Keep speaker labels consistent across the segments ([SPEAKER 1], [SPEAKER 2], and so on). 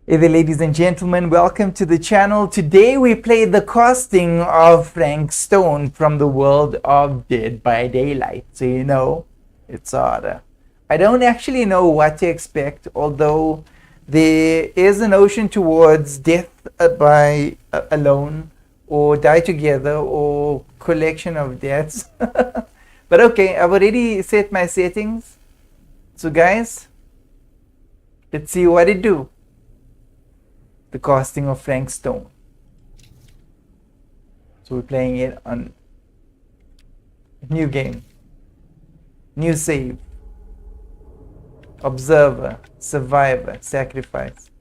[SPEAKER 1] Hey there, ladies and gentlemen, welcome to the channel. Today we play the casting of Frank Stone from the world of Dead by Daylight. So you know, it's harder. I don't actually know what to expect, although there is a notion towards death by alone, or die together, or collection of deaths. But okay, I've already set my settings. So guys, let's see what it do. The casting of Frank Stone. So we're playing it on new game, new save, observer, survivor, sacrifice.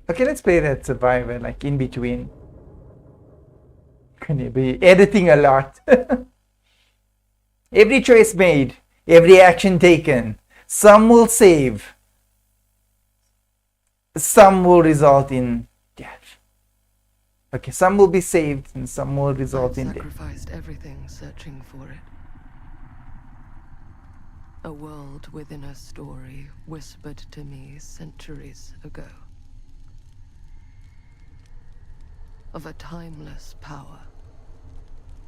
[SPEAKER 1] Okay, let's play that survivor, like in between. Can you be editing a lot? Every choice made, every action taken, some will save, some will result in death. Okay, some will be saved and some will result in death.
[SPEAKER 2] Sacrificed everything searching for it. A world within a story whispered to me centuries ago. Of a timeless power,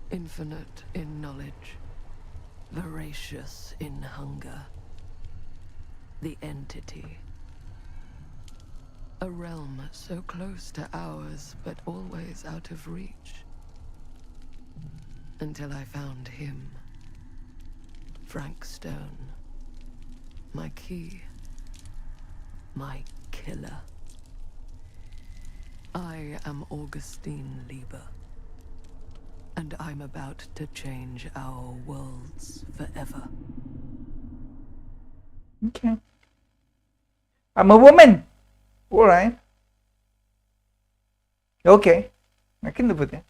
[SPEAKER 2] infinite in knowledge, voracious in hunger. The entity. A realm so close to ours, but always out of reach. Until I found him. Frank Stone. My key. My killer. I am Augustine Lieber. And I'm about to change our worlds forever.
[SPEAKER 1] Okay. I'm a woman. All right. Okay. I can live with it.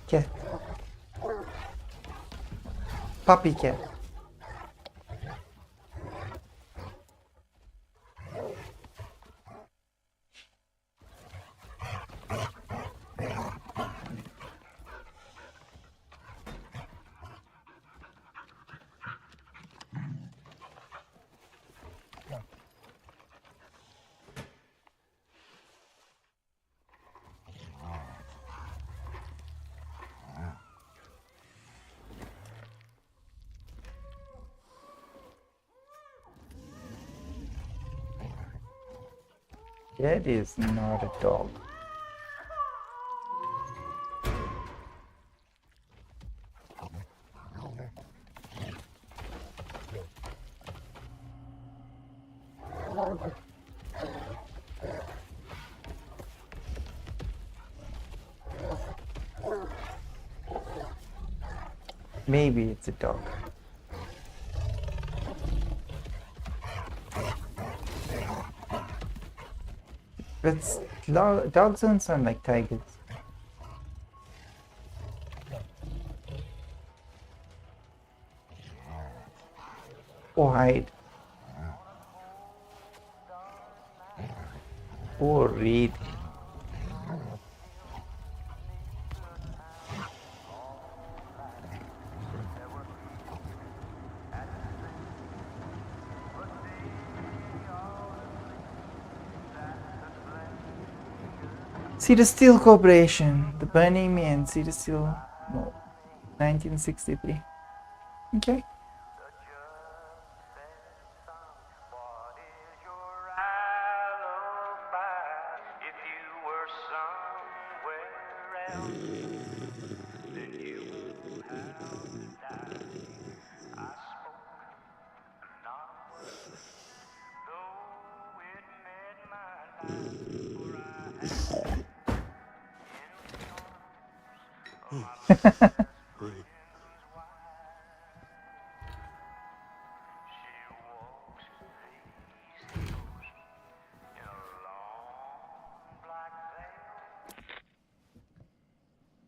[SPEAKER 1] Cat. Puppy cat. That is not a dog. Maybe it's a dog. But dogs don't sound like tigers. Or hide. Or read. Cedar Steel Corporation, The Burning Man, Cedar Steel, no, 1963. Okay.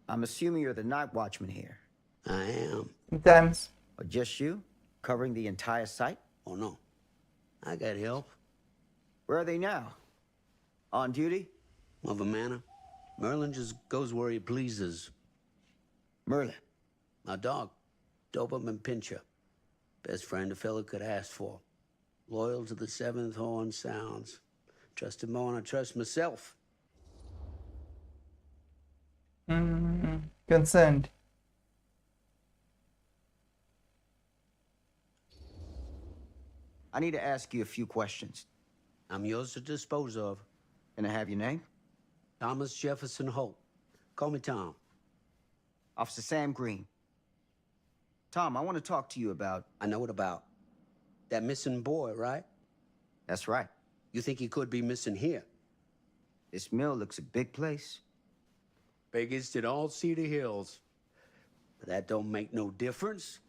[SPEAKER 3] I'm assuming you're the night watchman here.
[SPEAKER 4] I am.
[SPEAKER 1] Sometimes.
[SPEAKER 3] Or just you? Covering the entire site?
[SPEAKER 4] Oh, no. I got help.
[SPEAKER 3] Where are they now? On duty?
[SPEAKER 4] Mother Manor. Merlin just goes where he pleases.
[SPEAKER 3] Merlin.
[SPEAKER 4] My dog, Doberman Pinscher. Best friend a fella could ask for. Loyal to the seventh horn sounds. Trust him more than I trust myself.
[SPEAKER 1] Concerned.
[SPEAKER 3] I need to ask you a few questions.
[SPEAKER 4] I'm yours to dispose of.
[SPEAKER 3] Can I have your name?
[SPEAKER 4] Thomas Jefferson Holt. Call me Tom.
[SPEAKER 3] Officer Sam Green. Tom, I want to talk to you about...
[SPEAKER 4] I know what about. That missing boy, right?
[SPEAKER 3] That's right.
[SPEAKER 4] You think he could be missing here?
[SPEAKER 3] This mill looks a big place.
[SPEAKER 4] Biggest in all Cedar Hills. But that don't make no difference.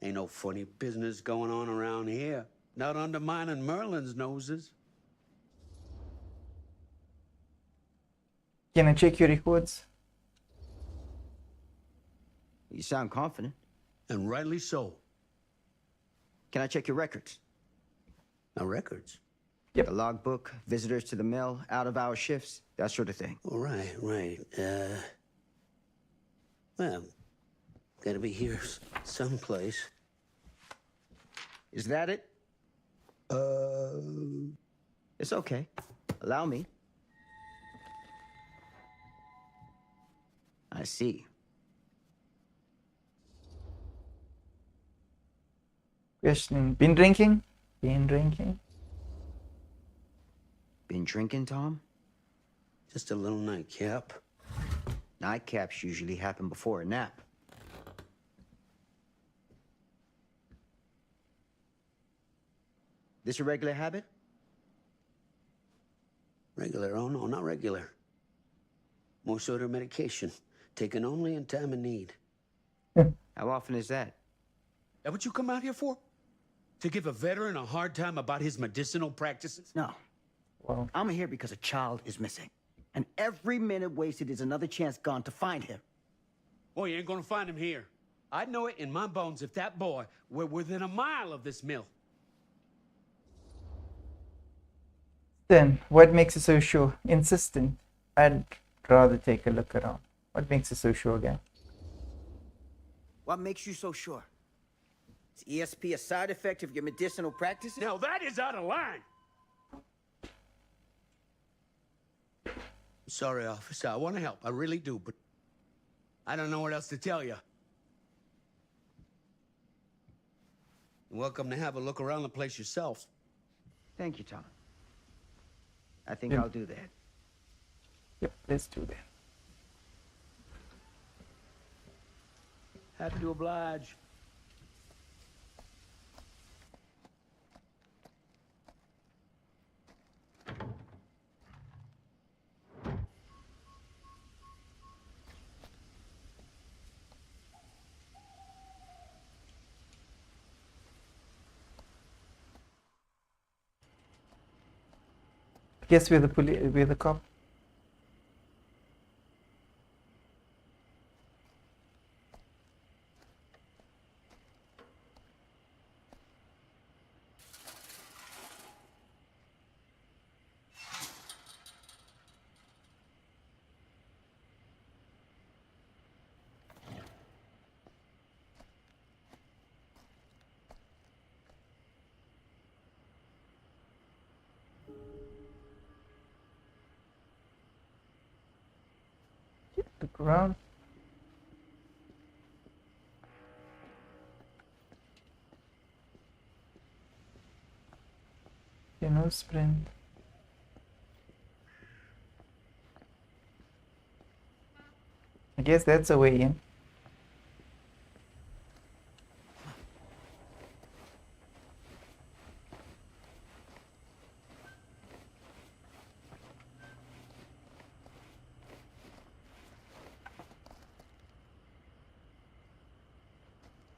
[SPEAKER 4] Ain't no funny business going on around here. Not undermining Merlin's noses.
[SPEAKER 1] Can I check your records?
[SPEAKER 3] You sound confident.
[SPEAKER 4] And rightly so.
[SPEAKER 3] Can I check your records?
[SPEAKER 4] Now, records.
[SPEAKER 1] Yep.
[SPEAKER 3] The logbook, visitors to the mill, out-of-hour shifts, that sort of thing.
[SPEAKER 4] All right, right. Well, gotta be here someplace.
[SPEAKER 3] Is that it? It's okay. Allow me. I see.
[SPEAKER 1] Questioning. Been drinking? Been drinking?
[SPEAKER 3] Been drinking, Tom?
[SPEAKER 4] Just a little nightcap.
[SPEAKER 3] Nightcaps usually happen before a nap. This a regular habit?
[SPEAKER 4] Regular? Oh, no, not regular. More sort of medication. Taken only in time of need.
[SPEAKER 3] How often is that?
[SPEAKER 4] That what you come out here for? To give a veteran a hard time about his medicinal practices?
[SPEAKER 3] No.
[SPEAKER 1] Wow.
[SPEAKER 3] I'm here because a child is missing. And every minute wasted is another chance gone to find him.
[SPEAKER 4] Boy, you ain't gonna find him here. I'd know it in my bones if that boy were within a mile of this mill.
[SPEAKER 1] Then, what makes you so sure? Insistent. I'd rather take a look around. What makes you so sure again?
[SPEAKER 3] What makes you so sure? Is ESP a side effect of your medicinal practices?
[SPEAKER 4] Now that is out of line. Sorry, officer. I want to help. I really do, but I don't know what else to tell you. You're welcome to have a look around the place yourself.
[SPEAKER 3] Thank you, Tom. I think
[SPEAKER 1] Yeah.
[SPEAKER 3] I'll do that.
[SPEAKER 1] Yep, let's do that.
[SPEAKER 4] Happy to oblige.
[SPEAKER 1] Guess we're the cop. Look around. No sprint. I guess that's a way in.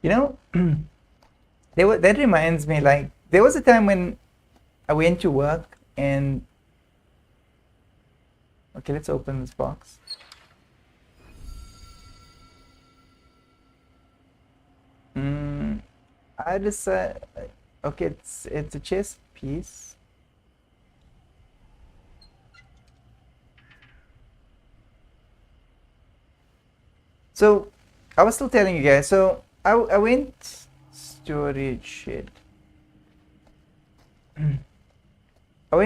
[SPEAKER 1] You know, that reminds me, like, there was a time when I went to work and... Okay, let's open this box. I decided... Okay, it's a chess piece. So I was still telling you guys. So I went storage shed. I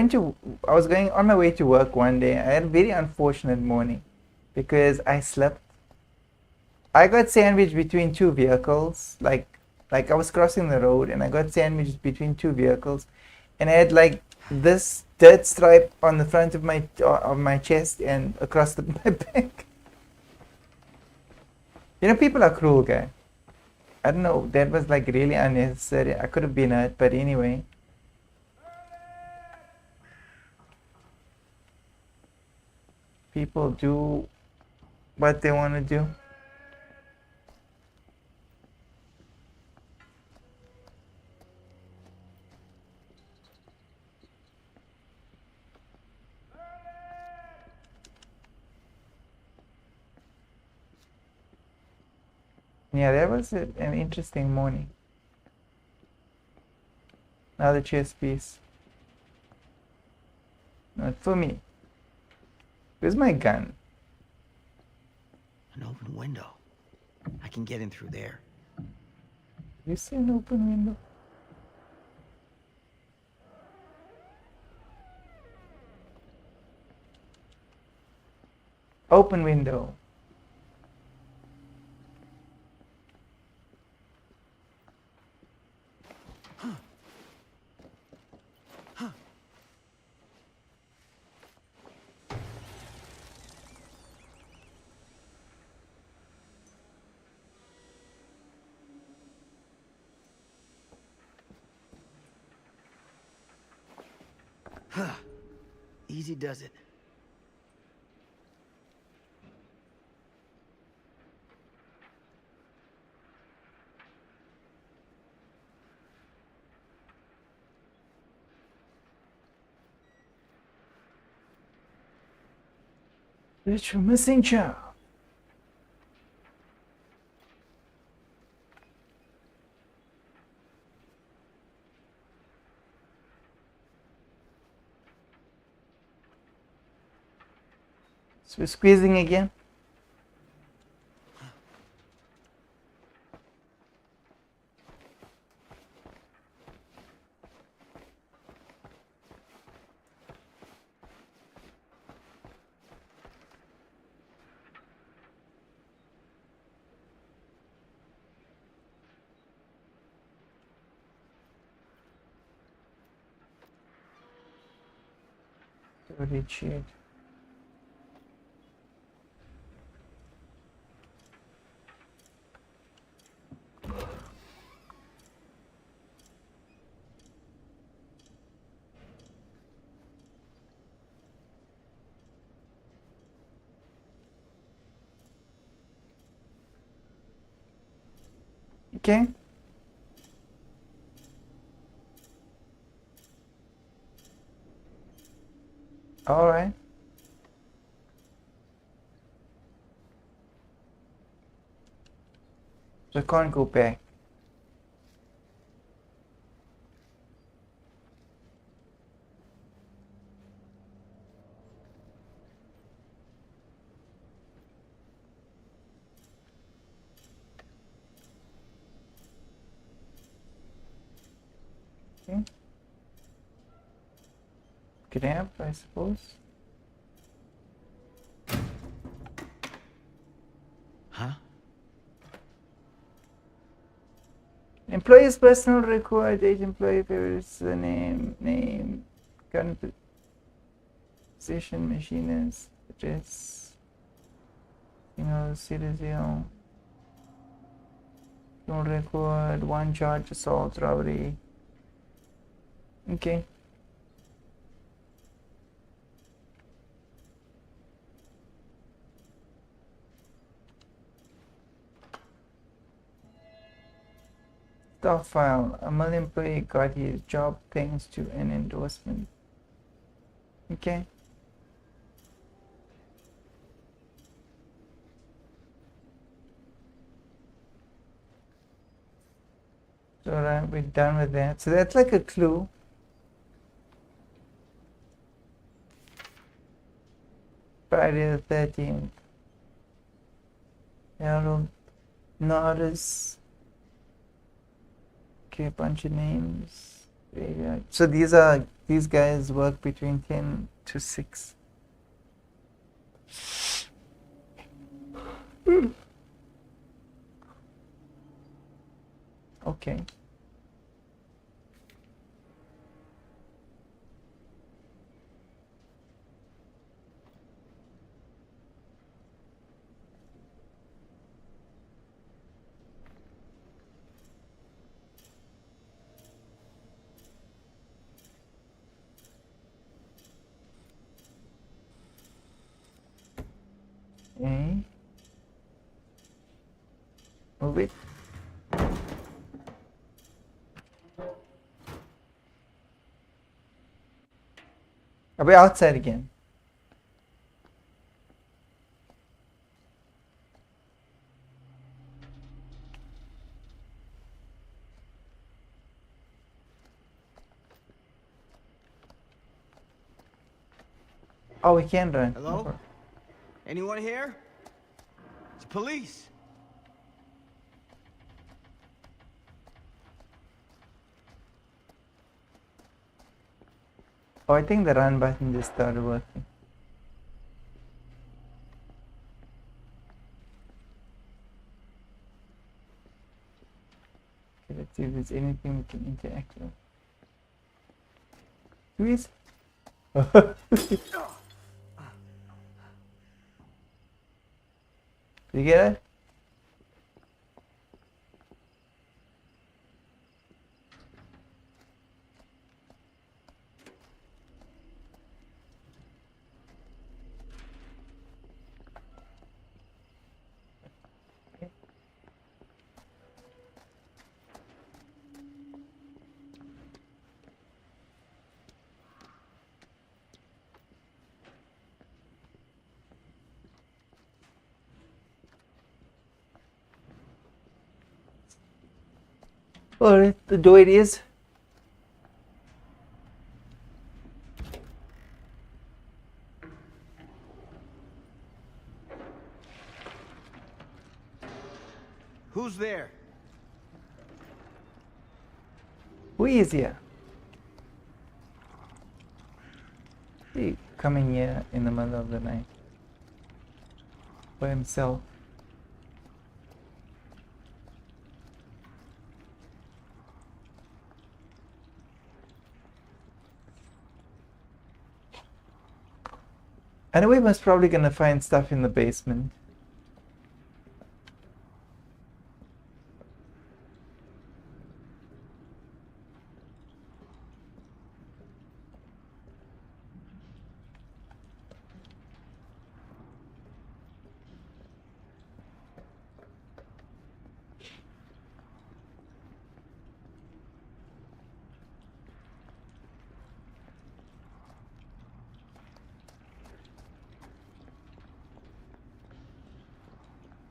[SPEAKER 1] was going on my way to work one day. I had a very unfortunate morning because I slept. I got sandwiched between two vehicles. Like I was crossing the road and I got sandwiched between two vehicles, and I had like this dirt stripe on the front of my chest and across my back. You know, people are cruel, guy. I don't know. That was like really unnecessary. I could have been hurt, but anyway. People do what they want to do. Yeah, that was an interesting morning. Another chess piece. Not for me. Where's my gun?
[SPEAKER 3] An open window. I can get in through there.
[SPEAKER 1] You see an open window? Open window.
[SPEAKER 3] Easy does it.
[SPEAKER 1] Ritual messenger. So we're squeezing again. Storage shed. Okay. All right. So I can't go back. Okay. Grab, I suppose.
[SPEAKER 3] Huh?
[SPEAKER 1] Employee's personal record, date, employee favorites, the name, current position, machinist, address, citizen, no record, one charge, assault, robbery. Okay. Stock file. A male employee got his job thanks to an endorsement. Okay. So we're done with that. So that's like a clue. Friday the 13th. I don't notice. Okay, bunch of names. Yeah. So these guys work between 10 to 6. Okay. Okay. Move it. Are we outside again? Oh, we can run.
[SPEAKER 3] Hello?
[SPEAKER 1] Okay.
[SPEAKER 3] Anyone here? It's police.
[SPEAKER 1] Oh, I think the run button just started working. Okay, let's see if there's anything we can interact with. Who is? Did you get it? Alright, the door it is.
[SPEAKER 3] Who's there?
[SPEAKER 1] Who is here? He coming here in the middle of the night by himself. Anyway, we're probably gonna find stuff in the basement.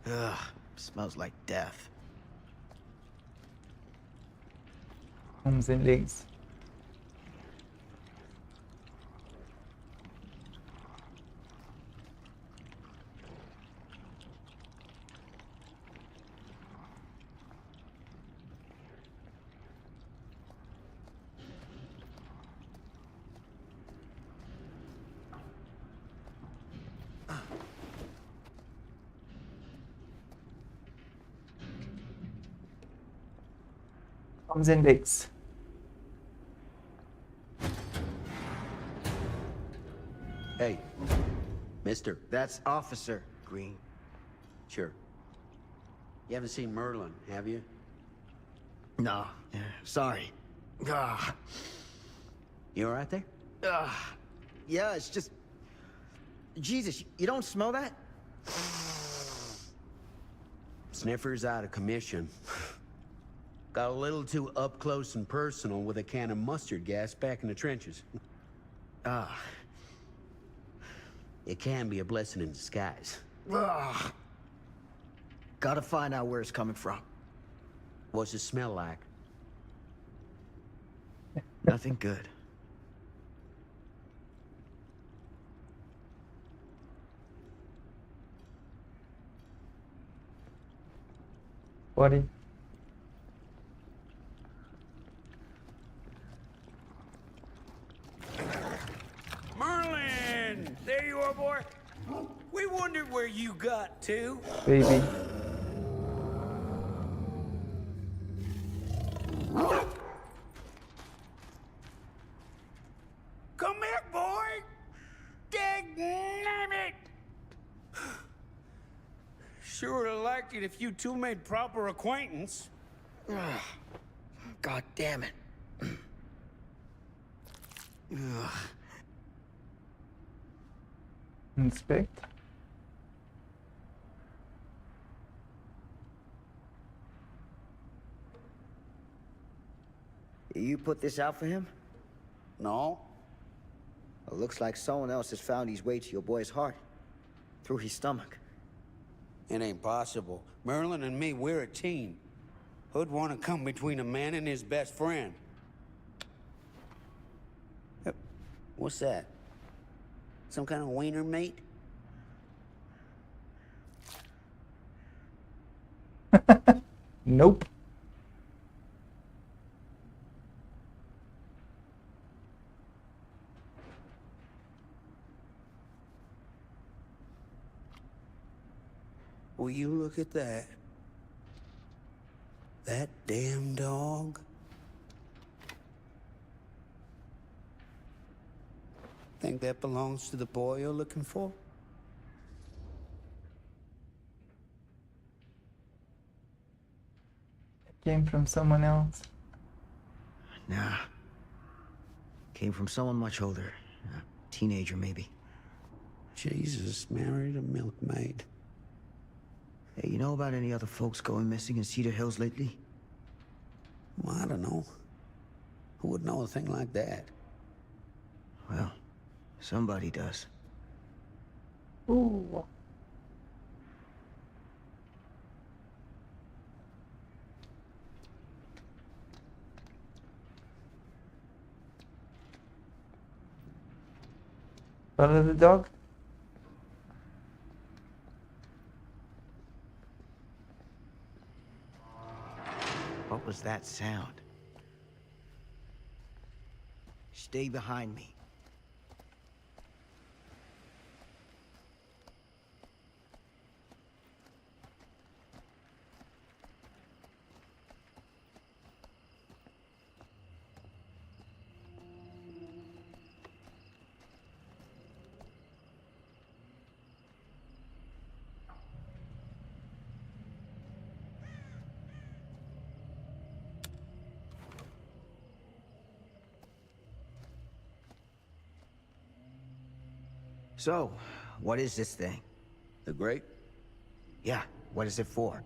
[SPEAKER 3] Ugh, smells like death.
[SPEAKER 1] Arms and legs. Arms and legs.
[SPEAKER 4] Hey, mister.
[SPEAKER 3] That's Officer Green.
[SPEAKER 4] Sure. You haven't seen Merlin, have you?
[SPEAKER 3] No, sorry. Ah,
[SPEAKER 4] You all right there?
[SPEAKER 3] yeah, it's just... Jesus, you don't smell that?
[SPEAKER 4] Sniffer's out of commission. Got a little too up close and personal with a can of mustard gas back in the trenches.
[SPEAKER 3] Ah.
[SPEAKER 4] It can be a blessing in disguise.
[SPEAKER 3] Ugh. Gotta find out where it's coming from.
[SPEAKER 4] What's it smell like?
[SPEAKER 3] Nothing good.
[SPEAKER 1] body.
[SPEAKER 4] Merlin! There you are, boy. We wondered where you got to.
[SPEAKER 1] Baby.
[SPEAKER 4] Come here, boy! Dang it! Sure would have liked it if you two made proper acquaintance.
[SPEAKER 3] God damn it.
[SPEAKER 1] Inspect.
[SPEAKER 3] You put this out for him?
[SPEAKER 4] No?
[SPEAKER 3] It looks like someone else has found his way to your boy's heart. Through his stomach.
[SPEAKER 4] It ain't possible. Merlin and me, we're a team. Who'd want to come between a man and his best friend? What's that? Some kind of wiener mate?
[SPEAKER 1] Nope.
[SPEAKER 4] Will you look at that? That damn dog? Think that belongs to the boy you're looking for?
[SPEAKER 1] Came from someone else.
[SPEAKER 3] Nah. Came from someone much older. A teenager, maybe.
[SPEAKER 4] Jesus married a milkmaid.
[SPEAKER 3] Hey, you know about any other folks going missing in Cedar Hills lately?
[SPEAKER 4] Well, I don't know. Who would know a thing like that?
[SPEAKER 3] Well, somebody does.
[SPEAKER 1] Ooh. Follow the dog.
[SPEAKER 3] What was that sound? Stay behind me. So, what is this thing?
[SPEAKER 4] The grate?
[SPEAKER 3] Yeah, what is it for?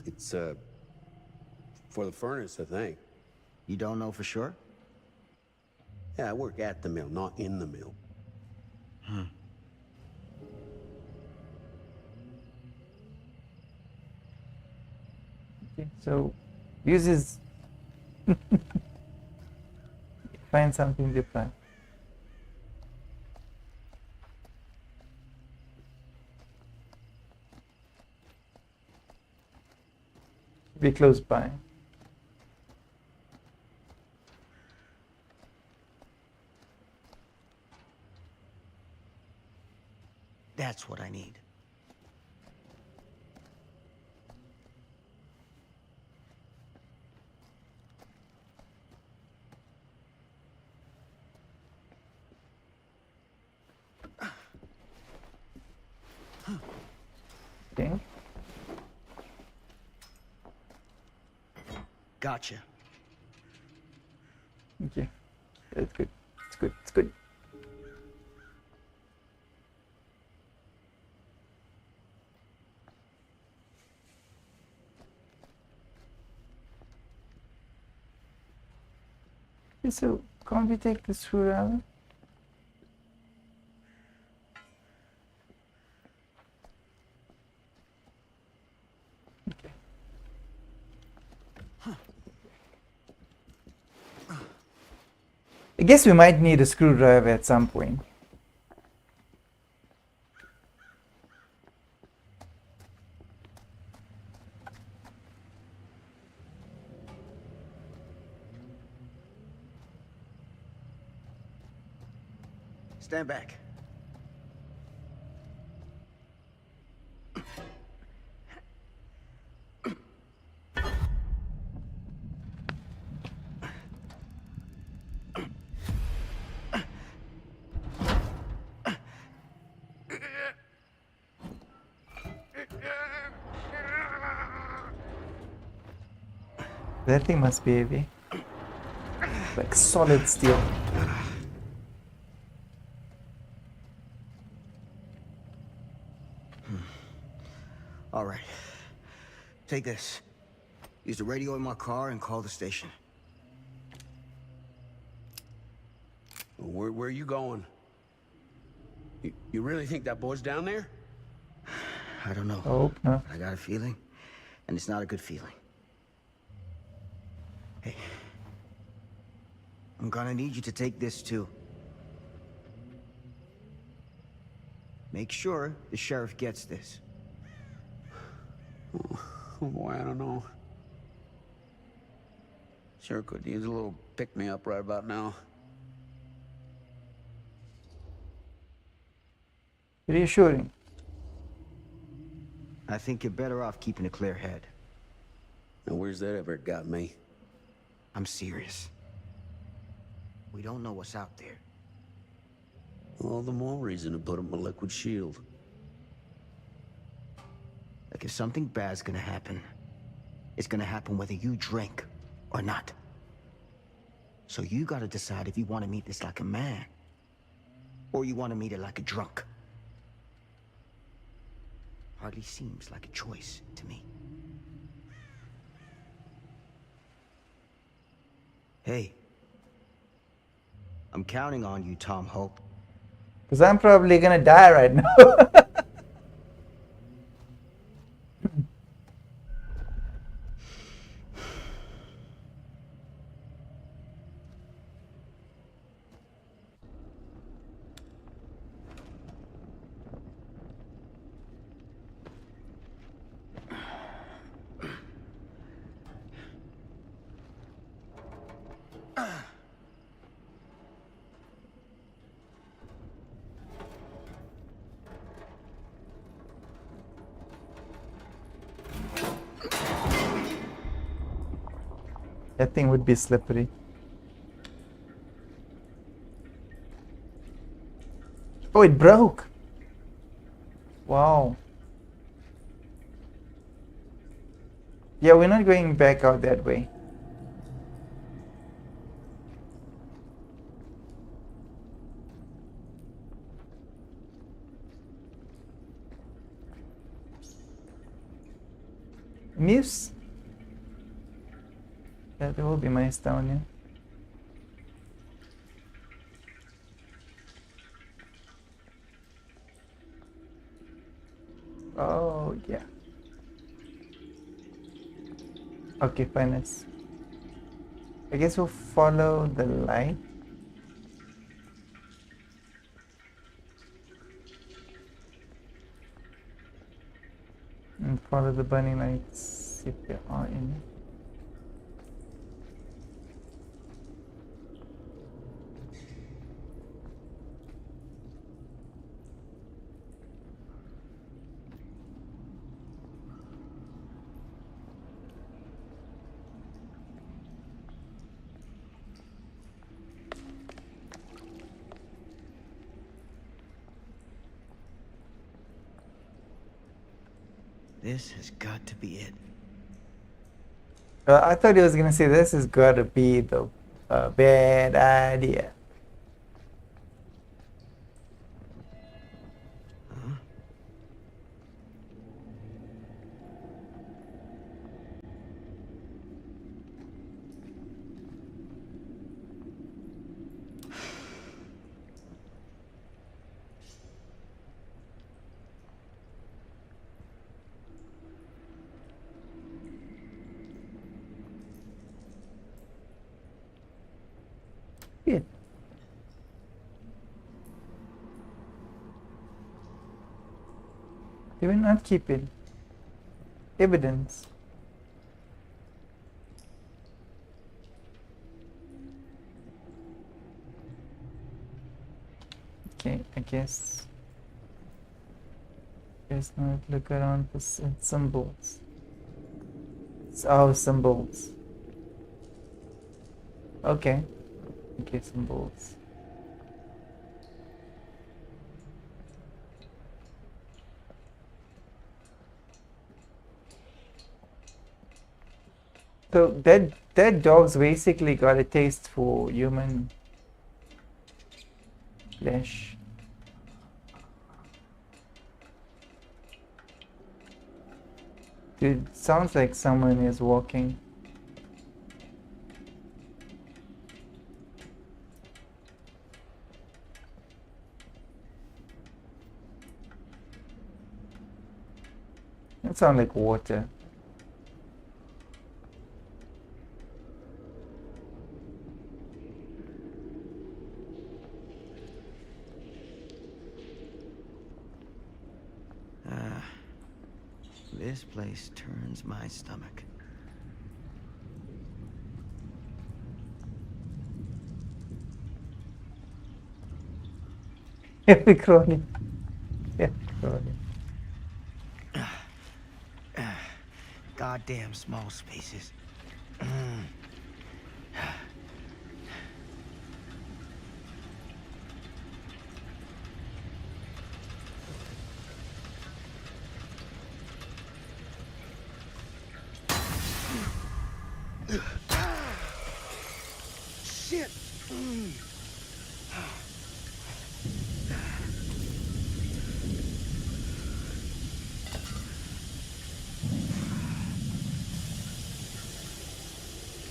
[SPEAKER 4] It's, for the furnace, I think.
[SPEAKER 3] You don't know for sure?
[SPEAKER 4] Yeah, I work at the mill, not in the mill.
[SPEAKER 1] Okay, so uses find something different. Be close by.
[SPEAKER 3] That's what I need.
[SPEAKER 1] Okay.
[SPEAKER 3] Gotcha.
[SPEAKER 1] Okay. That's good. It's good. It's good. Okay, so can't we take the screwdriver? Okay. I guess we might need a screwdriver at some point.
[SPEAKER 3] Stand back.
[SPEAKER 1] That thing must be heavy. Like solid steel.
[SPEAKER 3] All right. Take this. Use the radio in my car and call the station.
[SPEAKER 4] Where are you going? You really think that boy's down there?
[SPEAKER 3] I don't know.
[SPEAKER 1] Oh, no.
[SPEAKER 3] I got a feeling, and it's not a good feeling. Hey. I'm gonna need you to take this too. Make sure the sheriff gets this.
[SPEAKER 4] Oh boy, I don't know. Sure could use a little pick-me-up right about now.
[SPEAKER 1] Reassuring.
[SPEAKER 3] I think you're better off keeping a clear head.
[SPEAKER 4] And where's that ever got me?
[SPEAKER 3] I'm serious. We don't know what's out there.
[SPEAKER 4] All the more reason to put up a liquid shield.
[SPEAKER 3] Like if something bad's gonna happen, it's gonna happen whether you drink or not. So you gotta decide if you want to meet this like a man, or you want to meet it like a drunk. Hardly seems like a choice to me. Hey. I'm counting on you, Tom Hope.
[SPEAKER 1] Because I'm probably gonna die right now. That thing would be slippery. Oh, it broke. Wow. Yeah, we're not going back out that way. Muse? Yeah, there will be mice down here. Oh, yeah. Okay, fine. I guess we'll follow the light. And follow the burning lights if there are any.
[SPEAKER 3] This has got to be it.
[SPEAKER 1] I thought he was gonna say this has gotta be the bad idea. Yeah. They will not keep it. Evidence. Okay, I guess. Guess not. Look around for symbols. Oh, symbols. Okay. Okay, symbols. So that dog's basically got a taste for human flesh. Dude, sounds like someone is walking. That sounds like water.
[SPEAKER 3] This place turns my stomach.
[SPEAKER 1] Heavy crawling. Heavy crawling.
[SPEAKER 3] Goddamn small spaces. Shit!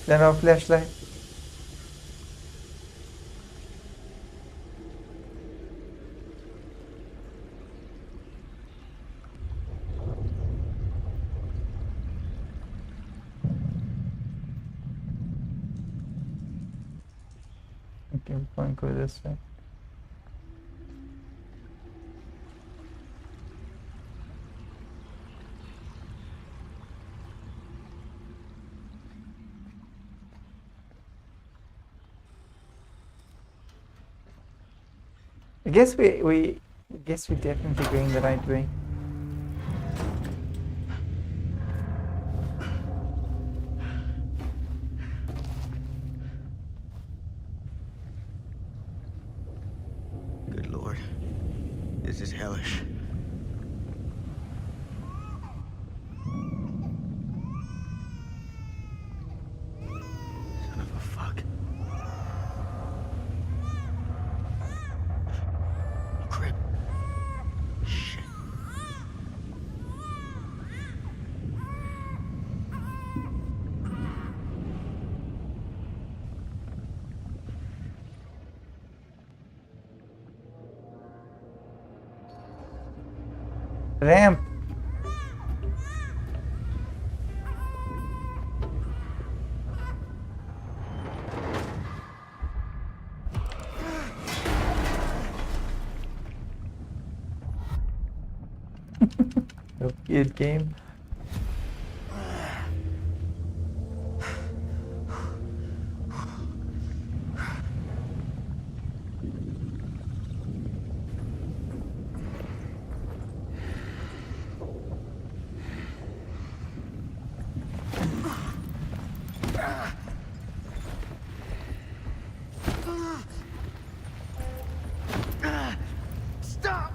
[SPEAKER 1] Turn off flashlight. Okay, we can't go this way. I guess we guess we're definitely going the right way.
[SPEAKER 3] Good Lord. This is hellish. Son of a fuck. Crip. Shit.
[SPEAKER 1] Ramp. Weird game.
[SPEAKER 3] Stop!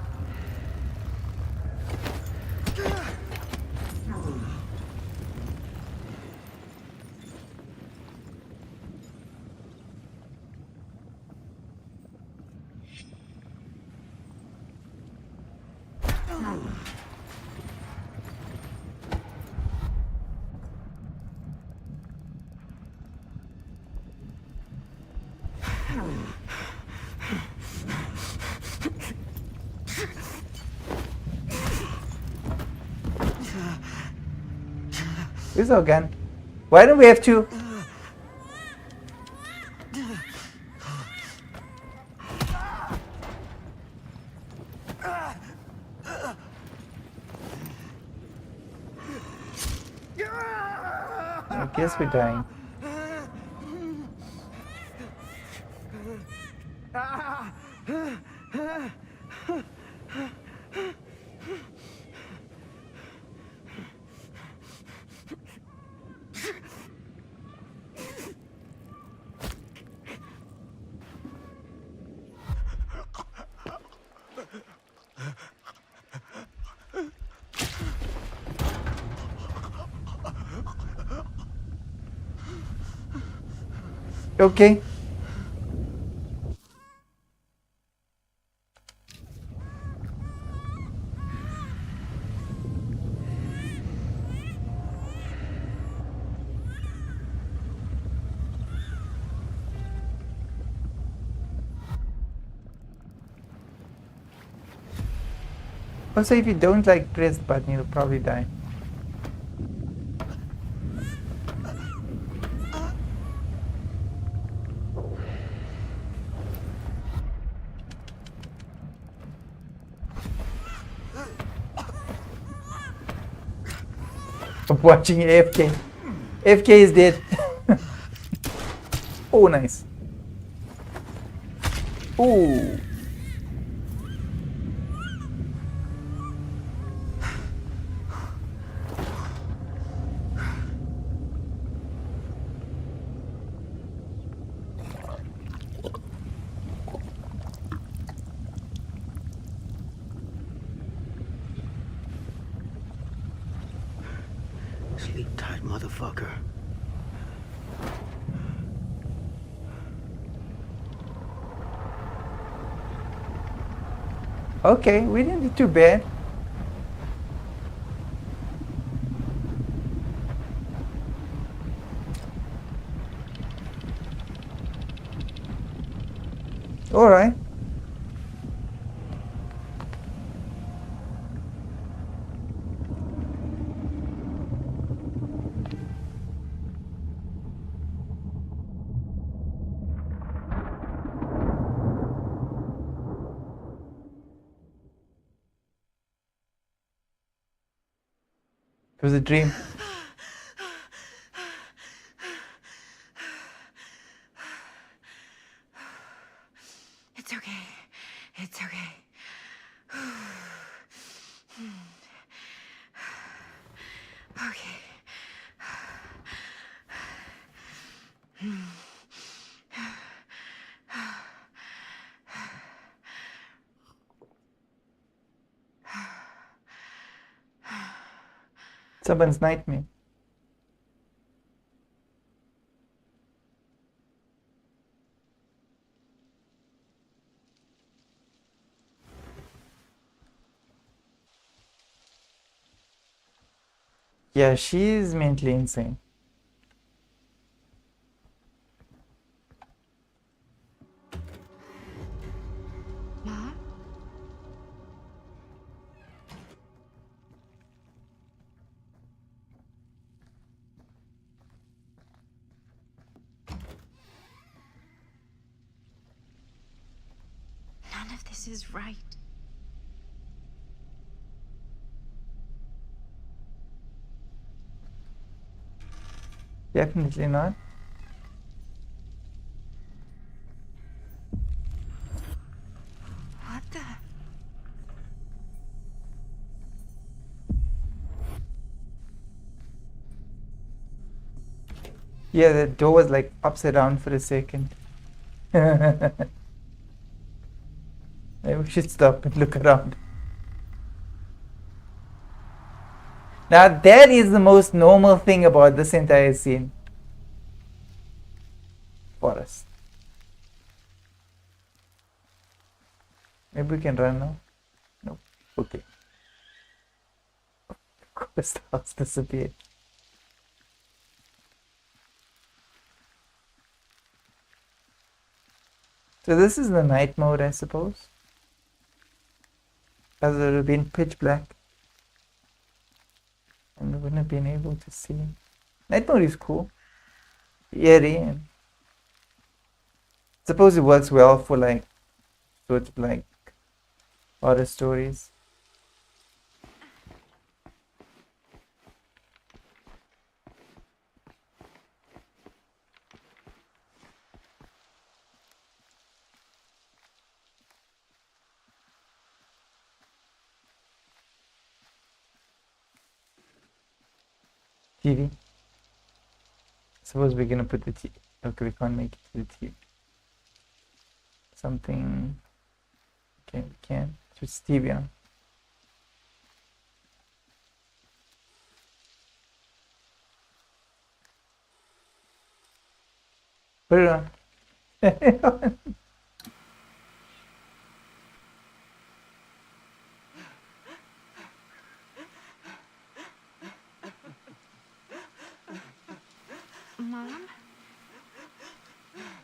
[SPEAKER 1] Where's our gun? Why don't we have two? I guess we're dying. Okay. Also, if you don't like press the button, you'll probably die. I'm watching AFK. AFK is dead. Oh, nice. Ooh.
[SPEAKER 3] Sleep tight, motherfucker.
[SPEAKER 1] Okay, we didn't do too bad. All right. It was a dream.
[SPEAKER 5] It's okay. It's okay. Okay.
[SPEAKER 1] Someone's nightmare. Yeah, she's mentally insane.
[SPEAKER 5] Mom? None of this is right.
[SPEAKER 1] Definitely not.
[SPEAKER 5] What the?
[SPEAKER 1] Yeah, the door was like upside down for a second. Maybe we should stop and look around. Now that is the most normal thing about this entire scene. Forest. Maybe we can run now. Nope. Okay. Of course the house disappeared. So this is the night mode, I suppose. As it would have been pitch black. And we wouldn't have been able to see. Night mode is cool. Eerie, and suppose it works well for like sort of like horror stories. TV. Suppose we're gonna put the TV. Okay, we can't make it to the TV. Something. Okay, we can. Switch TV on. Put it on.
[SPEAKER 5] Mom?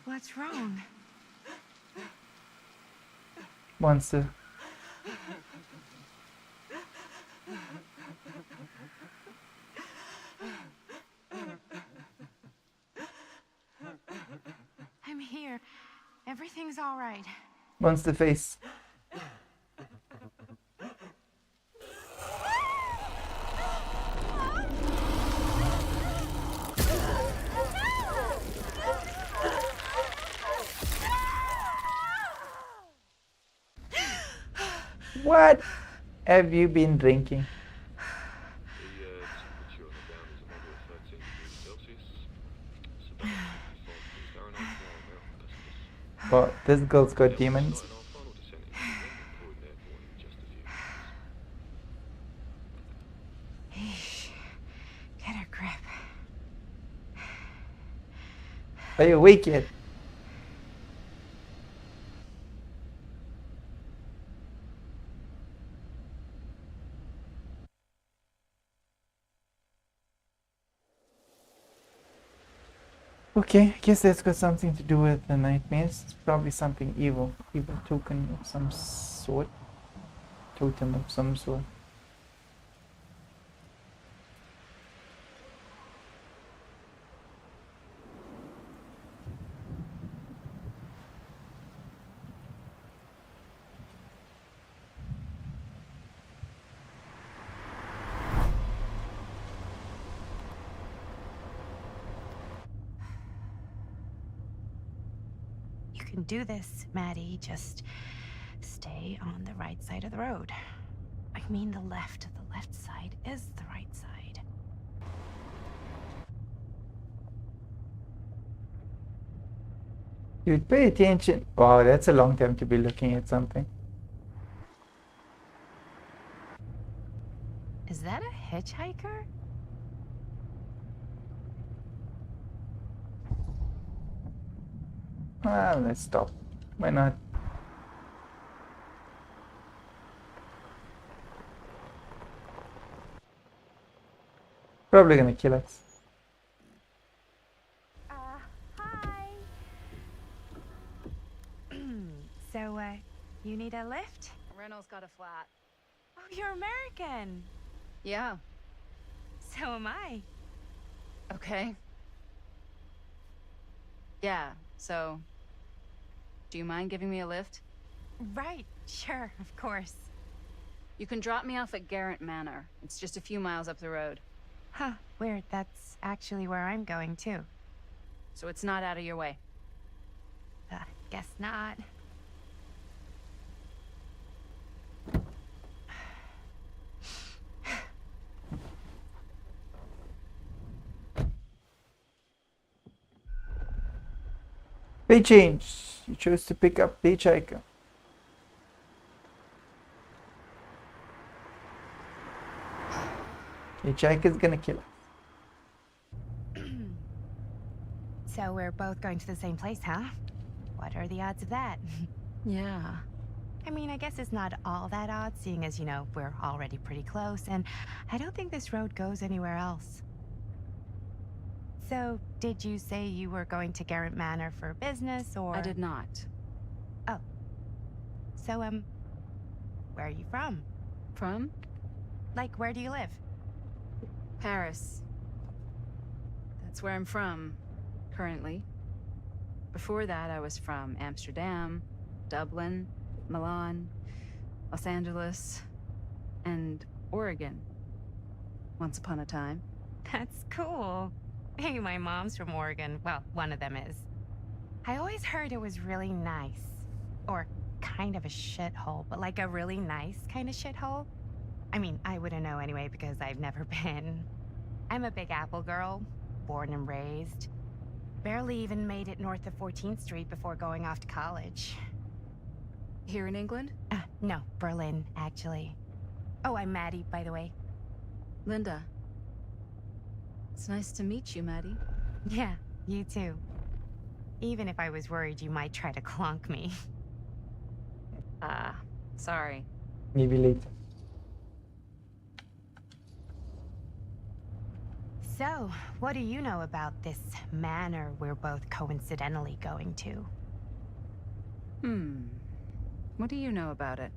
[SPEAKER 5] What's wrong?
[SPEAKER 1] Monster.
[SPEAKER 5] I'm here. Everything's all right.
[SPEAKER 1] Monster face. What have you been drinking?
[SPEAKER 6] The temperature on the ground is a moderate 13 degrees Celsius. It's about 55 degrees Fahrenheit for our customers.
[SPEAKER 1] Well, this girl's got demons.
[SPEAKER 6] Sign our final descent into the recording airport in just a few minutes.
[SPEAKER 5] Eesh. Get a grip.
[SPEAKER 1] Are you awake yet? Okay, I guess that's got something to do with the nightmares. It's probably something evil. Evil token of some sort. Totem of some sort.
[SPEAKER 5] You can do this, Maddie. Just stay on the right side of the road. I mean the left. The left side is the right side.
[SPEAKER 1] You'd pay attention. Wow, that's a long time to be looking at something.
[SPEAKER 5] Is that a hitchhiker?
[SPEAKER 1] Ah, let's stop. Why not? Probably gonna kill us.
[SPEAKER 5] Hi. So, you need a lift?
[SPEAKER 7] Reynolds got a flat.
[SPEAKER 5] Oh, you're American.
[SPEAKER 7] Yeah.
[SPEAKER 5] So am I.
[SPEAKER 7] Okay. Yeah, so... Do you mind giving me a lift?
[SPEAKER 5] Right, sure, of course.
[SPEAKER 7] You can drop me off at Garrett Manor. It's just a few miles up the road.
[SPEAKER 5] Huh, weird. That's actually where I'm going, too.
[SPEAKER 7] So it's not out of your way.
[SPEAKER 5] Guess not.
[SPEAKER 1] Pay change. You chose to pick up the hitchhiker. Hitchhiker's gonna kill us.
[SPEAKER 5] So we're both going to the same place, huh? What are the odds of that?
[SPEAKER 7] Yeah.
[SPEAKER 5] I mean, I guess it's not all that odd, seeing as, you know, we're already pretty close, and I don't think this road goes anywhere else. So, did you say you were going to Garrett Manor for business, or...?
[SPEAKER 7] I did not.
[SPEAKER 5] Oh. So, where are you from?
[SPEAKER 7] From?
[SPEAKER 5] Like, where do you live?
[SPEAKER 7] Paris. That's where I'm from, currently. Before that, I was from Amsterdam, Dublin, Milan, Los Angeles, and Oregon. Once upon a time.
[SPEAKER 5] That's cool. Hey, my mom's from Oregon. Well, one of them is. I always heard it was really nice. Or kind of a shithole, but like a really nice kind of shithole. I mean, I wouldn't know anyway because I've never been. I'm a Big Apple girl, born and raised. Barely even made it north of 14th Street before going off to college.
[SPEAKER 7] Here in England?
[SPEAKER 5] No, Berlin, actually. Oh, I'm Maddie, by the way.
[SPEAKER 7] Linda. It's nice to meet you, Maddie.
[SPEAKER 5] Yeah, you too. Even if I was worried you might try to clonk me.
[SPEAKER 7] Sorry.
[SPEAKER 1] Maybe later.
[SPEAKER 5] So, what do you know about this manor we're both coincidentally going to?
[SPEAKER 7] What do you know about it?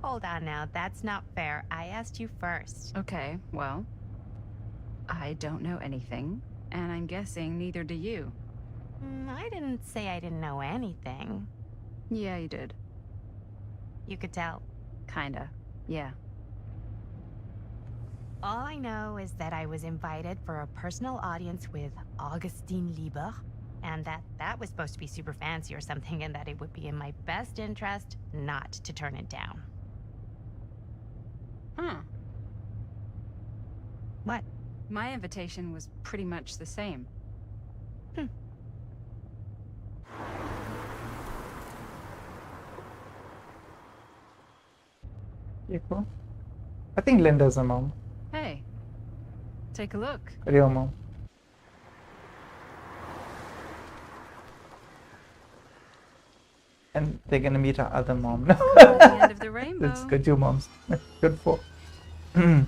[SPEAKER 5] Hold on now, that's not fair. I asked you first.
[SPEAKER 7] Okay, well, I don't know anything, and I'm guessing neither do you.
[SPEAKER 5] I didn't say I didn't know anything.
[SPEAKER 7] Yeah, you did.
[SPEAKER 5] You could tell.
[SPEAKER 7] Kinda. Yeah.
[SPEAKER 5] All I know is that I was invited for a personal audience with Augustine Lieber, and that was supposed to be super fancy or something, and that it would be in my best interest not to turn it down.
[SPEAKER 7] Huh.
[SPEAKER 5] What?
[SPEAKER 7] My invitation was pretty much the same.
[SPEAKER 1] Yeah, cool. I think Linda's a mom.
[SPEAKER 7] Hey, take a look.
[SPEAKER 1] Real mom. And they're gonna meet our other mom. No.
[SPEAKER 7] At the end of the rainbow.
[SPEAKER 1] That's good, two moms. Good for. In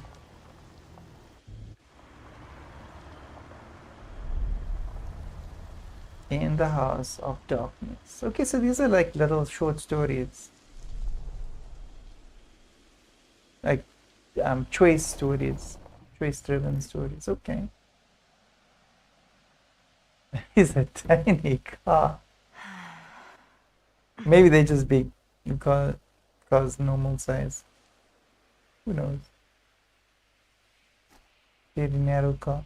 [SPEAKER 1] the House of Darkness. Okay, so these are like little short stories. Like choice stories. Choice driven stories. Okay. It's a tiny car. Maybe they just big because normal size. Who knows? Very narrow car.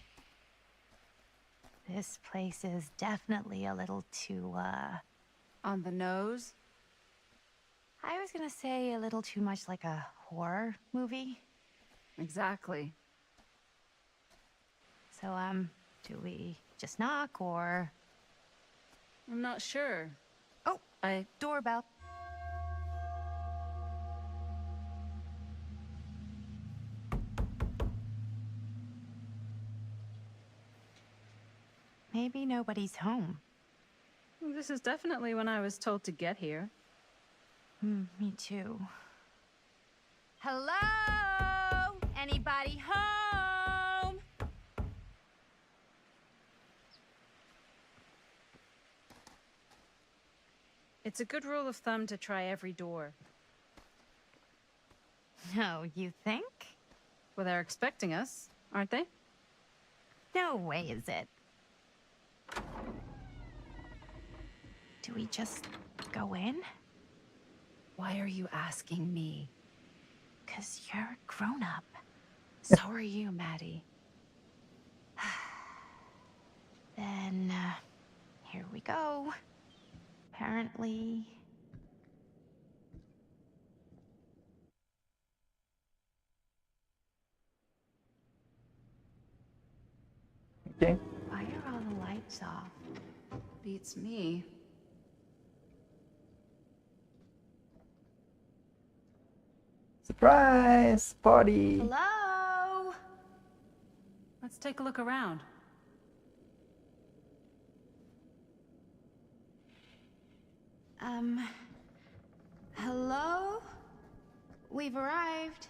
[SPEAKER 5] This place is definitely a little too,
[SPEAKER 7] On the nose?
[SPEAKER 5] I was gonna say a little too much like a horror movie.
[SPEAKER 7] Exactly.
[SPEAKER 5] So, do we just knock or...
[SPEAKER 7] I'm not sure.
[SPEAKER 5] Oh, doorbell. Maybe nobody's home.
[SPEAKER 7] This is definitely when I was told to get here.
[SPEAKER 5] Me too. Hello? Anybody home?
[SPEAKER 7] It's a good rule of thumb to try every door.
[SPEAKER 5] No, you think?
[SPEAKER 7] Well, they're expecting us, aren't they?
[SPEAKER 5] No way is it. Do we just go in?
[SPEAKER 7] Why are you asking me?
[SPEAKER 5] 'Cause you're a grown-up.
[SPEAKER 7] So are you, Maddie.
[SPEAKER 5] Then, here we go. Apparently...
[SPEAKER 1] Okay.
[SPEAKER 5] Why are all the lights off?
[SPEAKER 7] Beats me.
[SPEAKER 1] Surprise party.
[SPEAKER 5] Hello?
[SPEAKER 7] Let's take a look around.
[SPEAKER 5] Hello? We've arrived.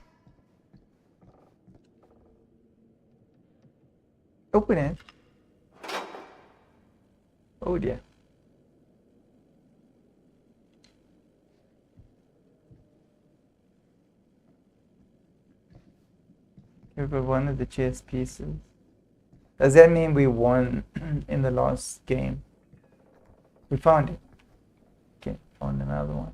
[SPEAKER 1] Open it. Oh dear. We were one of the chess pieces. Does that mean we won in the last game? We found it. Okay, found another one.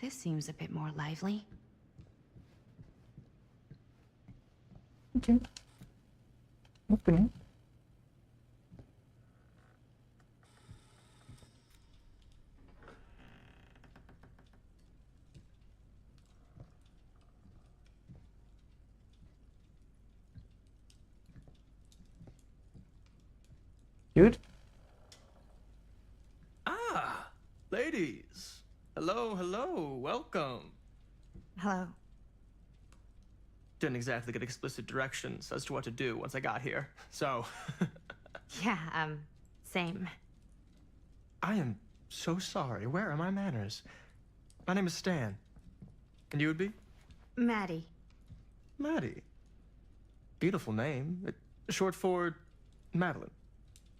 [SPEAKER 5] This seems a bit more lively.
[SPEAKER 1] Okay. Open it. Dude?
[SPEAKER 8] Ah, ladies. Hello, hello, welcome.
[SPEAKER 5] Hello.
[SPEAKER 8] Didn't exactly get explicit directions as to what to do once I got here, so.
[SPEAKER 5] Yeah, same.
[SPEAKER 8] I am so sorry. Where are my manners? My name is Stan. And you would be?
[SPEAKER 5] Maddie.
[SPEAKER 8] Maddie. Beautiful name. Short for Madeline.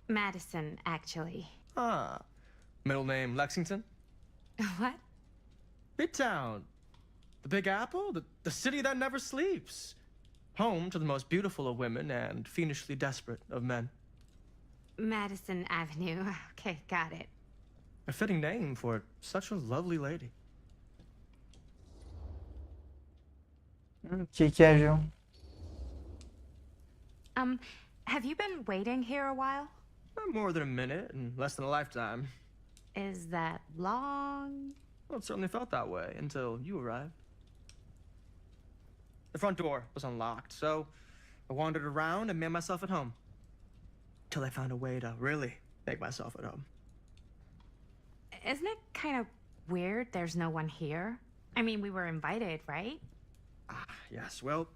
[SPEAKER 5] Madison, actually.
[SPEAKER 8] Ah. Middle name Lexington?
[SPEAKER 5] What?
[SPEAKER 8] Midtown. The Big Apple? The city that never sleeps. Home to the most beautiful of women and fiendishly desperate of men.
[SPEAKER 5] Madison Avenue. Okay, got it.
[SPEAKER 8] A fitting name for such a lovely lady.
[SPEAKER 1] Que casual.
[SPEAKER 5] Have you been waiting here a while?
[SPEAKER 8] More than a minute and less than a lifetime.
[SPEAKER 5] Is that long?
[SPEAKER 8] Well, it certainly felt that way until you arrived. The front door was unlocked, so I wandered around and made myself at home. Till I found a way to really make myself at home.
[SPEAKER 5] Isn't it kind of weird there's no one here? I mean, we were invited, right?
[SPEAKER 8] Ah, yes, well,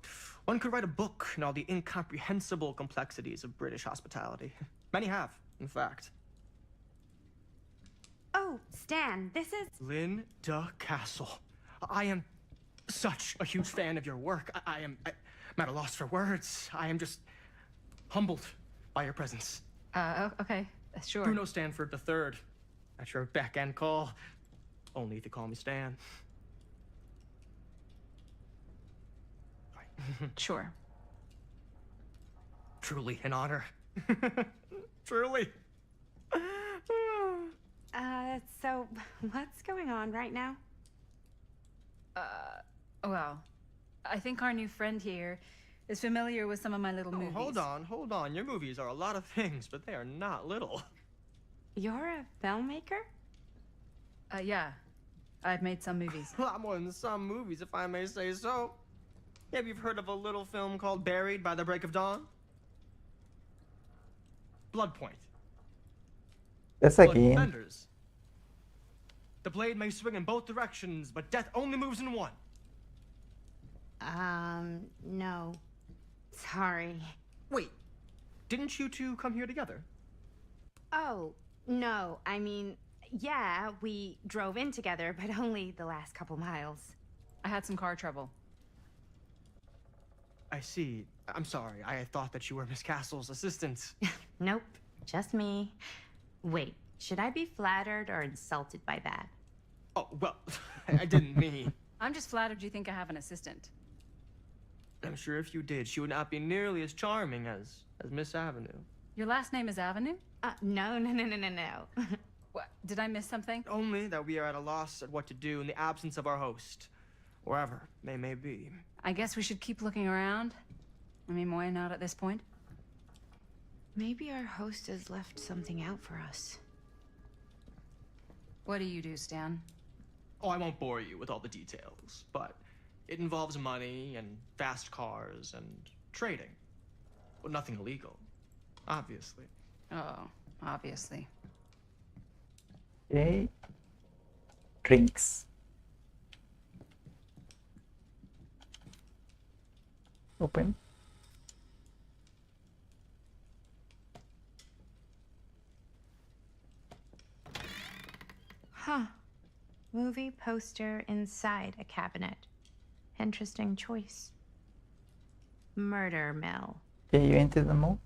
[SPEAKER 8] one could write a book on all the incomprehensible complexities of British hospitality. Many have, in fact.
[SPEAKER 5] Oh, Stan, this is...
[SPEAKER 8] Linda Castle. I am such a huge fan of your work. I'm at a loss for words. I am just humbled by your presence.
[SPEAKER 7] Okay, sure.
[SPEAKER 8] Bruno Stanford III, at your beck and call. Only if you call me Stan.
[SPEAKER 7] Sure.
[SPEAKER 8] Truly an honor. Truly.
[SPEAKER 5] So what's going on right now?
[SPEAKER 7] Well, I think our new friend here is familiar with some of my little movies.
[SPEAKER 8] Hold on. Your movies are a lot of things, but they are not little.
[SPEAKER 5] You're a filmmaker?
[SPEAKER 7] Yeah. I've made some movies.
[SPEAKER 8] A lot more than some movies, if I may say so. Maybe you've heard of a little film called Buried by the Break of Dawn? Blood Point.
[SPEAKER 1] That's like
[SPEAKER 8] Blood
[SPEAKER 1] Ian.
[SPEAKER 8] Fenders. The blade may swing in both directions, but death only moves in one.
[SPEAKER 5] No. Sorry.
[SPEAKER 8] Wait, didn't you two come here together?
[SPEAKER 5] Oh, no. I mean, yeah, we drove in together, but only the last couple miles.
[SPEAKER 7] I had some car trouble.
[SPEAKER 8] I see. I'm sorry. I thought that you were Miss Castle's assistant.
[SPEAKER 5] Nope, just me. Wait, should I be flattered or insulted by that?
[SPEAKER 8] Oh, well, I didn't mean.
[SPEAKER 7] I'm just flattered you think I have an assistant.
[SPEAKER 8] I'm sure if you did, she would not be nearly as charming as Miss Avenue.
[SPEAKER 7] Your last name is Avenue?
[SPEAKER 5] No.
[SPEAKER 7] What? Did I miss something?
[SPEAKER 8] Only that we are at a loss at what to do in the absence of our host, wherever they may be.
[SPEAKER 7] I guess we should keep looking around. I mean, why not at this point?
[SPEAKER 5] Maybe our host has left something out for us.
[SPEAKER 7] What do you do, Stan?
[SPEAKER 8] Oh, I won't bore you with all the details, but it involves money and fast cars and trading. But nothing illegal, obviously.
[SPEAKER 7] Oh, obviously.
[SPEAKER 1] Okay. Drinks. Open.
[SPEAKER 5] Huh. Movie poster inside a cabinet. Interesting choice. Murder mill.
[SPEAKER 1] Okay, you entered the mall.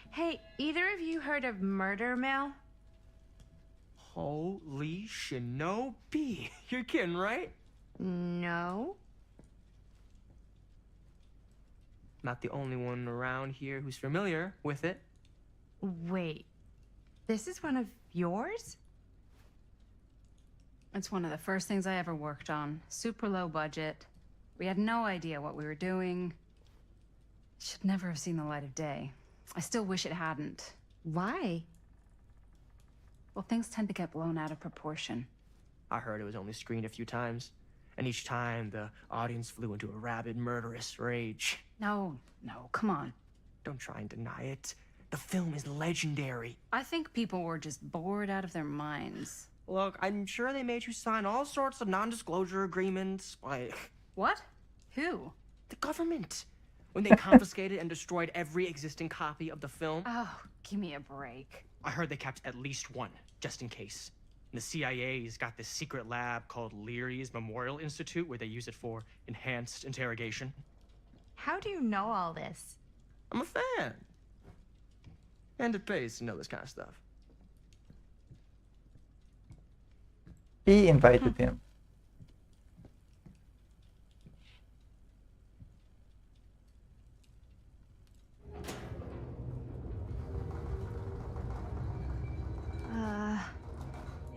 [SPEAKER 5] Hey, either of you heard of Murder Mill?
[SPEAKER 8] Holy shinobi. You're kidding, right?
[SPEAKER 5] No.
[SPEAKER 8] Not the only one around here who's familiar with it.
[SPEAKER 5] Wait. This is one of yours?
[SPEAKER 7] It's one of the first things I ever worked on. Super low budget. We had no idea what we were doing. Should never have seen the light of day. I still wish it hadn't.
[SPEAKER 5] Why?
[SPEAKER 7] Well, things tend to get blown out of proportion.
[SPEAKER 8] I heard it was only screened a few times. And each time, the audience flew into a rabid, murderous rage.
[SPEAKER 7] No, come on.
[SPEAKER 8] Don't try and deny it. The film is legendary.
[SPEAKER 7] I think people were just bored out of their minds.
[SPEAKER 8] Look, I'm sure they made you sign all sorts of non-disclosure agreements, like
[SPEAKER 7] What? Who?
[SPEAKER 8] the government. When they confiscated and destroyed every existing copy of the film,
[SPEAKER 7] Oh, give me a break.
[SPEAKER 8] I heard they kept at least one, just in case. And the CIA's got this secret lab called Leary's Memorial Institute where they use it for enhanced interrogation.
[SPEAKER 5] How do you know all this?
[SPEAKER 8] I'm a fan. And it pays to know this kind of stuff.
[SPEAKER 1] He invited him.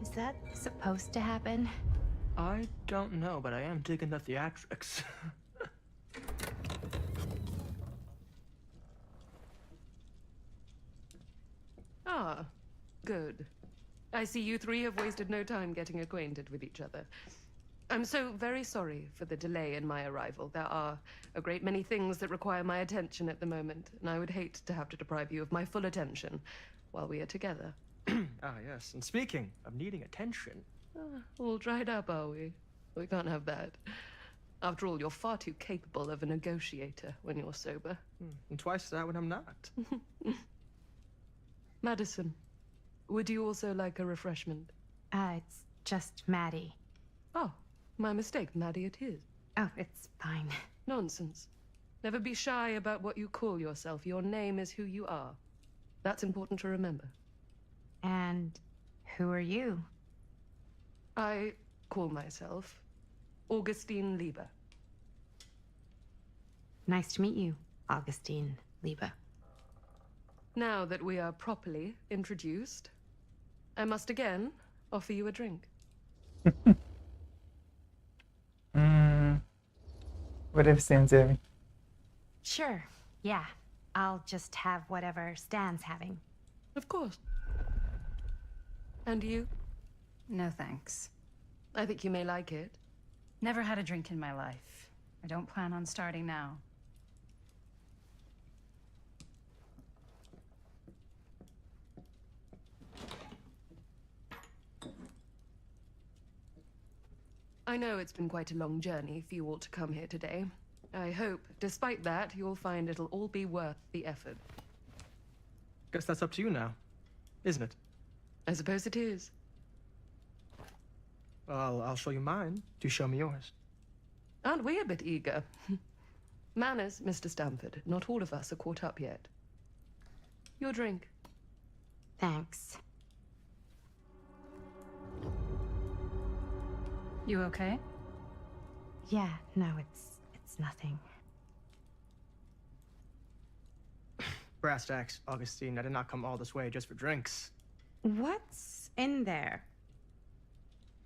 [SPEAKER 5] Is that supposed to happen?
[SPEAKER 8] I don't know, but I am digging the theatrics.
[SPEAKER 2] Ah, good. I see you three have wasted no time getting acquainted with each other. I'm so very sorry for the delay in my arrival. There are a great many things that require my attention at the moment, and I would hate to have to deprive you of my full attention while we are together.
[SPEAKER 8] Ah, yes. And speaking of needing attention,
[SPEAKER 2] All dried up, are we? We can't have that. After all, you're far too capable of a negotiator when you're sober.
[SPEAKER 8] and twice that when I'm not.
[SPEAKER 2] Madison, would you also like a refreshment?
[SPEAKER 5] It's just Maddie.
[SPEAKER 2] Oh, my mistake. Maddie it is.
[SPEAKER 5] Oh, it's fine.
[SPEAKER 2] Nonsense. Never be shy about what you call yourself. Your name is who you are. That's important to remember.
[SPEAKER 5] And who are you?
[SPEAKER 2] I call myself Augustine Lieber.
[SPEAKER 5] Nice to meet you, Augustine Lieber.
[SPEAKER 2] Now that we are properly introduced, I must again offer you a drink.
[SPEAKER 1] What if Sanzeri?
[SPEAKER 5] Sure, yeah. I'll just have whatever Stan's having.
[SPEAKER 2] Of course. And you?
[SPEAKER 7] No thanks.
[SPEAKER 2] I think you may like it.
[SPEAKER 7] Never had a drink in my life. I don't plan on starting now.
[SPEAKER 2] I know it's been quite a long journey for you all to come here today. I hope, despite that, you'll find it'll all be worth the effort.
[SPEAKER 8] Guess that's up to you now, isn't it?
[SPEAKER 2] I suppose it is.
[SPEAKER 8] Well, I'll show you mine. Do show me yours.
[SPEAKER 2] Aren't we a bit eager? Manners, Mr. Stamford. Not all of us are caught up yet. Your drink.
[SPEAKER 5] Thanks.
[SPEAKER 7] You okay?
[SPEAKER 5] Yeah, no, it's nothing.
[SPEAKER 8] Brass tacks, Augustine. I did not come all this way just for drinks.
[SPEAKER 5] What's in there?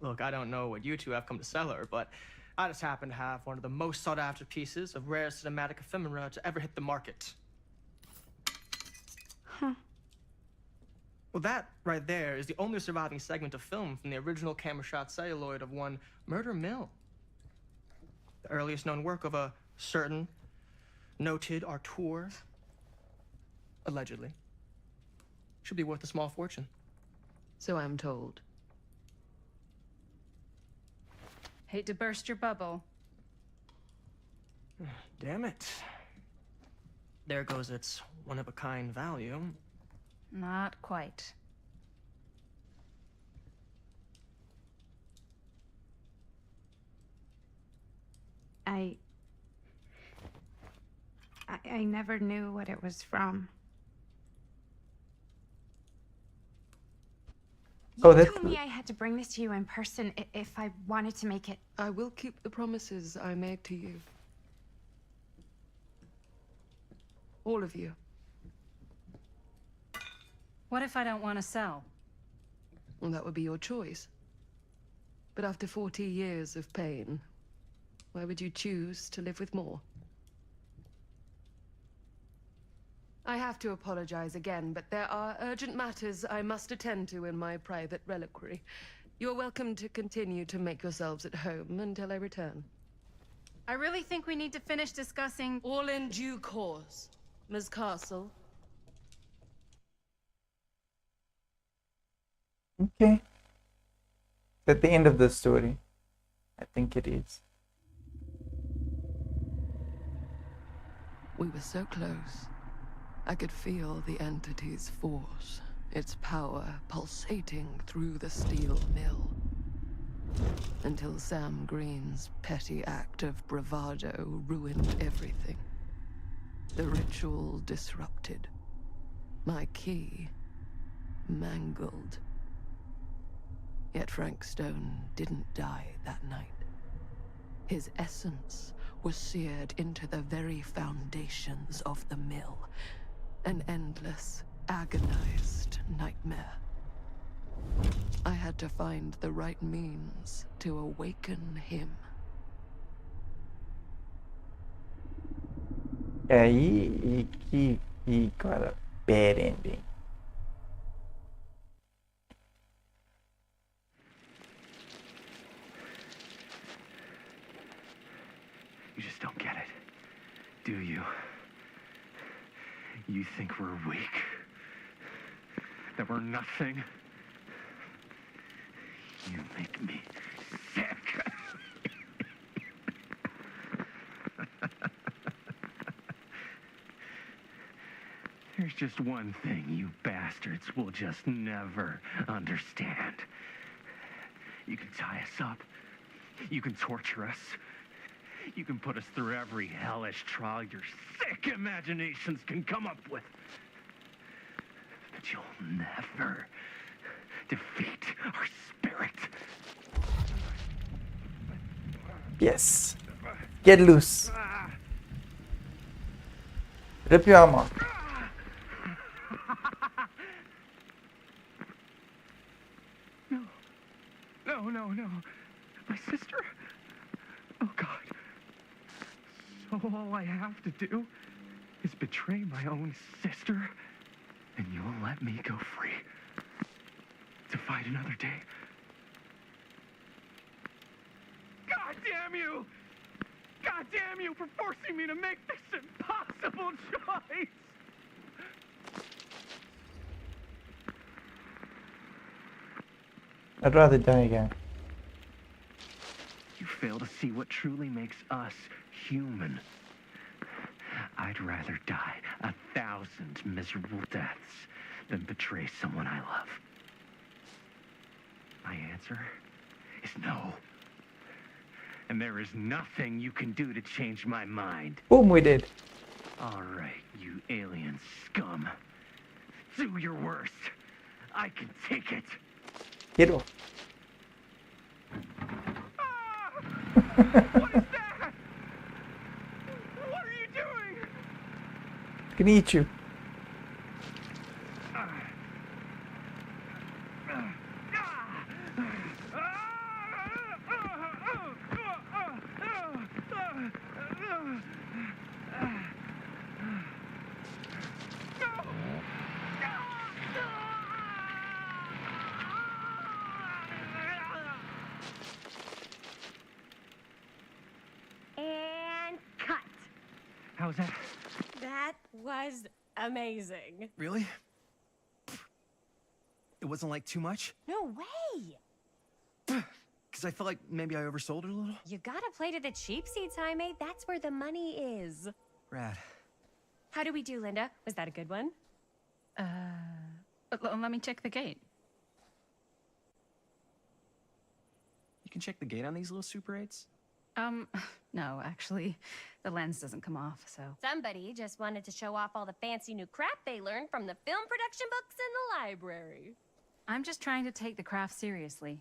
[SPEAKER 8] Look, I don't know what you two have come to sell her, but I just happen to have one of the most sought-after pieces of rare cinematic ephemera to ever hit the market.
[SPEAKER 5] Huh.
[SPEAKER 8] Well, that right there is the only surviving segment of film from the original camera shot celluloid of one Murder Mill. The earliest known work of a certain noted auteur, allegedly. Should be worth a small fortune.
[SPEAKER 2] So I'm told.
[SPEAKER 7] Hate to burst your bubble.
[SPEAKER 8] Damn it. There goes its one-of-a-kind value.
[SPEAKER 7] Not quite.
[SPEAKER 5] I never knew what it was from.
[SPEAKER 1] Oh,
[SPEAKER 5] You
[SPEAKER 1] that's
[SPEAKER 5] told me I had to bring this to you in person if I wanted to make it.
[SPEAKER 2] I will keep the promises I made to you. All of you.
[SPEAKER 7] What if I don't want to sell?
[SPEAKER 2] Well, that would be your choice. But after 40 years of pain, why would you choose to live with more? I have to apologize again, but there are urgent matters I must attend to in my private reliquary. You're welcome to continue to make yourselves at home until I return.
[SPEAKER 7] I really think we need to finish discussing.
[SPEAKER 2] All in due course, Ms. Castle.
[SPEAKER 1] Okay. At the end of the story. I think it is.
[SPEAKER 2] We were so close. I could feel the entity's force, its power pulsating through the steel mill. Until Sam Green's petty act of bravado ruined everything. The ritual disrupted. My key mangled. Yet Frank Stone didn't die that night. His essence was seared into the very foundations of the mill. An endless, agonized nightmare. I had to find the right means to awaken him.
[SPEAKER 1] Yeah, he got a bad ending.
[SPEAKER 9] You just don't get it, do you? You think we're weak? That we're nothing? You make me sick. There's just one thing you bastards will just never understand. You can tie us up. You can torture us. You can put us through every hellish trial your sick imaginations can come up with. But you'll never defeat our spirit.
[SPEAKER 1] Yes. Get loose. Rip your arm off.
[SPEAKER 9] No. My sister? Oh, God. So all I have to do is betray my own sister, and you'll let me go free to fight another day? God damn you! God damn you for forcing me to make this impossible choice!
[SPEAKER 1] I'd rather die again.
[SPEAKER 9] You fail to see what truly makes us human. I'd rather die 1,000 miserable deaths than betray someone I love. My answer is no. And there is nothing you can do to change my mind.
[SPEAKER 1] Boom, we did.
[SPEAKER 9] All right, you alien scum. Do your worst. I can take it.
[SPEAKER 1] Get off.
[SPEAKER 9] What is that? What are you doing?
[SPEAKER 1] Can eat you.
[SPEAKER 10] And cut.
[SPEAKER 9] How's that?
[SPEAKER 10] That was amazing.
[SPEAKER 11] Really? It wasn't like too much?
[SPEAKER 10] No way.
[SPEAKER 11] Because I felt like maybe I oversold it a little?
[SPEAKER 10] You gotta play to the cheap seats, Jaime. That's where the money is.
[SPEAKER 11] Rad.
[SPEAKER 10] How do we do, Linda? Was that a good one?
[SPEAKER 7] Let me check the gate.
[SPEAKER 11] You can check the gate on these little Super 8s?
[SPEAKER 7] No, actually, the lens doesn't come off, so.
[SPEAKER 10] Somebody just wanted to show off all the fancy new crap they learned from the film production books in the library.
[SPEAKER 7] I'm just trying to take the craft seriously.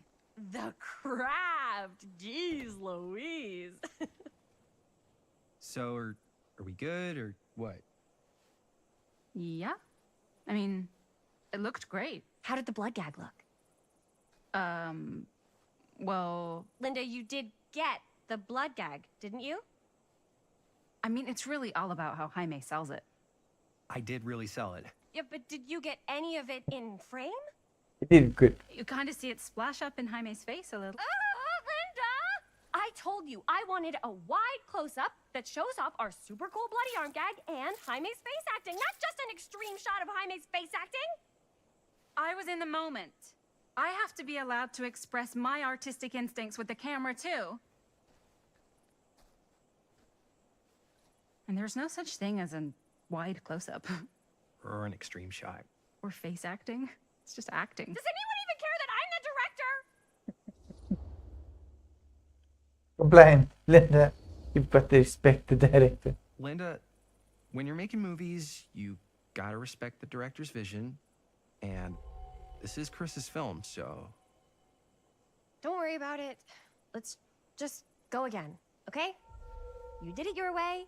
[SPEAKER 10] The craft! Jeez Louise.
[SPEAKER 11] So, are we good, or what?
[SPEAKER 7] Yeah. I mean, it looked great.
[SPEAKER 10] How did the blood gag look?
[SPEAKER 7] Well,
[SPEAKER 10] Linda, you did get the blood gag, didn't you?
[SPEAKER 7] I mean, it's really all about how Jaime sells it.
[SPEAKER 11] I did really sell it.
[SPEAKER 10] Yeah, but did you get any of it in frame?
[SPEAKER 1] You did good.
[SPEAKER 7] You kind of see it splash up in Jaime's face a little.
[SPEAKER 10] Linda! I told you I wanted a wide close-up that shows off our super cool bloody arm gag and Jaime's face acting, not just an extreme shot of Jaime's face acting.
[SPEAKER 7] I was in the moment. I have to be allowed to express my artistic instincts with the camera, too. And there's no such thing as a wide close-up.
[SPEAKER 11] Or an extreme shot.
[SPEAKER 7] Or face acting. It's just acting.
[SPEAKER 10] Does anyone even care that I'm the director?
[SPEAKER 1] Complain, Linda. You've got to respect the director.
[SPEAKER 11] Linda, when you're making movies, you gotta respect the director's vision. And this is Chris's film, so...
[SPEAKER 10] Don't worry about it. Let's just go again, okay? You did it your way,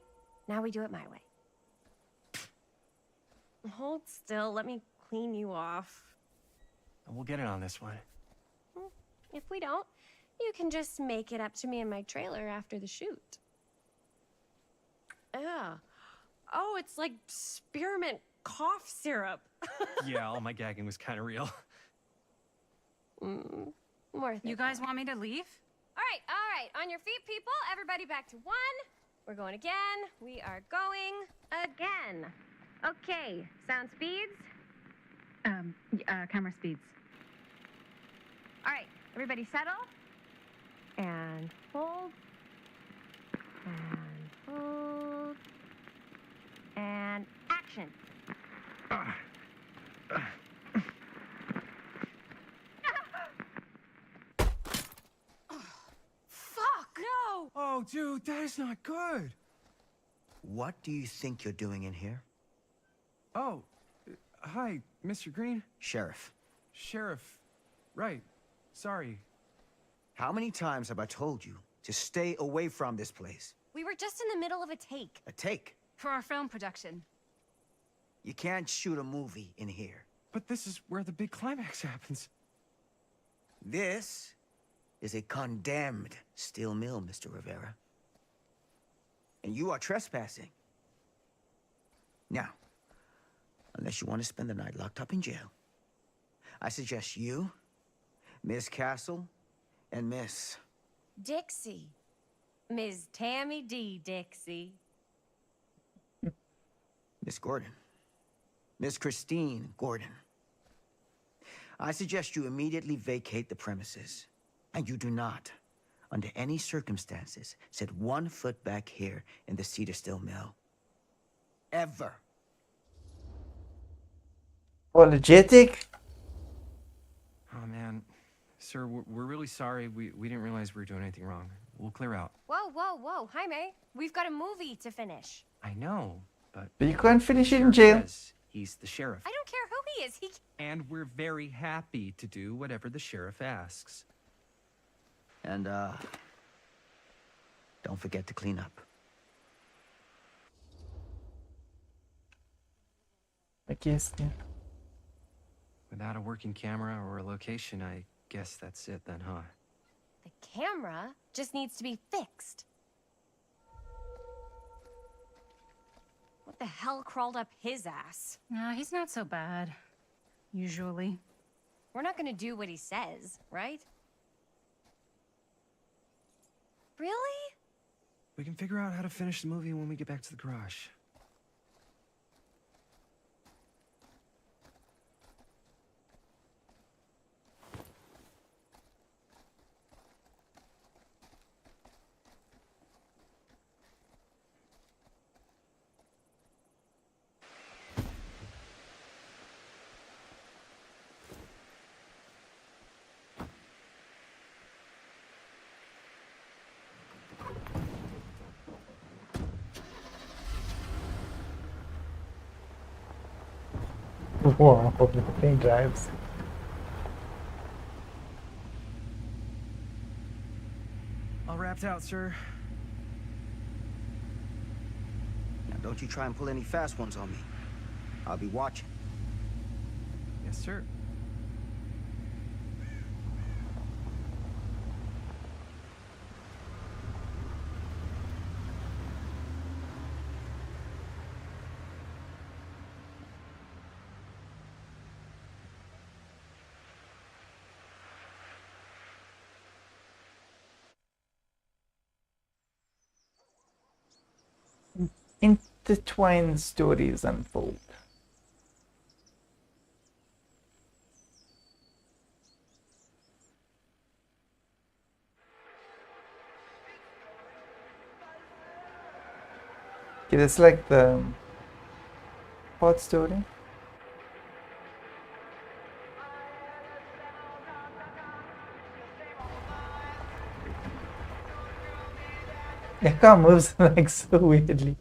[SPEAKER 10] now we do it my way. Hold still, let me clean you off.
[SPEAKER 11] We'll get it on this one.
[SPEAKER 10] If we don't, you can just make it up to me in my trailer after the shoot. Yeah. Oh, it's like spearmint cough syrup.
[SPEAKER 11] Yeah, all my gagging was kind of real.
[SPEAKER 10] Worth it.
[SPEAKER 7] You guys want me to leave?
[SPEAKER 10] All right. On your feet, people. Everybody back to one. We're going again. We are going again. Okay, sound speeds.
[SPEAKER 7] Camera speeds.
[SPEAKER 10] All right, everybody settle. And hold. And hold. And action.
[SPEAKER 7] Fuck! No!
[SPEAKER 11] Oh, dude, that is not good.
[SPEAKER 3] What do you think you're doing in here?
[SPEAKER 11] Oh, hi, Mr. Green.
[SPEAKER 3] Sheriff.
[SPEAKER 11] Sheriff. Right. Sorry.
[SPEAKER 3] How many times have I told you to stay away from this place?
[SPEAKER 10] We were just in the middle of a take.
[SPEAKER 3] A take.
[SPEAKER 7] For our film production.
[SPEAKER 3] You can't shoot a movie in here.
[SPEAKER 11] But this is where the big climax happens.
[SPEAKER 3] This is a condemned steel mill, Mr. Rivera. And you are trespassing. Now, unless you want to spend the night locked up in jail, I suggest you, Miss Castle, and Miss...
[SPEAKER 10] Dixie. Ms. Tammy D. Dixie.
[SPEAKER 3] Miss Gordon. Miss Christine Gordon. I suggest you immediately vacate the premises. And you do not, under any circumstances, set 1 foot back here in the Cedar Still Mill. Ever.
[SPEAKER 1] Apologetic?
[SPEAKER 11] Oh, man. Sir, we're really sorry. We didn't realize we were doing anything wrong. We'll clear out.
[SPEAKER 10] Whoa. Jaime, we've got a movie to finish.
[SPEAKER 11] I know, but
[SPEAKER 1] You can't finish it in
[SPEAKER 11] Sheriff
[SPEAKER 1] jail.
[SPEAKER 11] says he's the sheriff.
[SPEAKER 10] I don't care who he is.
[SPEAKER 11] And we're very happy to do whatever the sheriff asks.
[SPEAKER 3] And, don't forget to clean up.
[SPEAKER 1] I guess, yeah.
[SPEAKER 11] Without a working camera or a location, I guess that's it then, huh?
[SPEAKER 10] The camera just needs to be fixed. What the hell crawled up his ass?
[SPEAKER 7] No, he's not so bad. Usually.
[SPEAKER 10] We're not gonna do what he says, right? Really?
[SPEAKER 11] We can figure out how to finish the movie when we get back to the garage.
[SPEAKER 1] Wow, the plane drives.
[SPEAKER 11] All wrapped out, sir.
[SPEAKER 3] Now, don't you try and pull any fast ones on me. I'll be watching.
[SPEAKER 11] Yes, sir.
[SPEAKER 1] intertwined stories unfold. Okay, that's like the plot story. The car moves like so weirdly.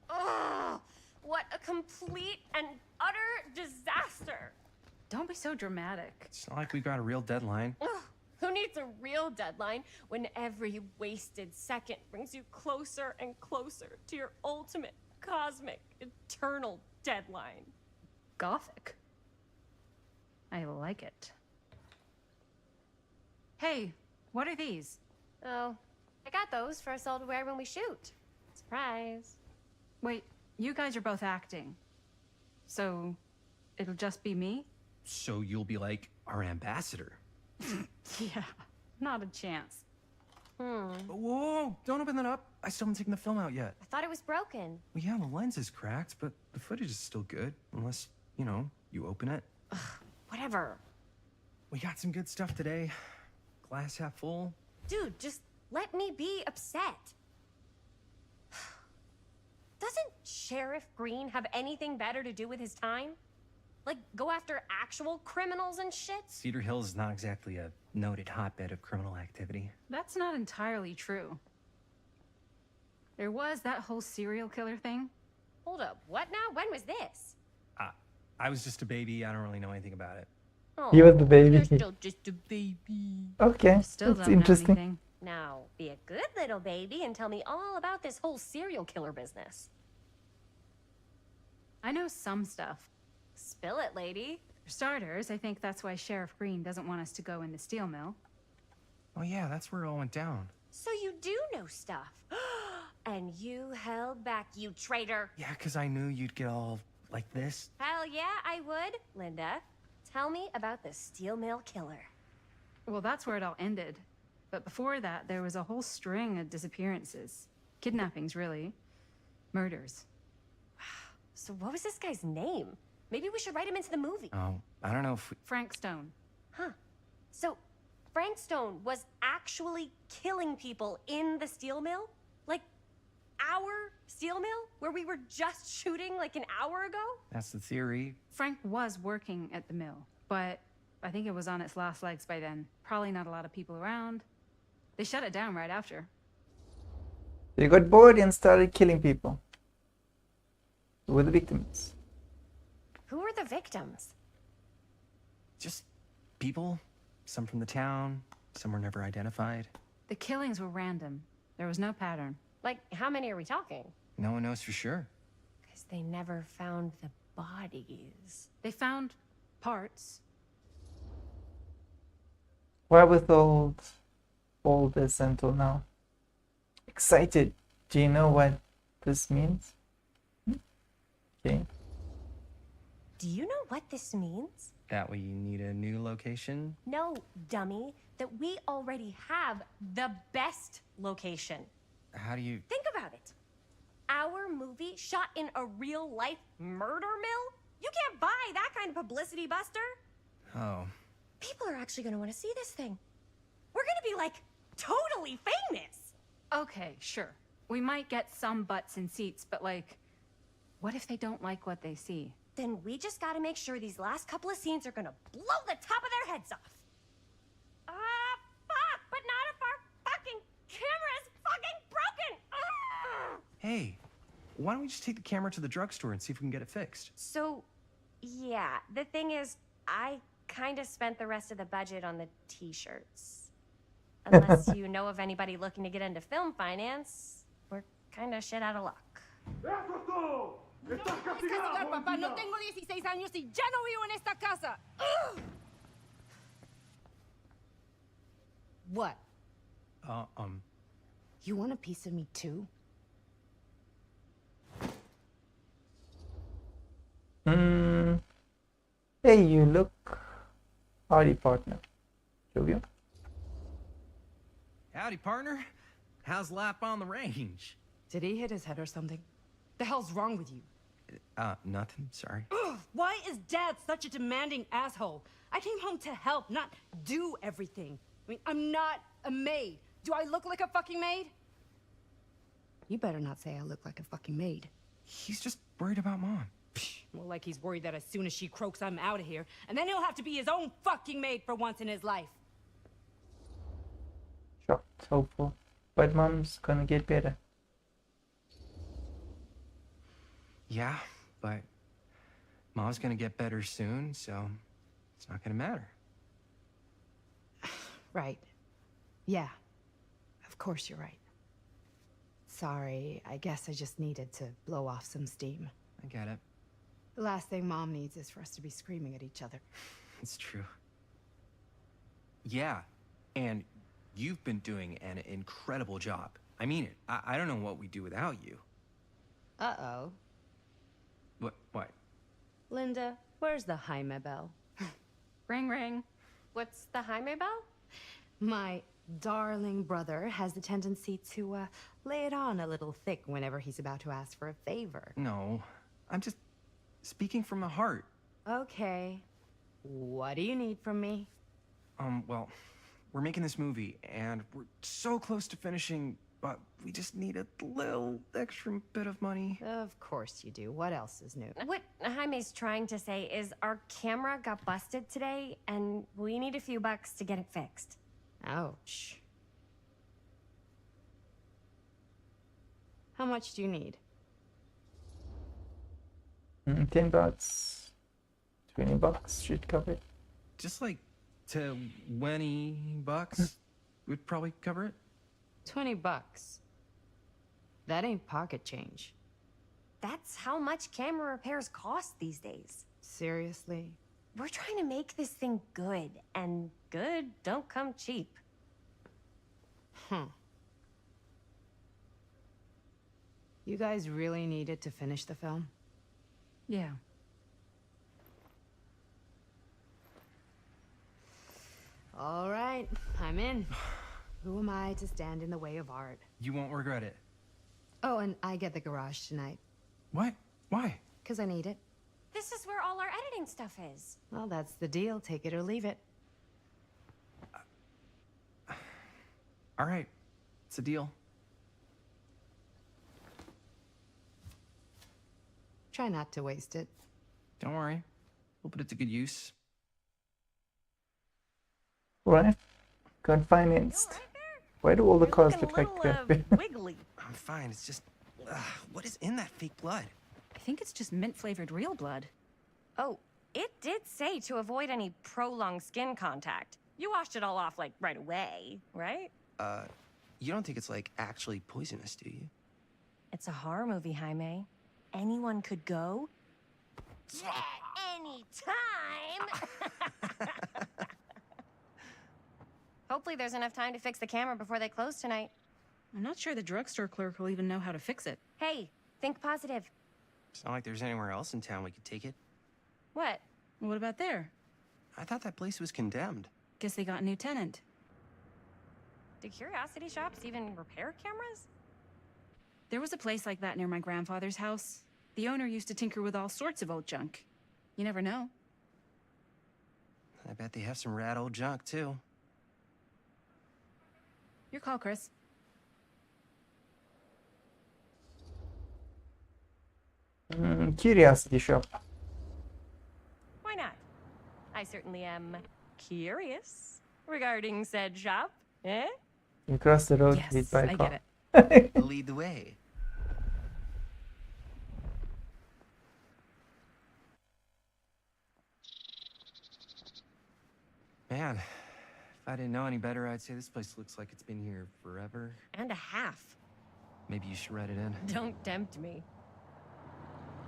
[SPEAKER 10] Ugh, what a complete and utter disaster.
[SPEAKER 7] Don't be so dramatic.
[SPEAKER 11] It's not like we've got a real deadline.
[SPEAKER 10] Ugh, who needs a real deadline when every wasted second brings you closer and closer to your ultimate, cosmic, eternal deadline?
[SPEAKER 7] Gothic. I like it. Hey, what are these?
[SPEAKER 10] Oh, I got those for us all to wear when we shoot. Surprise.
[SPEAKER 7] Wait, you guys are both acting. So, it'll just be me?
[SPEAKER 11] So you'll be like our ambassador.
[SPEAKER 7] Yeah, not a chance.
[SPEAKER 11] Whoa, don't open that up. I still haven't taken the film out yet.
[SPEAKER 10] I thought it was broken.
[SPEAKER 11] Well, yeah, the lens is cracked, but the footage is still good. Unless, you know, you open it.
[SPEAKER 10] Whatever.
[SPEAKER 11] We got some good stuff today. Glass half full.
[SPEAKER 10] Dude, just let me be upset. Doesn't Sheriff Green have anything better to do with his time? Like, go after actual criminals and shit?
[SPEAKER 11] Cedar Hills is not exactly a noted hotbed of criminal activity.
[SPEAKER 7] That's not entirely true. There was that whole serial killer thing.
[SPEAKER 10] Hold up, what now? When was this?
[SPEAKER 11] I was just a baby. I don't really know anything about it.
[SPEAKER 10] Oh,
[SPEAKER 1] He was the baby.
[SPEAKER 10] You're still just a baby.
[SPEAKER 1] Okay,
[SPEAKER 7] Still
[SPEAKER 1] that's
[SPEAKER 7] don't know
[SPEAKER 1] interesting.
[SPEAKER 7] anything.
[SPEAKER 10] Now, be a good little baby and tell me all about this whole serial killer business.
[SPEAKER 7] I know some stuff.
[SPEAKER 10] Spill it, lady.
[SPEAKER 7] For starters, I think that's why Sheriff Green doesn't want us to go in the steel mill.
[SPEAKER 11] Oh yeah, that's where it all went down.
[SPEAKER 10] So you do know stuff. And you held back, you traitor.
[SPEAKER 11] Yeah, because I knew you'd get all like this.
[SPEAKER 10] Hell yeah, I would. Linda, tell me about the steel mill killer.
[SPEAKER 7] Well, that's where it all ended. But before that, there was a whole string of disappearances. Kidnappings, really. Murders.
[SPEAKER 10] So what was this guy's name? Maybe we should write him into the movie.
[SPEAKER 11] Oh, I don't know if we...
[SPEAKER 7] Frank Stone.
[SPEAKER 10] Huh. So Frank Stone was actually killing people in the steel mill? Like, our steel mill? Where we were just shooting like an hour ago?
[SPEAKER 11] That's the theory.
[SPEAKER 7] Frank was working at the mill, but I think it was on its last legs by then. Probably not a lot of people around. They shut it down right after.
[SPEAKER 1] They got bored and started killing people. Who were the victims?
[SPEAKER 10] Who were the victims?
[SPEAKER 11] Just people. Some from the town. Some were never identified.
[SPEAKER 7] The killings were random. There was no pattern.
[SPEAKER 10] Like, how many are we talking?
[SPEAKER 11] No one knows for sure.
[SPEAKER 10] Because they never found the bodies.
[SPEAKER 7] They found parts.
[SPEAKER 1] Why withhold all this until now? Excited. Do you know what this means? Okay.
[SPEAKER 10] Do you know what this means?
[SPEAKER 11] That we need a new location?
[SPEAKER 10] No, dummy. That we already have the best location.
[SPEAKER 11] How do you...
[SPEAKER 10] Think about it. Our movie shot in a real-life murder mill? You can't buy that kind of publicity, Buster.
[SPEAKER 11] Oh.
[SPEAKER 10] People are actually going to want to see this thing. We're going to be, like, totally famous.
[SPEAKER 7] Okay, sure. We might get some butts in seats, but like, what if they don't like what they see?
[SPEAKER 10] Then we just got to make sure these last couple of scenes are going to blow the top of their heads off. Fuck, but not if our fucking camera's fucking broken.
[SPEAKER 11] Hey, why don't we just take the camera to the drugstore and see if we can get it fixed?
[SPEAKER 10] So, yeah, the thing is, I kind of spent the rest of the budget on the t-shirts. Unless you know of anybody looking to get into film finance, we're kind of shit out of luck.
[SPEAKER 12] Papá, no tengo 16 años y ya no vivo en esta casa. What? You want a piece of me too?
[SPEAKER 1] Hey, you look. Howdy, partner. Jovial?
[SPEAKER 11] Howdy, partner. How's lap on the range?
[SPEAKER 13] Did he hit his head or something? The hell's wrong with you?
[SPEAKER 11] Nothing. Sorry.
[SPEAKER 12] Ugh, why is Dad such a demanding asshole? I came home to help, not do everything. I mean, I'm not a maid. Do I look like a fucking maid?
[SPEAKER 13] You better not say I look like a fucking maid.
[SPEAKER 11] He's just worried about Mom.
[SPEAKER 12] More like he's worried that as soon as she croaks, I'm out of here. And then he'll have to be his own fucking maid for once in his life.
[SPEAKER 1] Shocked, hopeful. But Mom's gonna get better.
[SPEAKER 11] Yeah, but Mom's gonna get better soon, so it's not gonna matter.
[SPEAKER 13] Right. Yeah. Of course you're right. Sorry, I guess I just needed to blow off some steam.
[SPEAKER 11] I get it.
[SPEAKER 13] The last thing Mom needs is for us to be screaming at each other.
[SPEAKER 11] It's true. Yeah, and you've been doing an incredible job. I mean it. I don't know what we'd do without you.
[SPEAKER 13] Uh-oh.
[SPEAKER 11] What?
[SPEAKER 13] Linda, where's the Jaime bell?
[SPEAKER 7] Ring, ring.
[SPEAKER 10] What's the Jaime bell?
[SPEAKER 13] My darling brother has the tendency to, lay it on a little thick whenever he's about to ask for a favor.
[SPEAKER 11] No, I'm just speaking from the heart.
[SPEAKER 13] Okay. What do you need from me?
[SPEAKER 11] Well, we're making this movie, and we're so close to finishing, but we just need a little extra bit of money.
[SPEAKER 13] Of course you do. What else is new?
[SPEAKER 10] What Jaime's trying to say is our camera got busted today, and we need a few bucks to get it fixed.
[SPEAKER 13] Ouch. How much do you need?
[SPEAKER 1] 10 bucks. 20 bucks should cover it.
[SPEAKER 11] Just like $20 would probably cover it.
[SPEAKER 13] $20. That ain't pocket change.
[SPEAKER 10] That's how much camera repairs cost these days.
[SPEAKER 13] Seriously?
[SPEAKER 10] We're trying to make this thing good, and good don't come cheap.
[SPEAKER 13] You guys really needed to finish the film?
[SPEAKER 7] Yeah.
[SPEAKER 13] All right, I'm in. Who am I to stand in the way of art?
[SPEAKER 11] You won't regret it.
[SPEAKER 13] Oh, and I get the garage tonight.
[SPEAKER 11] What? Why?
[SPEAKER 13] Because I need it.
[SPEAKER 10] This is where all our editing stuff is.
[SPEAKER 13] Well, that's the deal. Take it or leave it.
[SPEAKER 11] All right, it's a deal.
[SPEAKER 13] Try not to waste it.
[SPEAKER 11] Don't worry, we'll put it to good use.
[SPEAKER 1] Right? Got financed. Why do all the cars look like that?
[SPEAKER 12] Wiggly.
[SPEAKER 11] I'm fine. It's just, what is in that fake blood?
[SPEAKER 7] I think it's just mint-flavored real blood.
[SPEAKER 10] Oh, it did say to avoid any prolonged skin contact. You washed it all off, like, right away, right?
[SPEAKER 11] You don't think it's, like, actually poisonous, do you?
[SPEAKER 10] It's a horror movie, Jaime. Anyone could go. Yeah, anytime! Hopefully there's enough time to fix the camera before they close tonight.
[SPEAKER 7] I'm not sure the drugstore clerk will even know how to fix it.
[SPEAKER 10] Hey, think positive.
[SPEAKER 11] It's not like there's anywhere else in town we could take it.
[SPEAKER 10] What?
[SPEAKER 7] What about there?
[SPEAKER 11] I thought that place was condemned.
[SPEAKER 7] Guess they got a new tenant.
[SPEAKER 10] Do curiosity shops even repair cameras?
[SPEAKER 7] There was a place like that near my grandfather's house. The owner used to tinker with all sorts of old junk. You never know.
[SPEAKER 11] I bet they have some rad old junk, too.
[SPEAKER 7] Your call, Chris.
[SPEAKER 1] Curiosity shop.
[SPEAKER 10] Why not? I certainly am curious regarding said shop, eh?
[SPEAKER 1] You cross the road,
[SPEAKER 7] Yes,
[SPEAKER 1] hit by a
[SPEAKER 7] I
[SPEAKER 1] car.
[SPEAKER 7] get it.
[SPEAKER 11] Lead the way. Man, if I didn't know any better, I'd say this place looks like it's been here forever.
[SPEAKER 10] And a half.
[SPEAKER 11] Maybe you should write it in.
[SPEAKER 10] Don't tempt me.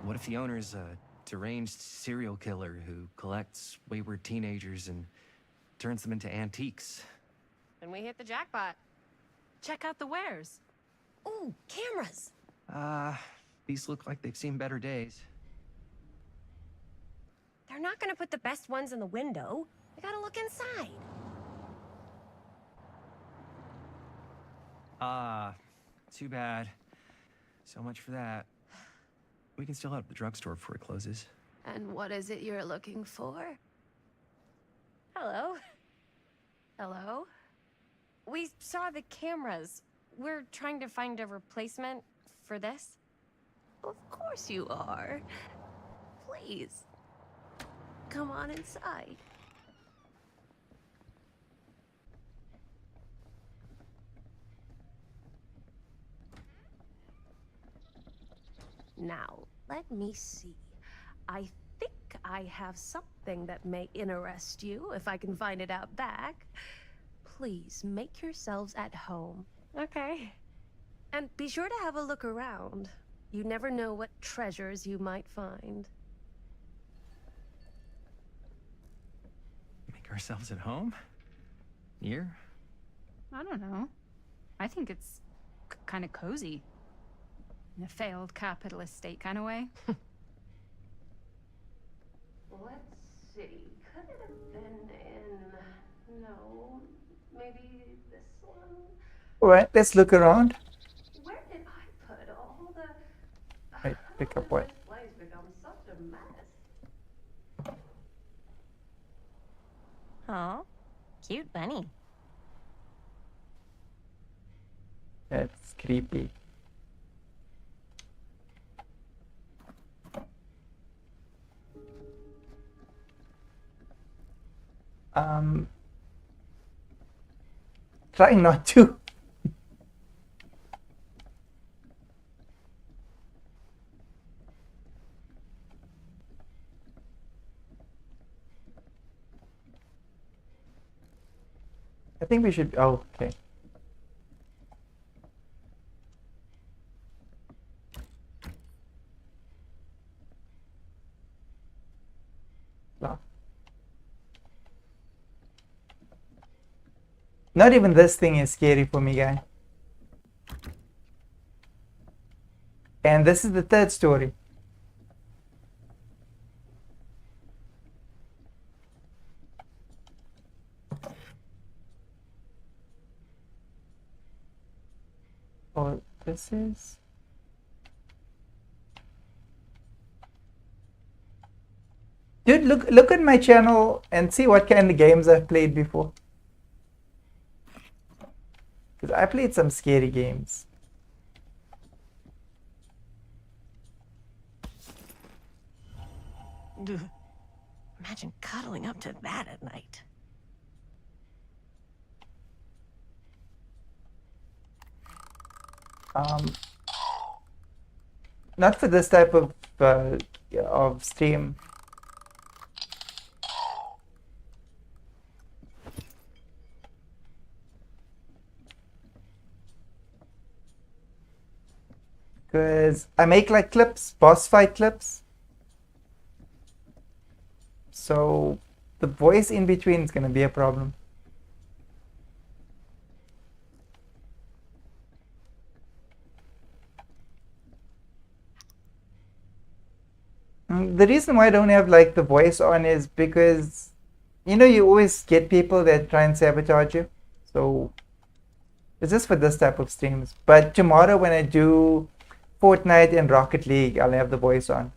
[SPEAKER 11] What if the owner's a deranged serial killer who collects wayward teenagers and turns them into antiques?
[SPEAKER 10] Then we hit the jackpot.
[SPEAKER 7] Check out the wares.
[SPEAKER 10] Ooh, cameras!
[SPEAKER 11] These look like they've seen better days.
[SPEAKER 10] not gonna put the best ones in the window. I gotta look inside.
[SPEAKER 11] Too bad. So much for that. We can still head up the drugstore before it closes.
[SPEAKER 2] And what is it you're looking for?
[SPEAKER 10] Hello. Hello. We saw the cameras. We're trying to find a replacement for this.
[SPEAKER 2] Of course you are. Please. Come on inside. Now, let me see. I think I have something that may interest you, if I can find it out back. Please make yourselves at home.
[SPEAKER 10] Okay.
[SPEAKER 2] And be sure to have a look around. You never know what treasures you might find.
[SPEAKER 11] Make ourselves at home? Here?
[SPEAKER 7] I don't know. I think it's kind of cozy. In a failed capitalist state kind of way.
[SPEAKER 2] Let's see. Could it have been in... No. Maybe this one?
[SPEAKER 1] Alright, let's look around.
[SPEAKER 2] Where did I put all the...
[SPEAKER 1] Right, pick up what?
[SPEAKER 2] This place becomes such a mess.
[SPEAKER 10] Oh, cute bunny.
[SPEAKER 1] That's creepy. Try not to. I think we should. Oh, okay. No. Not even this thing is scary for me, guy. And this is the third story. Oh, this is... Dude, look at my channel and see what kind of games I've played before. Because I played some scary games.
[SPEAKER 10] Imagine cuddling up to that at night.
[SPEAKER 1] Not for this type of stream. Because I make like clips, boss fight clips. So the voice in between is going to be a problem. The reason why I don't have like the voice on is because, you know, you always get people that try and sabotage you. So it's just for this type of streams. But tomorrow when I do Fortnite and Rocket League, I'll have the voice on.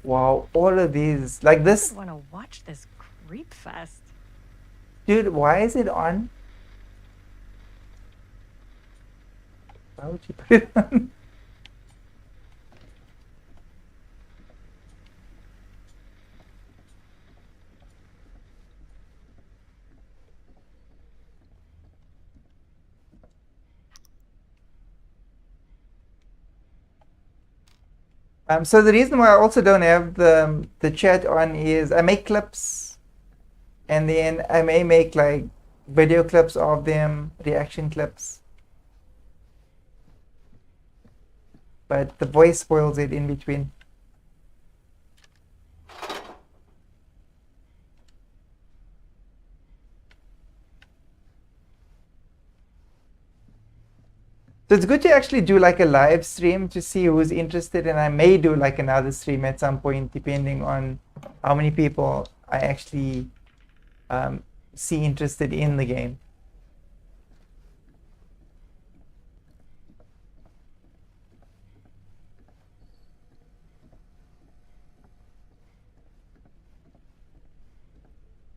[SPEAKER 1] Wow, all of these, like this.
[SPEAKER 10] I want to watch this creep fest.
[SPEAKER 1] Dude, why is it on? Why would you put it on? So the reason why I also don't have the chat on is I make clips and then I may make like video clips of them, reaction clips. But the voice spoils it in between. So it's good to actually do like a live stream to see who's interested, and I may do like another stream at some point depending on how many people I actually see interested in the game.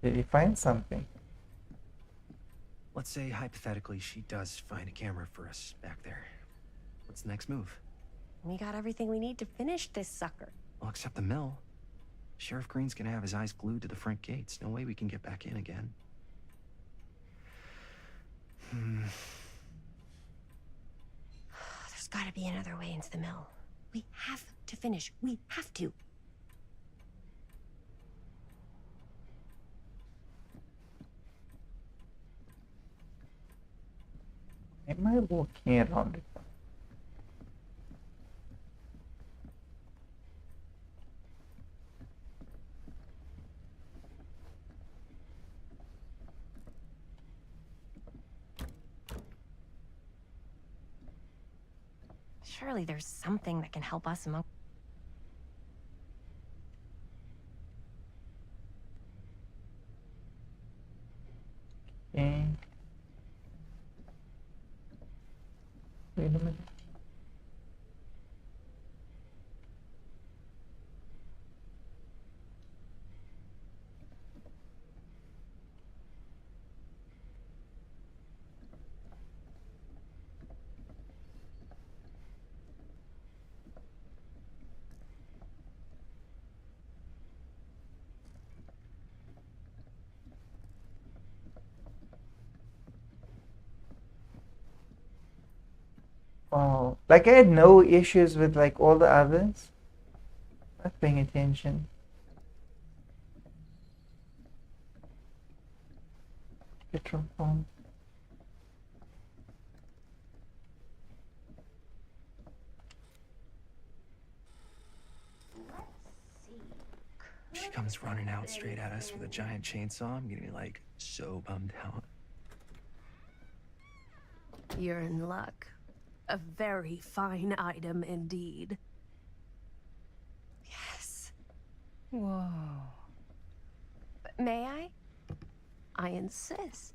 [SPEAKER 1] Did he find something?
[SPEAKER 11] Let's say hypothetically she does find a camera for us back there. What's the next move?
[SPEAKER 10] We got everything we need to finish this sucker.
[SPEAKER 11] Well, except the mill. Sheriff Green's gonna have his eyes glued to the front gates. No way we can get back in again.
[SPEAKER 10] There's gotta be another way into the mill. We have to finish. We have to.
[SPEAKER 1] Am I walking around it?
[SPEAKER 10] Surely there's something that can help us among.
[SPEAKER 1] Okay. Wait a minute. Oh, like I had no issues with like all the others. Not paying attention. Petrol pump.
[SPEAKER 11] She comes running out straight at us with a giant chainsaw. I'm gonna be like so bummed out.
[SPEAKER 2] You're in luck. A very fine item indeed.
[SPEAKER 10] Yes.
[SPEAKER 13] Whoa.
[SPEAKER 10] May I?
[SPEAKER 2] I insist.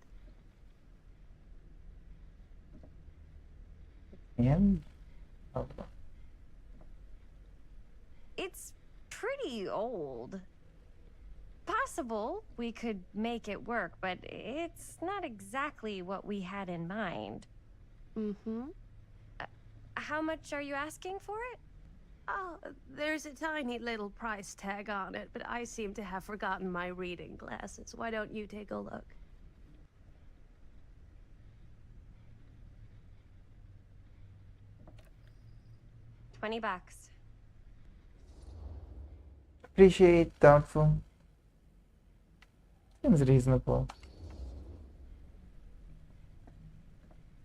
[SPEAKER 1] And oh,
[SPEAKER 10] It's pretty old. Possible we could make it work, but it's not exactly what we had in mind.
[SPEAKER 2] Mm-hmm.
[SPEAKER 10] How much are you asking for it?
[SPEAKER 2] Oh, there's a tiny little price tag on it, but I seem to have forgotten my reading glasses. Why don't you take a look?
[SPEAKER 10] $20.
[SPEAKER 1] appreciate, doubtful. Seems reasonable.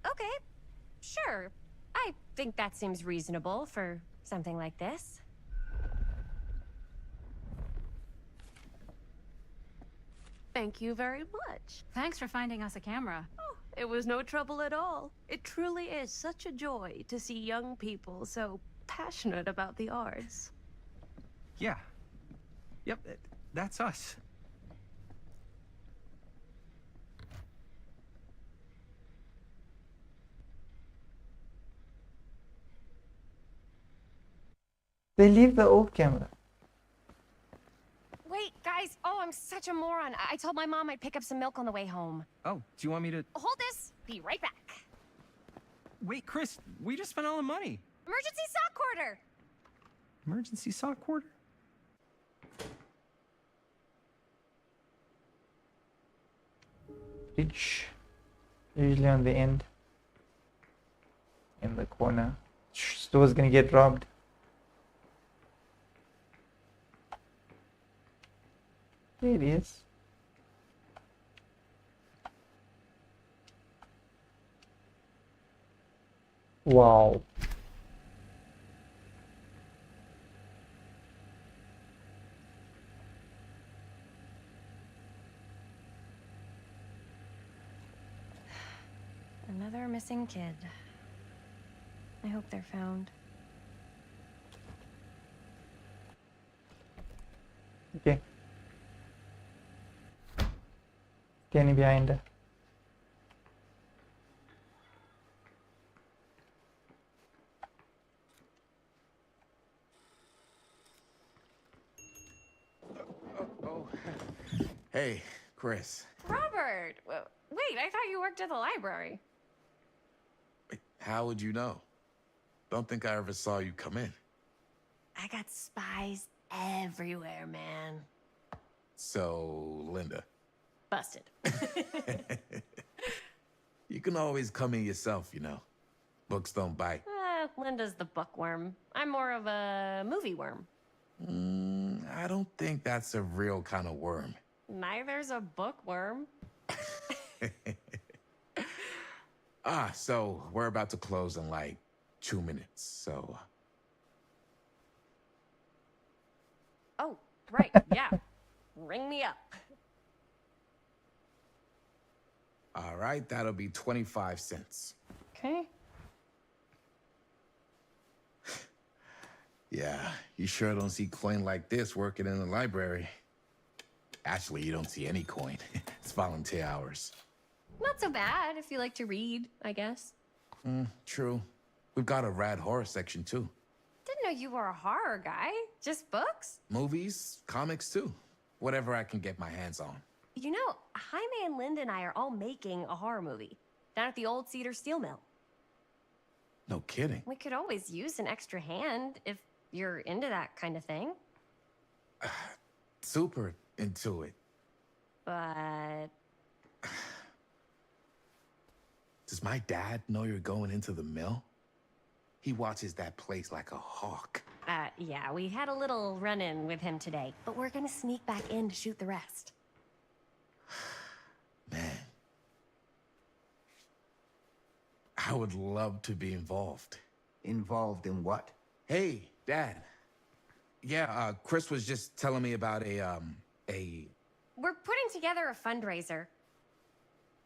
[SPEAKER 10] Okay, sure. I think that seems reasonable for something like this.
[SPEAKER 2] Thank you very much.
[SPEAKER 7] Thanks for finding us a camera.
[SPEAKER 2] Oh, it was no trouble at all. It truly is such a joy to see young people so passionate about the arts.
[SPEAKER 11] Yeah. Yep, that's us.
[SPEAKER 1] They leave the old camera.
[SPEAKER 10] Wait, guys. Oh, I'm such a moron. I told my mom I'd pick up some milk on the way home.
[SPEAKER 11] Oh, do you want me to...
[SPEAKER 10] Hold this. Be right back.
[SPEAKER 11] Wait, Chris, we just spent all the money.
[SPEAKER 10] Emergency sock quarter.
[SPEAKER 11] Emergency sock quarter?
[SPEAKER 1] Fridge. Usually on the end. In the corner. Store's gonna get robbed. There it is. Wow.
[SPEAKER 10] Another missing kid. I hope they're found.
[SPEAKER 1] Okay. Kenny behind her.
[SPEAKER 14] Hey, Chris.
[SPEAKER 10] Robert! Wait, I thought you worked at the library.
[SPEAKER 14] How would you know? Don't think I ever saw you come in.
[SPEAKER 10] I got spies everywhere, man.
[SPEAKER 14] So, Linda.
[SPEAKER 10] Busted.
[SPEAKER 14] You can always come in yourself, you know. Books don't bite.
[SPEAKER 10] Linda's the bookworm. I'm more of a movie worm.
[SPEAKER 14] I don't think that's a real kind of worm.
[SPEAKER 10] Neither's a bookworm.
[SPEAKER 14] So we're about to close in like 2 minutes, so...
[SPEAKER 10] Oh, right, yeah. Ring me up.
[SPEAKER 14] All right, that'll be 25 cents.
[SPEAKER 10] Okay.
[SPEAKER 14] Yeah, you sure don't see coin like this working in the library. Actually, you don't see any coin. It's volunteer hours.
[SPEAKER 10] Not so bad if you like to read, I guess.
[SPEAKER 14] True. We've got a rad horror section, too.
[SPEAKER 10] Didn't know you were a horror guy. Just books?
[SPEAKER 14] Movies, comics, too. Whatever I can get my hands on.
[SPEAKER 10] You know, Jaime and Linda and I are all making a horror movie down at the old Cedar Steel Mill.
[SPEAKER 14] No kidding.
[SPEAKER 10] We could always use an extra hand if you're into that kind of thing.
[SPEAKER 14] Super into it.
[SPEAKER 10] But...
[SPEAKER 14] Does my dad know you're going into the mill? He watches that place like a hawk.
[SPEAKER 10] Yeah, we had a little run-in with him today, but we're gonna sneak back in to shoot the rest.
[SPEAKER 14] Man. I would love to be involved.
[SPEAKER 3] Involved in what?
[SPEAKER 14] Hey, Dad. Yeah, Chris was just telling me about a...
[SPEAKER 10] We're putting together a fundraiser.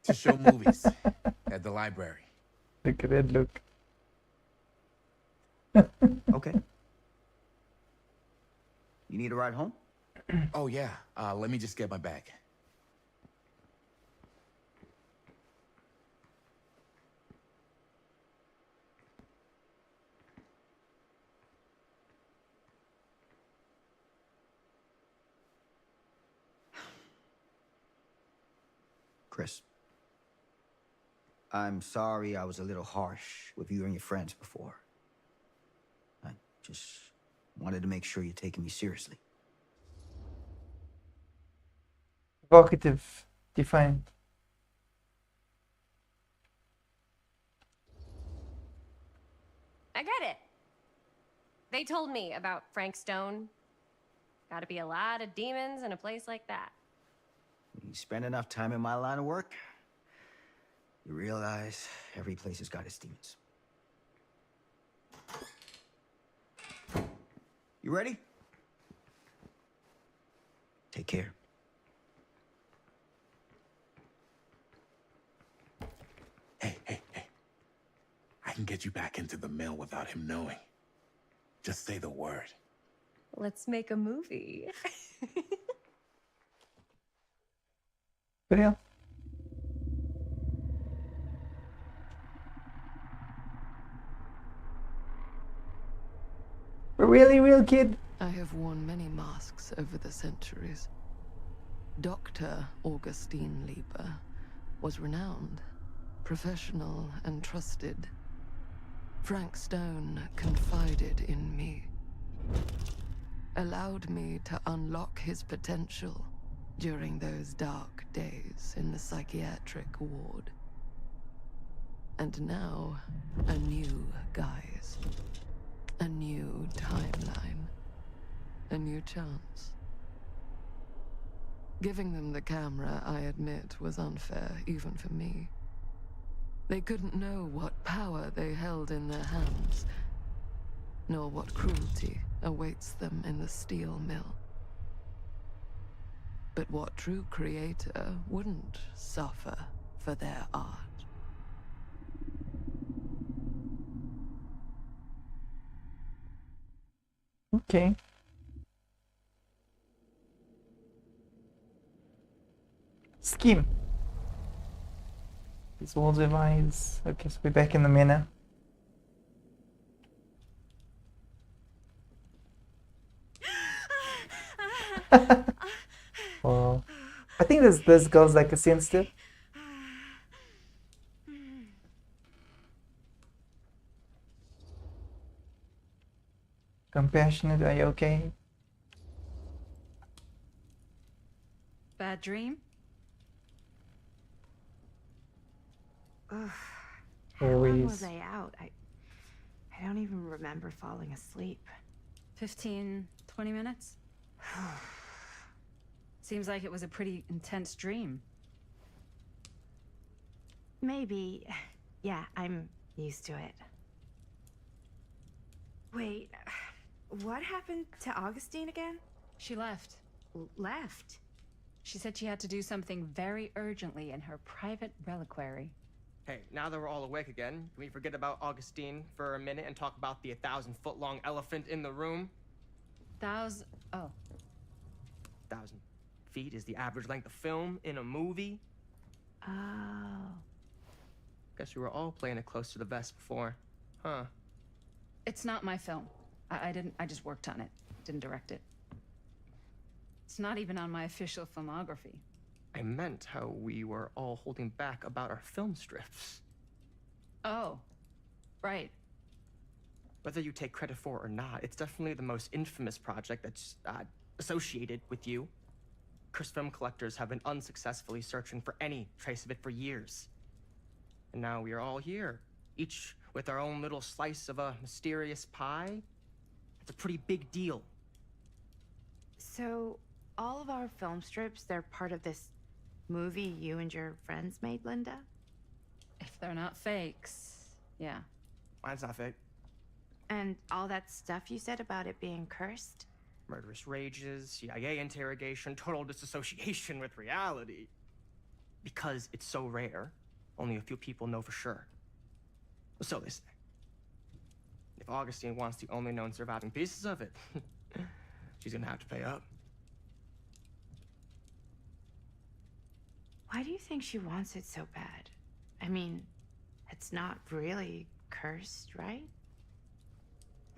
[SPEAKER 14] to show movies at the library.
[SPEAKER 1] Look at it, look.
[SPEAKER 3] Okay. You need a ride home?
[SPEAKER 14] Oh, yeah. Let me just get my bag.
[SPEAKER 3] Chris. I'm sorry I was a little harsh with you and your friends before. I just wanted to make sure you're taking me seriously.
[SPEAKER 1] Vocative. Define.
[SPEAKER 10] I get it. They told me about Frank Stone. Gotta be a lot of demons in a place like that.
[SPEAKER 3] You spend enough time in my line of work, you realize every place has got its demons. You ready? Take care.
[SPEAKER 14] Hey. I can get you back into the mill without him knowing. Just say the word.
[SPEAKER 10] Let's make a movie.
[SPEAKER 1] For real? For really real, kid?
[SPEAKER 2] I have worn many masks over the centuries. Dr. Augustine Lieber was renowned, professional, and trusted. Frank Stone confided in me, allowed me to unlock his potential during those dark days in the psychiatric ward. And now, a new guise, a new timeline, a new chance. Giving them the camera, I admit, was unfair, even for me. They couldn't know what power they held in their hands, nor what cruelty awaits them in the steel mill. But what true creator wouldn't suffer for their art?
[SPEAKER 1] Okay. Scheme. These walls of eyes. Okay, so we're back in the manor. Wow. I think this girl's like a sensitive. Compassionate, are you okay?
[SPEAKER 7] Bad dream?
[SPEAKER 13] Ugh. How long was
[SPEAKER 1] Always.
[SPEAKER 13] I out? I don't even remember falling asleep.
[SPEAKER 7] 15, 20 minutes? Seems like it was a pretty intense dream.
[SPEAKER 13] Maybe. Yeah, I'm used to it. Wait, what happened to Augustine again?
[SPEAKER 7] She left.
[SPEAKER 13] Left?
[SPEAKER 7] She said she had to do something very urgently in her private reliquary.
[SPEAKER 8] Hey, now that we're all awake again, can we forget about Augustine for a minute and talk about the 1,000-foot-long elephant in the room?
[SPEAKER 7] Oh.
[SPEAKER 8] 1,000 feet is the average length of film in a movie.
[SPEAKER 13] Oh.
[SPEAKER 8] Guess we were all playing it close to the vest before, huh?
[SPEAKER 7] It's not my film. I just worked on it. Didn't direct it. It's not even on my official filmography.
[SPEAKER 8] I meant how we were all holding back about our film strips.
[SPEAKER 7] Oh, right.
[SPEAKER 8] Whether you take credit for it or not, it's definitely the most infamous project that's associated with you. Cursed film collectors have been unsuccessfully searching for any trace of it for years. And now we are all here, each with our own little slice of a mysterious pie. It's a pretty big deal.
[SPEAKER 13] So, all of our film strips, they're part of this movie you and your friends made, Linda?
[SPEAKER 7] If they're not fakes, yeah.
[SPEAKER 8] Mine's not fake.
[SPEAKER 13] And all that stuff you said about it being cursed?
[SPEAKER 8] Murderous rages, CIA interrogation, total disassociation with reality. Because it's so rare, only a few people know for sure. So they say. If Augustine wants the only known surviving pieces of it, she's gonna have to pay up.
[SPEAKER 13] Why do you think she wants it so bad? I mean, it's not really cursed, right?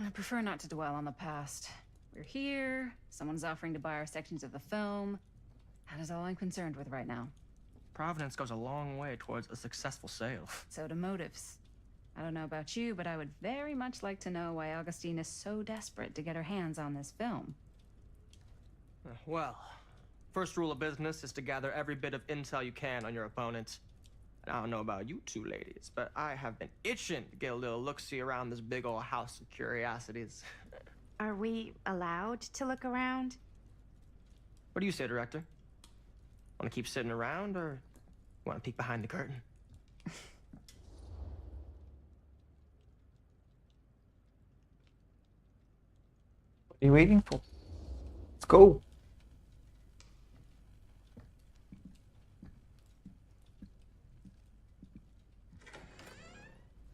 [SPEAKER 7] I prefer not to dwell on the past. We're here, someone's offering to buy our sections of the film. That is all I'm concerned with right now.
[SPEAKER 8] Providence goes a long way towards a successful sale.
[SPEAKER 7] So do motives. I don't know about you, but I would very much like to know why Augustine is so desperate to get her hands on this film.
[SPEAKER 8] Well, first rule of business is to gather every bit of intel you can on your opponent. And I don't know about you two ladies, but I have been itching to get a little look-see around this big old house of curiosities.
[SPEAKER 13] Are we allowed to look around?
[SPEAKER 8] What do you say, director? Want to keep sitting around, or want to peek behind the curtain?
[SPEAKER 1] What are you waiting for? Let's go.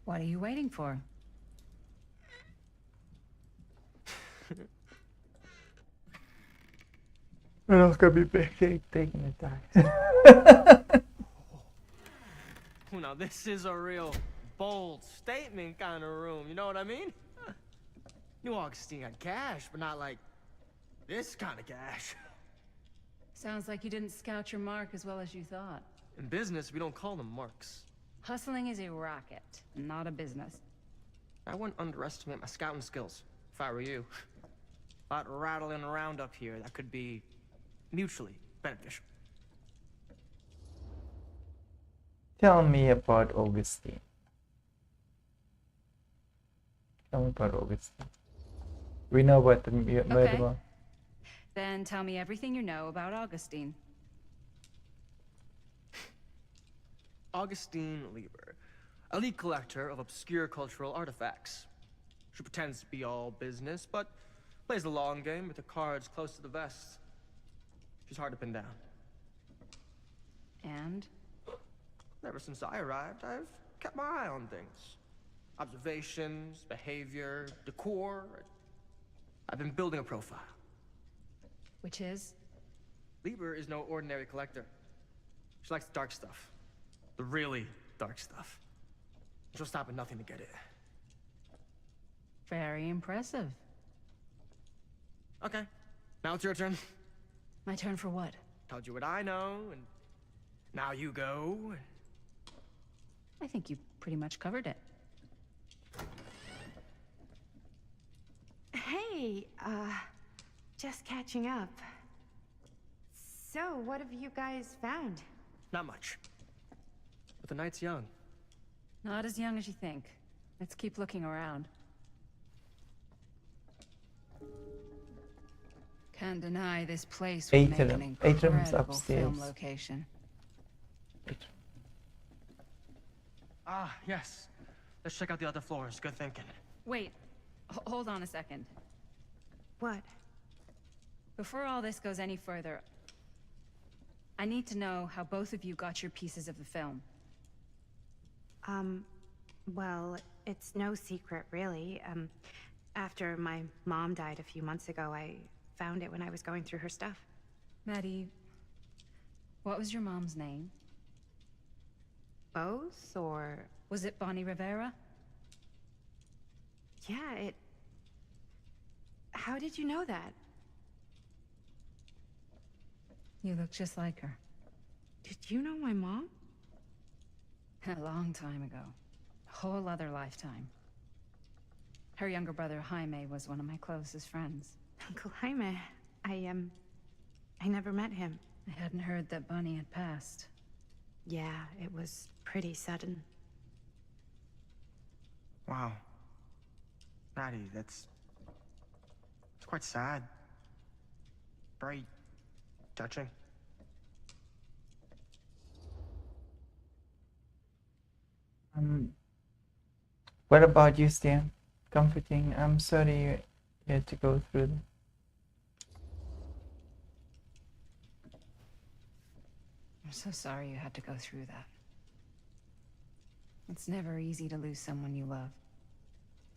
[SPEAKER 7] What are you waiting for?
[SPEAKER 1] We're not gonna be back taking the time.
[SPEAKER 8] Now this is a real bold statement kind of room, you know what I mean? Knew Augustine had cash, but not like this kind of cash.
[SPEAKER 7] Sounds like you didn't scout your mark as well as you thought.
[SPEAKER 8] In business, we don't call them marks.
[SPEAKER 7] Hustling is a racket, not a business.
[SPEAKER 8] I wouldn't underestimate my scouting skills, if I were you. A lot rattling around up here that could be mutually beneficial.
[SPEAKER 1] Tell me about Augustine. Tell me about Augustine. We know about the murderer.
[SPEAKER 7] Then tell me everything you know about Augustine.
[SPEAKER 8] Augustine Lieber, elite collector of obscure cultural artifacts. She pretends to be all business, but plays the long game with the cards close to the vest. She's hard to pin down.
[SPEAKER 7] And?
[SPEAKER 8] Ever since I arrived, I've kept my eye on things. Observations, behavior, decor. I've been building a profile.
[SPEAKER 7] Which is?
[SPEAKER 8] Lieber is no ordinary collector. She likes dark stuff. The really dark stuff. She'll stop at nothing to get it.
[SPEAKER 7] Very impressive.
[SPEAKER 8] Okay, now it's your turn.
[SPEAKER 7] My turn for what?
[SPEAKER 8] Told you what I know, and now you go.
[SPEAKER 7] I think you pretty much covered it.
[SPEAKER 5] Hey, just catching up. So, what have you guys found?
[SPEAKER 8] Not much. But the night's young.
[SPEAKER 7] Not as young as you think. Let's keep looking around. Can't deny this place would make an
[SPEAKER 1] Atrium's
[SPEAKER 7] incredible
[SPEAKER 1] upstairs.
[SPEAKER 7] film location.
[SPEAKER 8] Ah, yes. Let's check out the other floors. Good thinking.
[SPEAKER 7] Wait, hold on a second.
[SPEAKER 5] What?
[SPEAKER 7] Before all this goes any further, I need to know how both of you got your pieces of the film.
[SPEAKER 5] Well, it's no secret, really. After my mom died a few months ago, I found it when I was going through her stuff.
[SPEAKER 7] Maddie, what was your mom's name?
[SPEAKER 5] Both, or...
[SPEAKER 7] Was it Bonnie Rivera?
[SPEAKER 5] Yeah, it... How did you know that?
[SPEAKER 7] You look just like her.
[SPEAKER 5] Did you know my mom?
[SPEAKER 7] A long time ago. A whole other lifetime. Her younger brother, Jaime, was one of my closest friends.
[SPEAKER 5] Uncle Jaime. I never met him.
[SPEAKER 7] I hadn't heard that Bonnie had passed.
[SPEAKER 5] Yeah, it was pretty sudden.
[SPEAKER 8] Wow. Maddie, it's quite sad. Very touching.
[SPEAKER 1] What about you, Stan? Comforting. I'm sorry you had to go through that.
[SPEAKER 7] I'm so sorry you had to go through that. It's never easy to lose someone you love.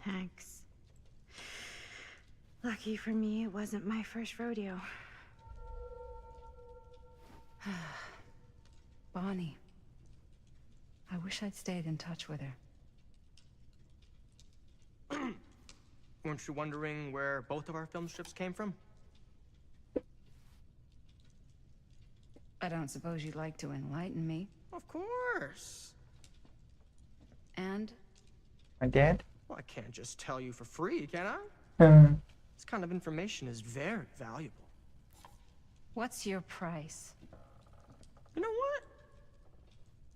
[SPEAKER 5] Thanks. Lucky for me, it wasn't my first rodeo.
[SPEAKER 7] Bonnie. I wish I'd stayed in touch with her.
[SPEAKER 8] Weren't you wondering where both of our film strips came from?
[SPEAKER 7] I don't suppose you'd like to enlighten me.
[SPEAKER 8] Of course.
[SPEAKER 7] And?
[SPEAKER 1] My dad?
[SPEAKER 8] Well, I can't just tell you for free, can I? This kind of information is very valuable.
[SPEAKER 7] What's your price?
[SPEAKER 8] You know what?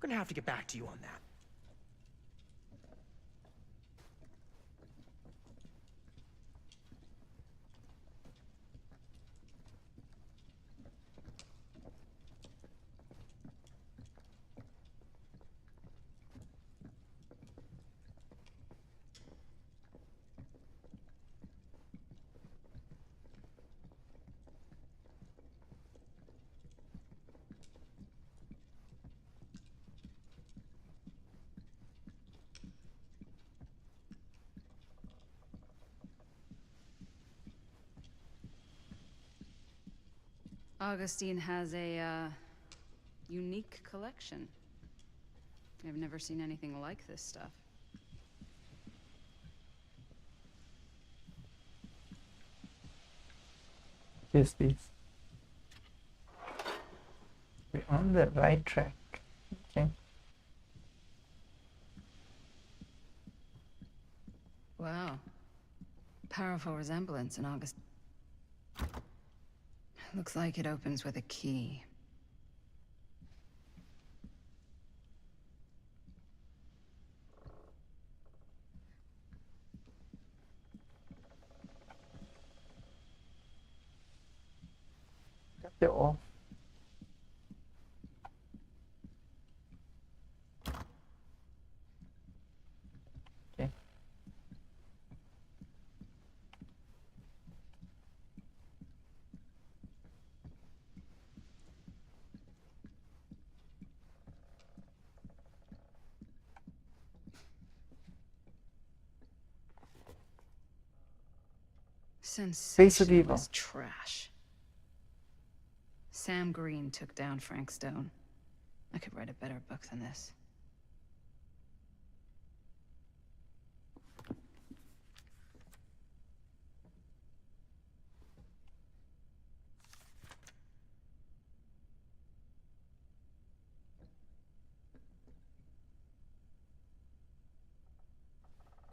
[SPEAKER 8] I'm gonna have to get back to you on that.
[SPEAKER 7] Augustine has a, unique collection. I've never seen anything like this stuff.
[SPEAKER 1] Yes, please. We're on the right track. Okay.
[SPEAKER 7] Wow. Powerful resemblance in August. Looks like it opens with a key.
[SPEAKER 1] They're off. Okay.
[SPEAKER 7] Sensational as trash. Sam Green took down Frank Stone. I could write a better book than this.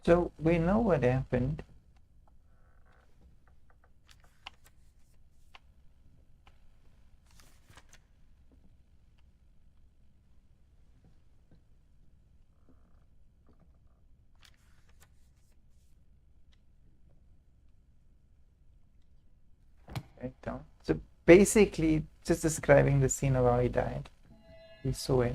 [SPEAKER 1] So we know what happened. Right down. So basically, just describing the scene of how he died. We saw it.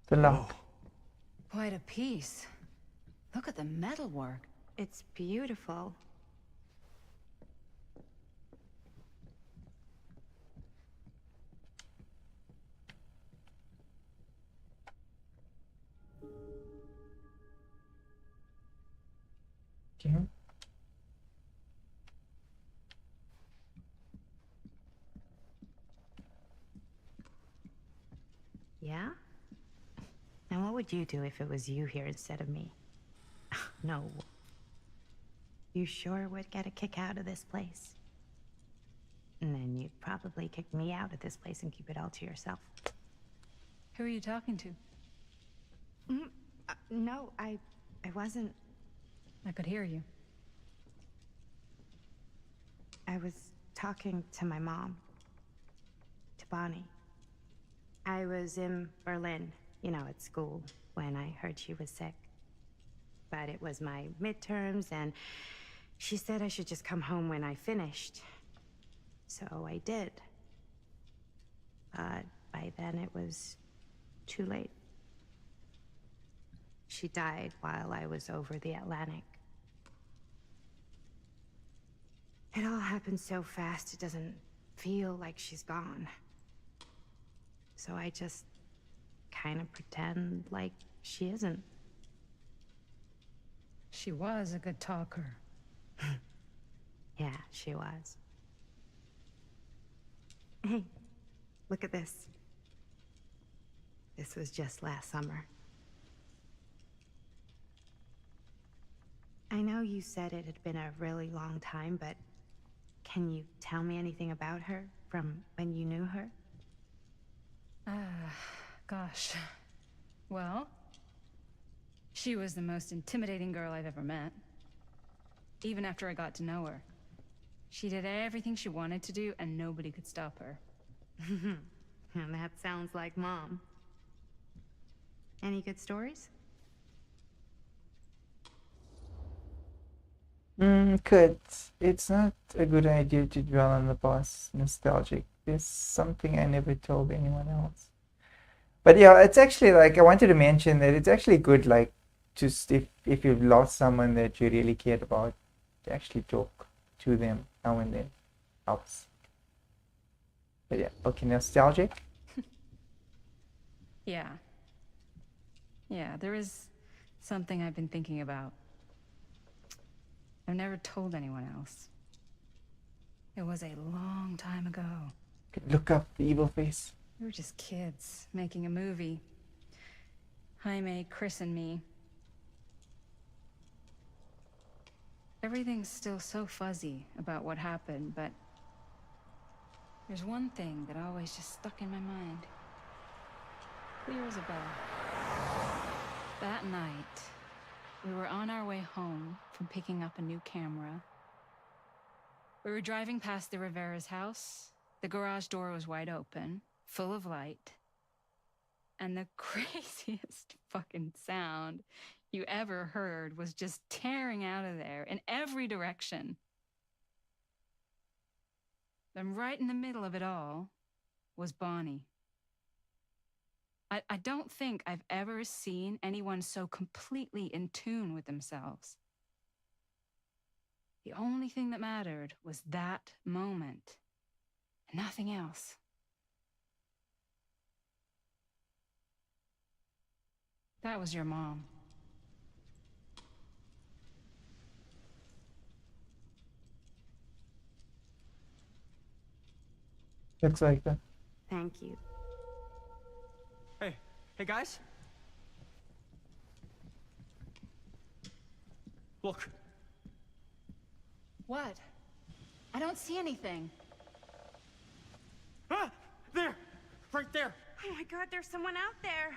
[SPEAKER 1] The lock.
[SPEAKER 7] Quite a piece. Look at the metalwork.
[SPEAKER 5] It's beautiful.
[SPEAKER 1] Okay.
[SPEAKER 5] Yeah? And what would you do if it was you here instead of me? No. You sure would get a kick out of this place. And then you'd probably kick me out of this place and keep it all to yourself.
[SPEAKER 7] Who are you talking to?
[SPEAKER 5] No, I wasn't.
[SPEAKER 7] I could hear you.
[SPEAKER 5] I was talking to my mom. To Bonnie. I was in Berlin, you know, at school, when I heard she was sick. But it was my midterms, and she said I should just come home when I finished. So I did. But by then it was too late. She died while I was over the Atlantic. It all happened so fast, it doesn't feel like she's gone. So I just kind of pretend like she isn't.
[SPEAKER 7] She was a good talker.
[SPEAKER 5] Yeah, she was. Hey, look at this. This was just last summer. I know you said it had been a really long time, but can you tell me anything about her from when you knew her?
[SPEAKER 7] Gosh. Well, she was the most intimidating girl I've ever met. Even after I got to know her. She did everything she wanted to do, and nobody could stop her.
[SPEAKER 5] And that sounds like Mom. Any good stories?
[SPEAKER 1] Could. It's not a good idea to dwell on the past. Nostalgic. There's something I never told anyone else. But yeah, it's actually like I wanted to mention that it's actually good, like, just if you've lost someone that you really cared about, to actually talk to them now and then helps. But yeah, okay, nostalgic.
[SPEAKER 7] Yeah. Yeah, there is something I've been thinking about. I've never told anyone else. It was a long time ago.
[SPEAKER 1] Look up the evil face.
[SPEAKER 7] We were just kids making a movie. Jaime, Chris, and me. Everything's still so fuzzy about what happened, but there's one thing that always just stuck in my mind. Clear as a bell. That night, we were on our way home from picking up a new camera. We were driving past the Rivera's house. The garage door was wide open, full of light. And the craziest fucking sound you ever heard was just tearing out of there in every direction. And right in the middle of it all was Bonnie. I don't think I've ever seen anyone so completely in tune with themselves. The only thing that mattered was that moment, and nothing else. That was your mom.
[SPEAKER 1] Looks like that.
[SPEAKER 12] Thank you.
[SPEAKER 8] Hey guys. Look.
[SPEAKER 7] What? I don't see anything.
[SPEAKER 8] Ah! There! Right there!
[SPEAKER 12] Oh my god, there's someone out there.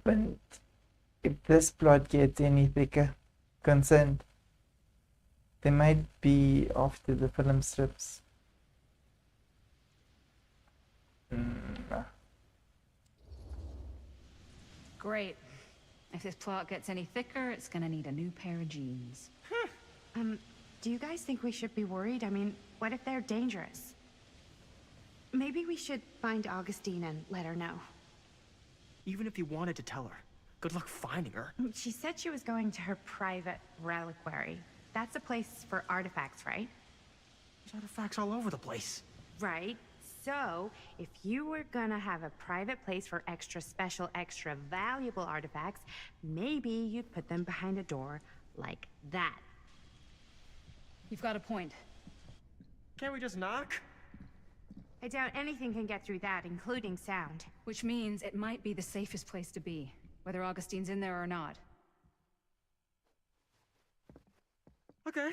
[SPEAKER 1] But if this plot gets any thicker, concerned, they might be off to the film strips.
[SPEAKER 7] Great. If this plot gets any thicker, it's gonna need a new pair of jeans.
[SPEAKER 12] Do you guys think we should be worried? I mean, what if they're dangerous? Maybe we should find Augustine and let her know.
[SPEAKER 8] Even if you wanted to tell her, good luck finding her.
[SPEAKER 12] She said she was going to her private reliquary. That's a place for artifacts, right?
[SPEAKER 8] There's artifacts all over the place.
[SPEAKER 12] Right. So, if you were gonna have a private place for extra special, extra valuable artifacts, maybe you'd put them behind a door like that.
[SPEAKER 7] You've got a point.
[SPEAKER 8] Can't we just knock?
[SPEAKER 12] I doubt anything can get through that, including sound.
[SPEAKER 7] Which means it might be the safest place to be, whether Augustine's in there or not.
[SPEAKER 8] Okay.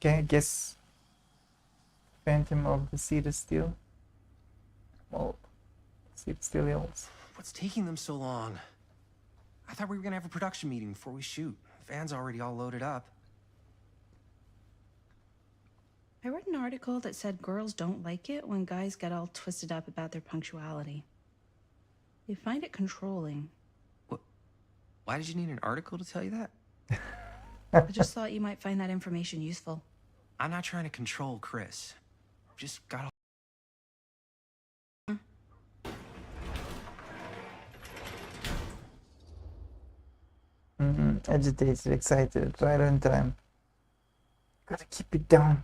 [SPEAKER 1] Okay, I guess Phantom of the Cedar Steel. Well, Cedar Steel Hills.
[SPEAKER 11] What's taking them so long? I thought we were gonna have a production meeting before we shoot. Van's already all loaded up.
[SPEAKER 7] I read an article that said girls don't like it when guys get all twisted up about their punctuality. They find it controlling.
[SPEAKER 11] What? Why did you need an article to tell you that?
[SPEAKER 7] I just thought you might find that information useful.
[SPEAKER 11] I'm not trying to control Chris. Just gotta.
[SPEAKER 1] Agitated, excited, right on time. Gotta keep it down.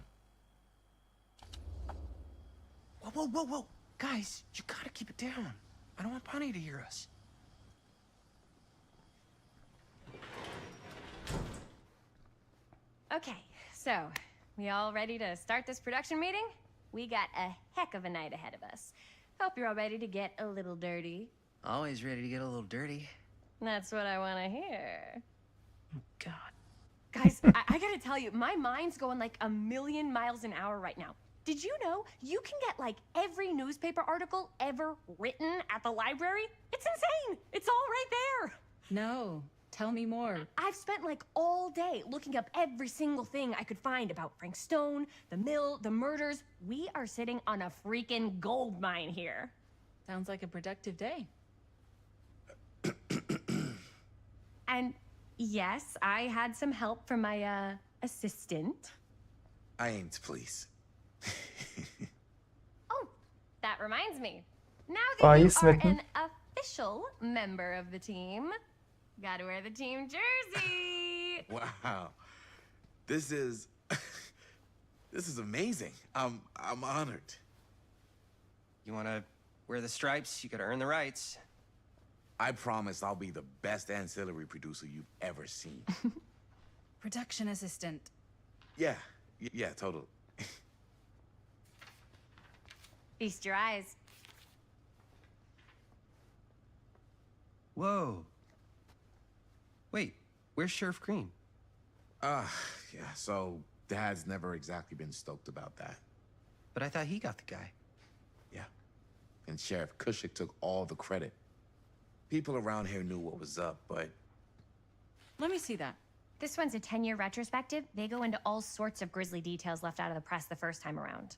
[SPEAKER 11] Whoa, whoa, whoa, whoa! Guys, you gotta keep it down. I don't want Bonnie to hear us.
[SPEAKER 10] Okay, so we all ready to start this production meeting? We got a heck of a night ahead of us. Hope you're all ready to get a little dirty.
[SPEAKER 11] Always ready to get a little dirty.
[SPEAKER 10] That's what I want to hear.
[SPEAKER 7] Oh, God.
[SPEAKER 10] Guys, I gotta tell you, my mind's going like a million miles an hour right now. Did you know you can get like every newspaper article ever written at the library? It's insane! It's all right there!
[SPEAKER 7] No, tell me more.
[SPEAKER 10] I've spent like all day looking up every single thing I could find about Frank Stone, the mill, the murders. We are sitting on a freaking gold mine here.
[SPEAKER 7] Sounds like a productive day.
[SPEAKER 10] And yes, I had some help from my assistant.
[SPEAKER 14] I aim to please.
[SPEAKER 10] Oh, that reminds me. Now
[SPEAKER 1] Oh,
[SPEAKER 10] that
[SPEAKER 1] you
[SPEAKER 10] you are
[SPEAKER 1] smitten?
[SPEAKER 10] an official member of the team, gotta wear the team jersey.
[SPEAKER 14] Wow. This is this is amazing. I'm honored.
[SPEAKER 11] You wanna wear the stripes? You gotta earn the rights.
[SPEAKER 14] I promise I'll be the best ancillary producer you've ever seen.
[SPEAKER 7] Production assistant.
[SPEAKER 14] Yeah, totally.
[SPEAKER 10] Feast your eyes.
[SPEAKER 11] Whoa. Wait, where's Sheriff Green?
[SPEAKER 14] Yeah, so Dad's never exactly been stoked about that.
[SPEAKER 11] But I thought he got the guy.
[SPEAKER 14] Yeah. and Sheriff Cushik took all the credit. People around here knew what was up, but
[SPEAKER 7] Let me see that.
[SPEAKER 10] This one's a 10-year retrospective. They go into all sorts of grisly details left out of the press the first time around.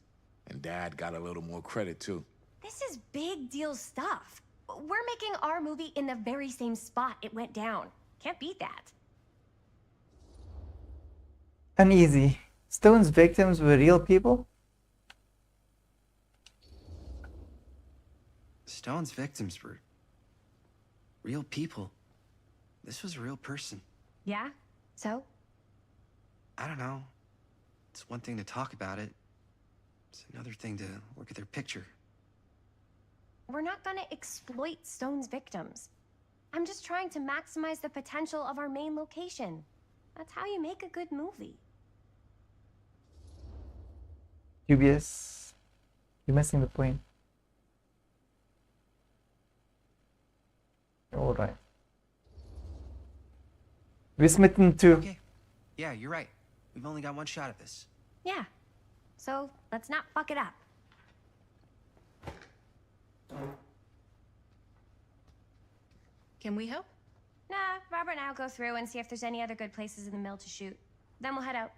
[SPEAKER 14] and Dad got a little more credit too.
[SPEAKER 10] This is big deal stuff. We're making our movie in the very same spot it went down. Can't beat that.
[SPEAKER 1] Uneasy. Stone's victims were real people?
[SPEAKER 11] Stone's victims were real people. This was a real person.
[SPEAKER 10] Yeah? So?
[SPEAKER 11] I don't know. It's one thing to talk about it. It's another thing to look at their picture.
[SPEAKER 10] We're not gonna exploit Stone's victims. I'm just trying to maximize the potential of our main location. That's how you make a good movie.
[SPEAKER 1] Dubious. You're missing the point. Alright. We're smitten too.
[SPEAKER 11] Okay. Yeah, you're right. We've only got one shot at this.
[SPEAKER 10] Yeah. So, let's not fuck it up.
[SPEAKER 7] Can we help?
[SPEAKER 10] Nah, Robert and I'll go through and see if there's any other good places in the mill to shoot. Then we'll head out.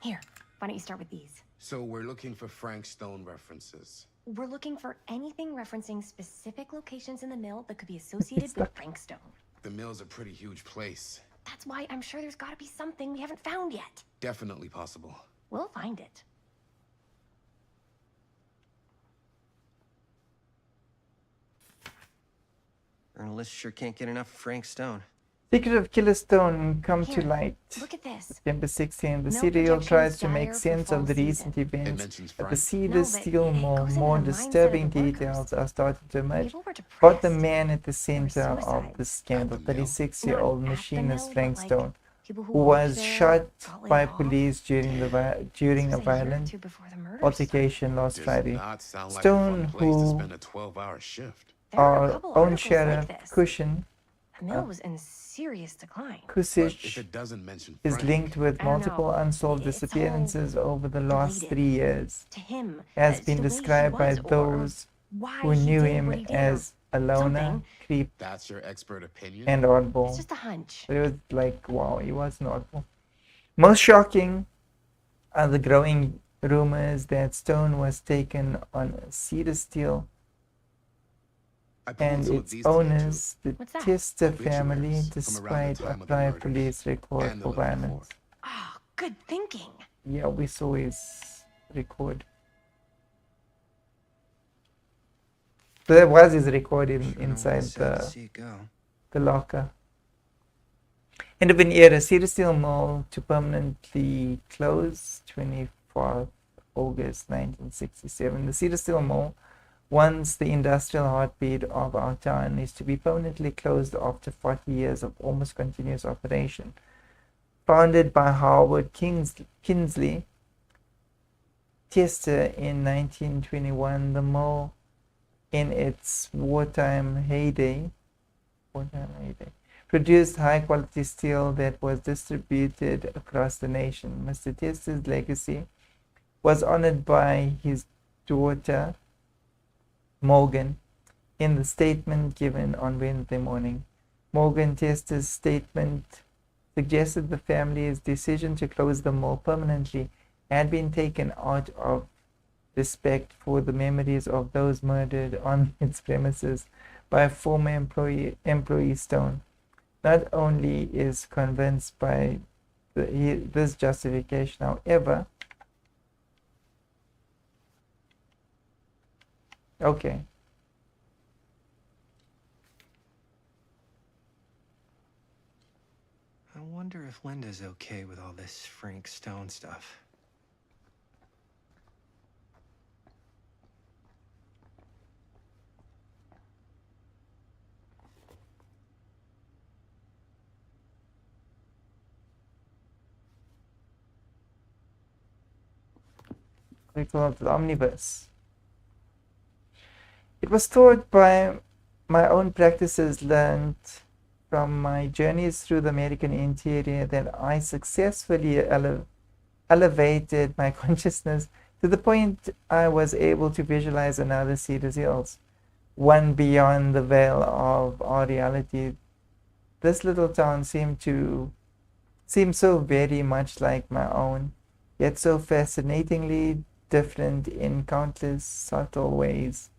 [SPEAKER 10] Here, why don't you start with these?
[SPEAKER 14] So we're looking for Frank Stone references.
[SPEAKER 10] We're looking for anything referencing specific locations in the mill that could be associated with Frank Stone.
[SPEAKER 14] The mill's a pretty huge place.
[SPEAKER 10] That's why I'm sure there's gotta be something we haven't found yet.
[SPEAKER 14] Definitely possible.
[SPEAKER 10] We'll find it.
[SPEAKER 11] Journalists sure can't get enough of Frank Stone.
[SPEAKER 1] Secret of Killer Stone come to
[SPEAKER 10] Here,
[SPEAKER 1] light.
[SPEAKER 10] Look at this.
[SPEAKER 1] September 16. The
[SPEAKER 10] No
[SPEAKER 1] serial
[SPEAKER 10] projections
[SPEAKER 1] tries to
[SPEAKER 10] dire
[SPEAKER 1] make
[SPEAKER 10] for
[SPEAKER 1] sense of
[SPEAKER 10] fall
[SPEAKER 1] the
[SPEAKER 10] season.
[SPEAKER 1] recent
[SPEAKER 14] It
[SPEAKER 1] events
[SPEAKER 14] mentions
[SPEAKER 1] at the
[SPEAKER 14] Frank.
[SPEAKER 1] Cedar
[SPEAKER 10] No, but
[SPEAKER 1] Steel
[SPEAKER 10] it
[SPEAKER 1] Mill.
[SPEAKER 10] goes into
[SPEAKER 1] More
[SPEAKER 10] the mindset of
[SPEAKER 1] disturbing
[SPEAKER 10] the workers.
[SPEAKER 1] details are starting to emerge.
[SPEAKER 10] People were
[SPEAKER 1] About the
[SPEAKER 10] depressed.
[SPEAKER 1] man at the center of
[SPEAKER 10] suicide.
[SPEAKER 1] the scandal,
[SPEAKER 14] At the mill.
[SPEAKER 1] 36-year-old
[SPEAKER 10] Not at the
[SPEAKER 1] machinist
[SPEAKER 10] mill,
[SPEAKER 1] Frank
[SPEAKER 10] but, like,
[SPEAKER 1] Stone,
[SPEAKER 10] people who
[SPEAKER 1] who
[SPEAKER 10] worked
[SPEAKER 1] was
[SPEAKER 10] there
[SPEAKER 1] shot
[SPEAKER 10] got laid
[SPEAKER 1] by
[SPEAKER 10] off.
[SPEAKER 1] police during
[SPEAKER 10] This
[SPEAKER 1] a
[SPEAKER 10] was
[SPEAKER 1] violent
[SPEAKER 10] year or two before the murders
[SPEAKER 1] altercation last
[SPEAKER 14] Does
[SPEAKER 1] Friday.
[SPEAKER 14] not sound like
[SPEAKER 1] Stone,
[SPEAKER 14] a fun place to
[SPEAKER 1] who
[SPEAKER 14] spend a 12-hour shift.
[SPEAKER 10] There are a
[SPEAKER 1] our
[SPEAKER 10] couple
[SPEAKER 1] own
[SPEAKER 10] articles
[SPEAKER 1] sheriff
[SPEAKER 10] like this.
[SPEAKER 1] Cushion
[SPEAKER 10] The mill was in serious decline.
[SPEAKER 14] But if
[SPEAKER 1] Kusich
[SPEAKER 14] it doesn't mention
[SPEAKER 1] is
[SPEAKER 14] Frank,
[SPEAKER 1] linked with
[SPEAKER 10] I don't
[SPEAKER 1] multiple
[SPEAKER 10] know.
[SPEAKER 1] unsolved
[SPEAKER 10] It's all
[SPEAKER 1] disappearances over the last
[SPEAKER 10] related
[SPEAKER 1] 3 years,
[SPEAKER 10] To him,
[SPEAKER 1] has
[SPEAKER 10] to
[SPEAKER 1] been
[SPEAKER 10] the way he
[SPEAKER 1] described by
[SPEAKER 10] was, or
[SPEAKER 1] those
[SPEAKER 10] why
[SPEAKER 1] who
[SPEAKER 10] he
[SPEAKER 1] knew
[SPEAKER 10] did
[SPEAKER 1] him
[SPEAKER 10] what he did, or
[SPEAKER 1] as a loner,
[SPEAKER 10] something.
[SPEAKER 1] creep,
[SPEAKER 14] that's your expert opinion?
[SPEAKER 1] and
[SPEAKER 10] It's
[SPEAKER 1] oddball.
[SPEAKER 10] just a hunch.
[SPEAKER 1] But it was like, wow, he was an oddball. Most shocking are the growing rumors that Stone was taken on Cedar Steel
[SPEAKER 14] I pulled
[SPEAKER 1] and
[SPEAKER 14] some of
[SPEAKER 1] its
[SPEAKER 14] these together,
[SPEAKER 1] owners, the
[SPEAKER 10] What's that?
[SPEAKER 1] Tester family,
[SPEAKER 14] Obituaries from around the
[SPEAKER 1] despite a
[SPEAKER 14] time of the
[SPEAKER 1] prior
[SPEAKER 14] murders
[SPEAKER 1] police record
[SPEAKER 14] and the
[SPEAKER 1] for
[SPEAKER 14] little before.
[SPEAKER 1] violence.
[SPEAKER 10] Oh, good thinking.
[SPEAKER 1] Yeah, we saw his record. So that was his record inside
[SPEAKER 11] Sad to see it go.
[SPEAKER 1] the locker. End of an era. Cedar Steel Mill to permanently close 24th August 1967. The Cedar Steel Mill, once the industrial heartbeat of our town, is to be permanently closed after 40 years of almost continuous operation. Founded by Howard Kinsley Tester in 1921, the mill in its wartime heyday produced high quality steel that was distributed across the nation. Mr. Tester's legacy was honored by his daughter Morgan in the statement given on Wednesday morning. Morgan Tester's statement suggested the family's decision to close the mill permanently had been taken out of respect for the memories of those murdered on its premises by a former employee Stone. Not only is convinced by this justification, however, okay.
[SPEAKER 11] I wonder if Linda's okay with all this Frank Stone stuff.
[SPEAKER 1] we call it the omniverse. It was taught by my own practices learned from my journeys through the American interior that I successfully elevated my consciousness to the point I was able to visualize another Cedars Hills, one beyond the veil of our reality. This little town seemed so very much like my own, yet so fascinatingly different in countless subtle ways.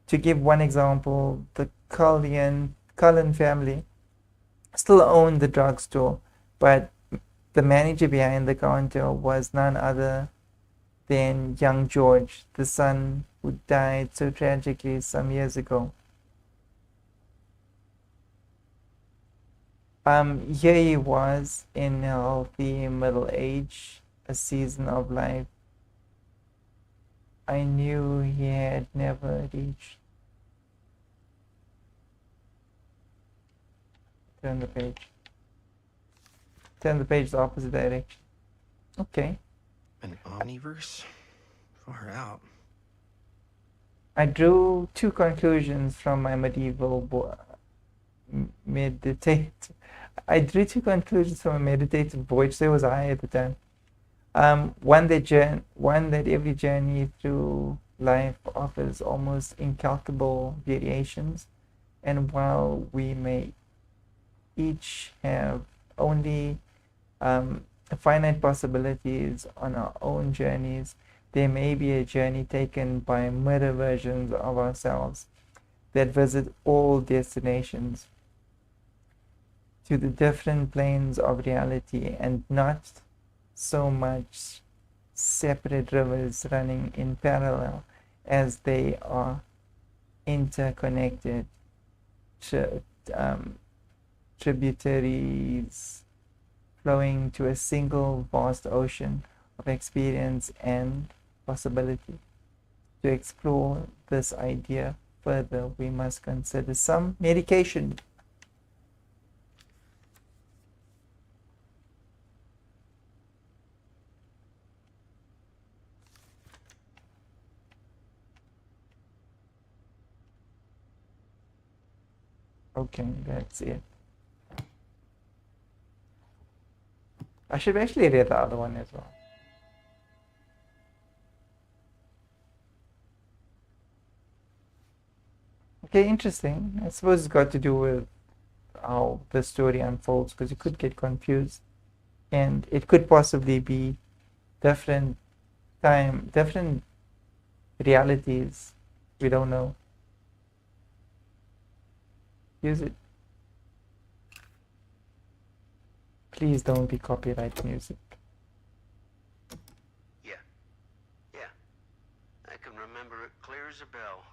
[SPEAKER 1] To give one example, the Cullen family still owned the drugstore, but the manager behind the counter was none other than young George, the son who died so tragically some years ago. Here he was in healthy middle age, a season of life I knew he had never reached. Turn the page. Turn the page the opposite direction. Okay.
[SPEAKER 11] An omniverse? Far out.
[SPEAKER 1] I drew two conclusions from my meditative voyage. There was I at the time. One that every journey through life offers almost incalculable variations, and while we may each have only finite possibilities on our own journeys, there may be a journey taken by mirror versions of ourselves that visit all destinations to the different planes of reality, and not so much separate rivers running in parallel as they are interconnected tributaries flowing to a single vast ocean of experience and possibility. To explore this idea further, we must consider some medication. Okay, that's it. I should actually read the other one as well. Okay, interesting. I suppose it's got to do with how the story unfolds, because you could get confused, and it could possibly be different realities. We don't know. Use it. Please don't be copyright music.
[SPEAKER 4] Yeah. I can remember it clear as a bell.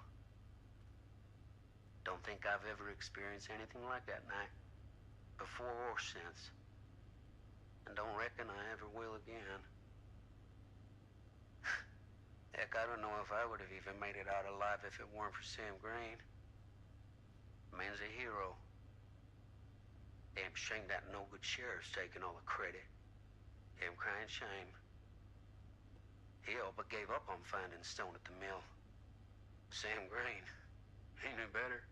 [SPEAKER 4] Don't think I've ever experienced anything like that night, before or since. And don't reckon I ever will again. Heck, I don't know if I would have even made it out alive if it weren't for Sam Green. Man's a hero. Damn shame that no-good sheriff's taking all the credit. Damn crying shame. He all but gave up on finding Stone at the mill. Sam Green, he knew better.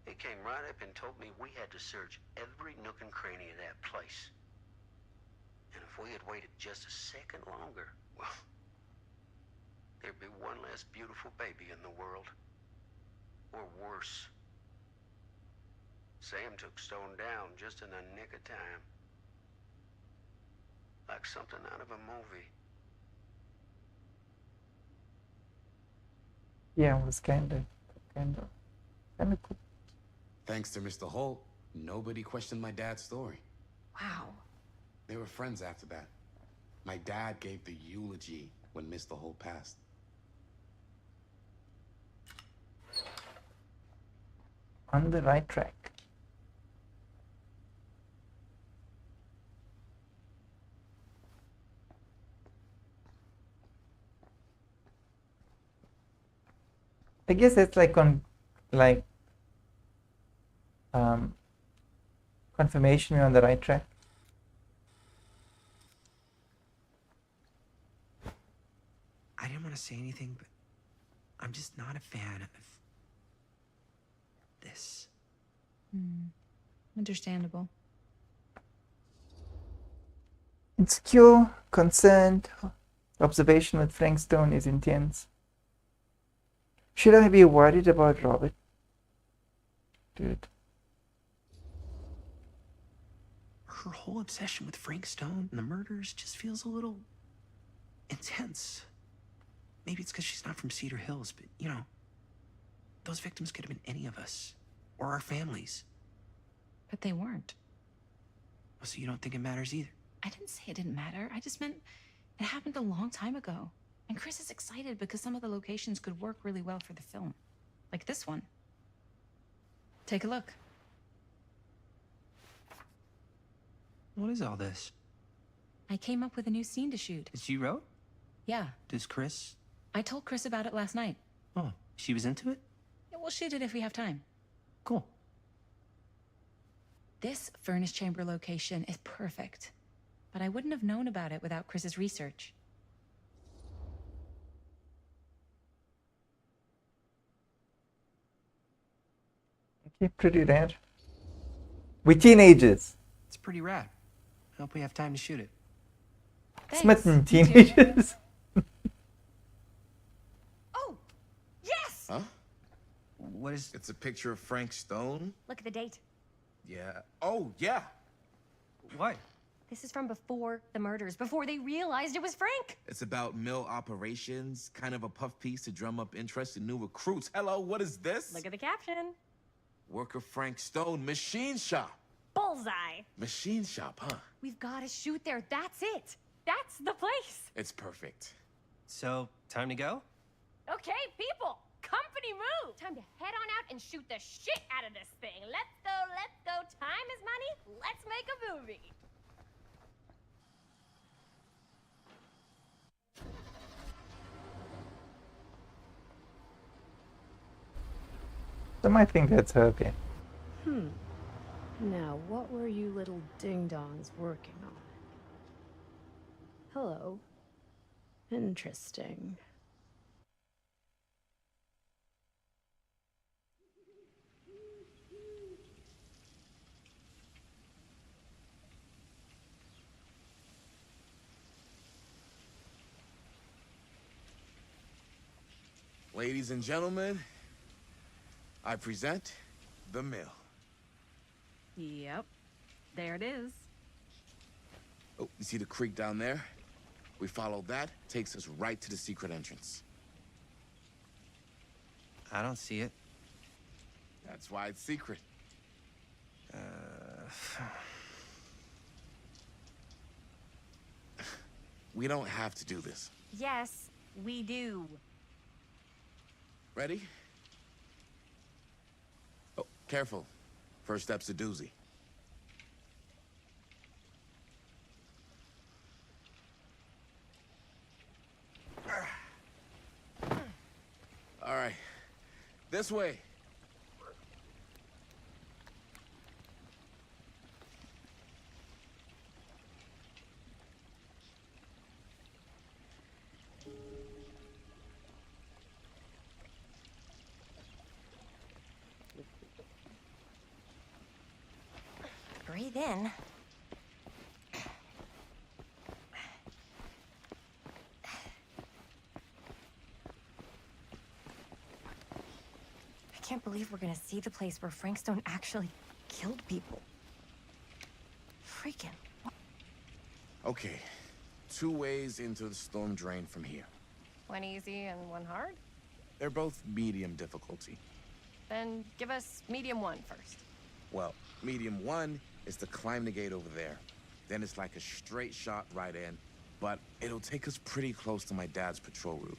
[SPEAKER 4] He came right up and told me we had to search every nook and cranny of that place. And if we had waited just a second longer, well, there'd be one less beautiful baby in the world. Or worse. Sam took Stone down just in the nick of time. Like something out of a movie.
[SPEAKER 1] Yeah, it was kind of cool.
[SPEAKER 14] Thanks to Mr. Holt, nobody questioned my dad's story.
[SPEAKER 7] Wow.
[SPEAKER 14] They were friends after that. My dad gave the eulogy when Mr. Holt passed.
[SPEAKER 1] On the right track. I guess it's like confirmation we're on the right track.
[SPEAKER 11] I didn't want to say anything, but I'm just not a fan of this.
[SPEAKER 7] Understandable.
[SPEAKER 1] Insecure, concerned, observation with Frank Stone is intense. Should I be worried about Robert? Dude.
[SPEAKER 11] Her whole obsession with Frank Stone and the murders just feels a little intense. Maybe it's because she's not from Cedar Hills, but you know, those victims could have been any of us or our families.
[SPEAKER 7] But they weren't.
[SPEAKER 11] Oh, so you don't think it matters either?
[SPEAKER 7] I didn't say it didn't matter. I just meant it happened a long time ago. And Chris is excited because some of the locations could work really well for the film. Like this one. Take a look.
[SPEAKER 11] What is all this?
[SPEAKER 7] I came up with a new scene to shoot.
[SPEAKER 11] That you wrote?
[SPEAKER 7] Yeah.
[SPEAKER 11] Does Chris?
[SPEAKER 7] I told Chris about it last night.
[SPEAKER 11] Oh, she was into it?
[SPEAKER 7] Yeah, we'll shoot it if we have time.
[SPEAKER 11] Cool.
[SPEAKER 7] This furnace chamber location is perfect. But I wouldn't have known about it without Chris's research.
[SPEAKER 1] Okay, pretty rad. We teenagers.
[SPEAKER 11] It's pretty rad. I hope we have time to shoot it.
[SPEAKER 7] Thanks.
[SPEAKER 1] Smitten teenagers.
[SPEAKER 10] Oh, yes!
[SPEAKER 14] Huh?
[SPEAKER 11] What is...
[SPEAKER 14] It's a picture of Frank Stone?
[SPEAKER 10] Look at the date.
[SPEAKER 14] Yeah. Oh, yeah.
[SPEAKER 11] What?
[SPEAKER 10] This is from before the murders, before they realized it was Frank.
[SPEAKER 14] It's about mill operations, kind of a puff piece to drum up interest in new recruits. Hello, what is this?
[SPEAKER 10] Look at the caption.
[SPEAKER 14] Worker Frank Stone, machine shop.
[SPEAKER 10] Bullseye.
[SPEAKER 14] Machine shop, huh?
[SPEAKER 10] We've got to shoot there. That's it. That's the place.
[SPEAKER 14] It's perfect.
[SPEAKER 11] So, time to go?
[SPEAKER 10] Okay, people. Company move. Time to head on out and shoot the shit out of this thing. Let's go, let's go. Time is money. Let's make a movie.
[SPEAKER 1] Some might think that's her pen.
[SPEAKER 15] Now, what were you little ding-dongs working on? Hello. Interesting.
[SPEAKER 14] Ladies and gentlemen, I present the mill.
[SPEAKER 12] Yep. There it is.
[SPEAKER 14] Oh, you see the creek down there? We follow that, takes us right to the secret entrance.
[SPEAKER 11] I don't see it.
[SPEAKER 14] That's why it's secret. We don't have to do this.
[SPEAKER 10] Yes, we do.
[SPEAKER 14] Ready? Oh, careful. First step's a doozy. All right. This way.
[SPEAKER 10] Breathe in. I can't believe we're gonna see the place where Frank Stone actually killed people. Freaking.
[SPEAKER 14] Okay. 2 ways into the storm drain from here.
[SPEAKER 10] One easy and one hard?
[SPEAKER 14] They're both medium difficulty.
[SPEAKER 10] Then give us medium one first.
[SPEAKER 14] Well, medium 1 is to climb the gate over there. Then it's like a straight shot right in, but it'll take us pretty close to my dad's patrol route.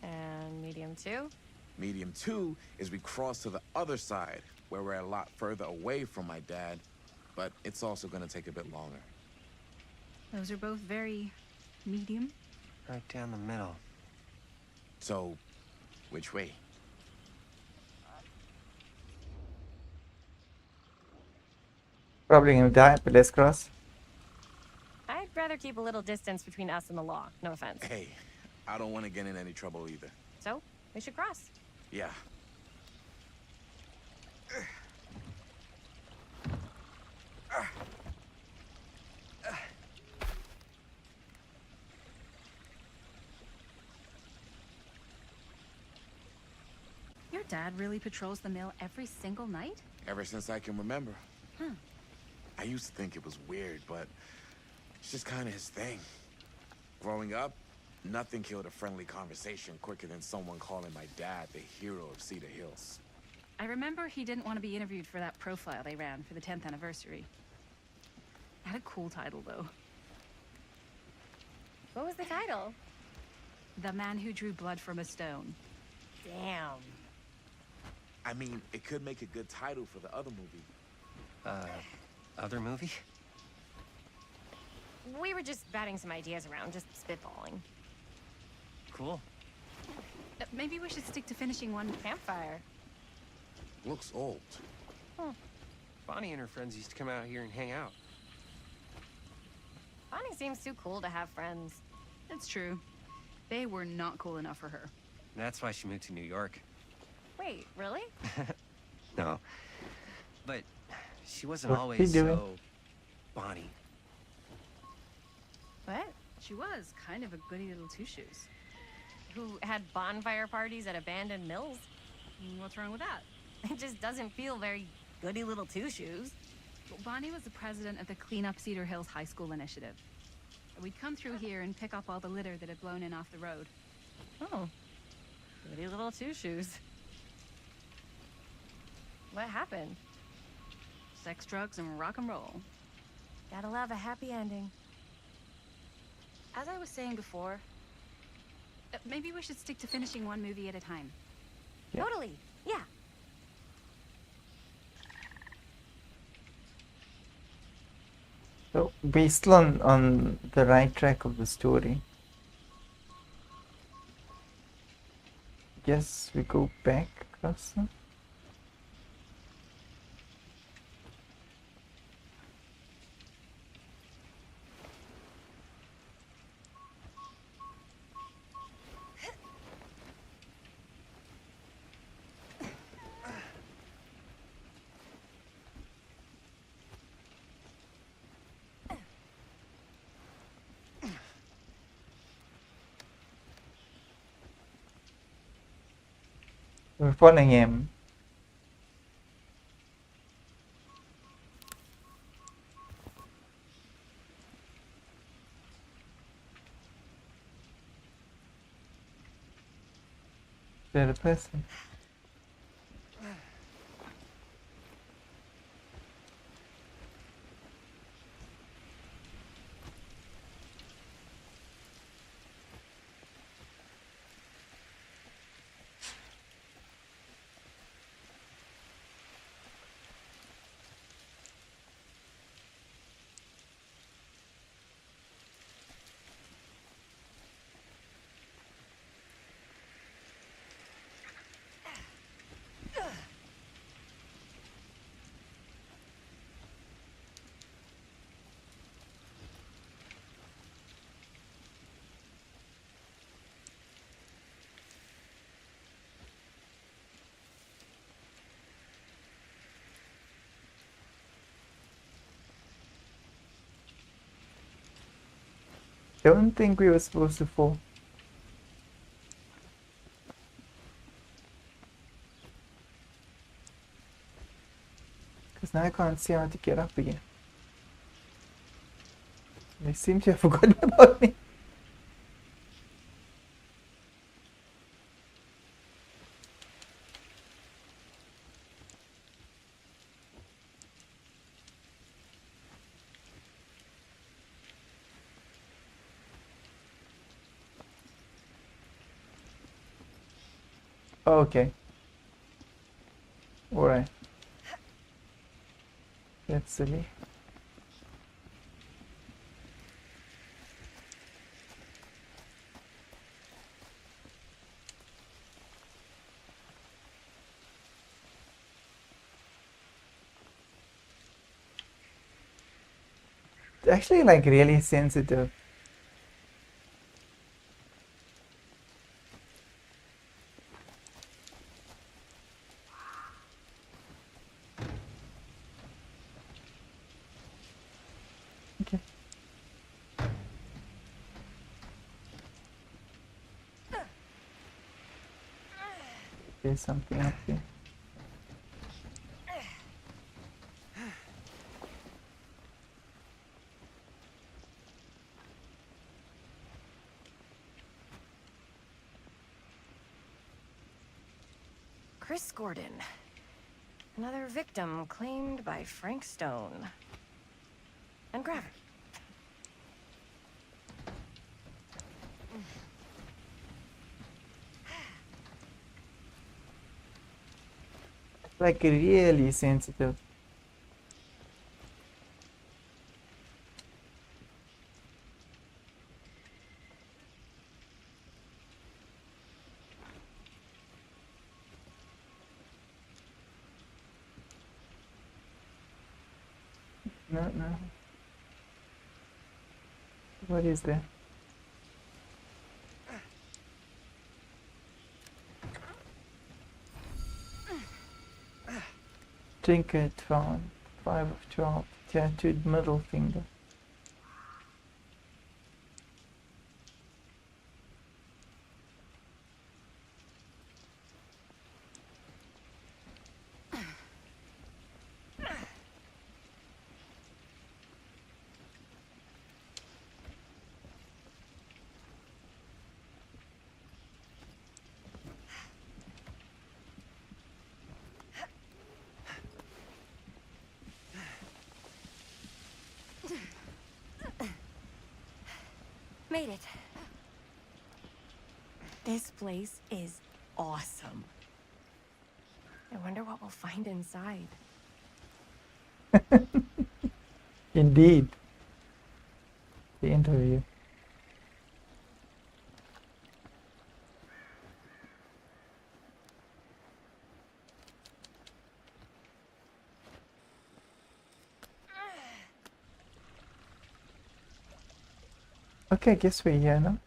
[SPEAKER 10] And medium two?
[SPEAKER 14] Medium 2 is we cross to the other side, where we're a lot further away from my dad, but it's also gonna take a bit longer.
[SPEAKER 7] Those are both very medium.
[SPEAKER 11] Right down the middle.
[SPEAKER 14] So, which way?
[SPEAKER 1] Probably gonna die, but let's cross.
[SPEAKER 10] I'd rather keep a little distance between us and the law. No offense.
[SPEAKER 14] Hey, I don't want to get in any trouble either.
[SPEAKER 10] So, we should cross.
[SPEAKER 14] Yeah.
[SPEAKER 7] Your dad really patrols the mill every single night?
[SPEAKER 14] Ever since I can remember.
[SPEAKER 7] Huh.
[SPEAKER 14] I used to think it was weird, but it's just kind of his thing. Growing up, nothing killed a friendly conversation quicker than someone calling my dad the hero of Cedar Hills.
[SPEAKER 7] I remember he didn't want to be interviewed for that profile they ran for the 10th anniversary. Had a cool title, though.
[SPEAKER 10] What was the title?
[SPEAKER 7] The Man Who Drew Blood from a Stone.
[SPEAKER 10] Damn.
[SPEAKER 14] I mean, it could make a good title for the other movie.
[SPEAKER 16] Other movie?
[SPEAKER 10] We were just batting some ideas around, just spitballing.
[SPEAKER 16] Cool.
[SPEAKER 7] Maybe we should stick to finishing one
[SPEAKER 10] campfire.
[SPEAKER 14] Looks old.
[SPEAKER 16] Bonnie and her friends used to come out here and hang out.
[SPEAKER 10] Bonnie seems too cool to have friends.
[SPEAKER 7] It's true. They were not cool enough for her.
[SPEAKER 16] That's why she moved to New York.
[SPEAKER 10] Wait, really?
[SPEAKER 16] No. But she wasn't
[SPEAKER 1] What's
[SPEAKER 16] always
[SPEAKER 1] he doing?
[SPEAKER 16] so Bonnie.
[SPEAKER 10] What?
[SPEAKER 7] She was kind of a goody little two-shoes.
[SPEAKER 10] Who had bonfire parties at abandoned mills?
[SPEAKER 7] What's wrong with that?
[SPEAKER 10] It just doesn't feel very goody little two-shoes.
[SPEAKER 7] Well, Bonnie was the president of the Clean Up Cedar Hills High School Initiative. We'd come through here and pick up all the litter that had blown in off the road.
[SPEAKER 10] Oh. Goody little two-shoes. What happened?
[SPEAKER 7] Sex, drugs, and rock and roll.
[SPEAKER 10] Gotta love a happy ending.
[SPEAKER 7] As I was saying before, maybe we should stick to finishing one movie at a time.
[SPEAKER 1] Yeah.
[SPEAKER 10] Totally. Yeah.
[SPEAKER 1] So we're still on the right track of the story. Guess we go back across them. We're following him. They're a person. Don't think we were supposed to fall. Because now I can't see how to get up again. They seem to have forgotten about me. Okay. Alright. That's silly. It's actually like really sensitive. There's something up there.
[SPEAKER 10] Chris Gordon. Another victim claimed by Frank Stone. And Gravity.
[SPEAKER 1] Like really sensitive. No, no. What is that? Trinket found. 5 of 12. Tattooed middle finger.
[SPEAKER 10] Made it. This place is awesome. I wonder what we'll find inside.
[SPEAKER 1] Indeed. The interview. Okay, I guess we're here now.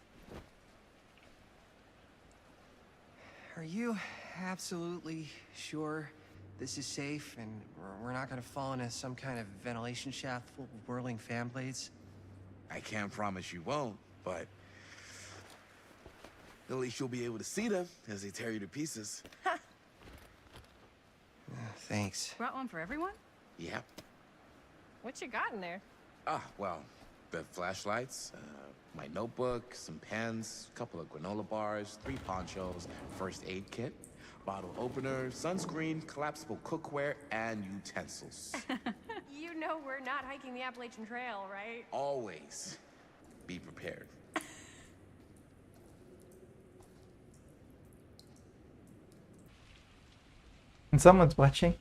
[SPEAKER 16] Are you absolutely sure this is safe and we're not gonna fall into some kind of ventilation shaft full of whirling fan blades?
[SPEAKER 14] I can't promise you won't, but at least you'll be able to see them as they tear you to pieces.
[SPEAKER 16] Thanks.
[SPEAKER 7] Brought one for everyone?
[SPEAKER 14] Yep.
[SPEAKER 10] What you got in there?
[SPEAKER 14] Ah, well, the flashlights, my notebook, some pens, a couple of granola bars, 3 ponchos, first aid kit, bottle opener, sunscreen, collapsible cookware, and utensils.
[SPEAKER 10] You know we're not hiking the Appalachian Trail, right?
[SPEAKER 14] Always be prepared.
[SPEAKER 1] And someone's watching.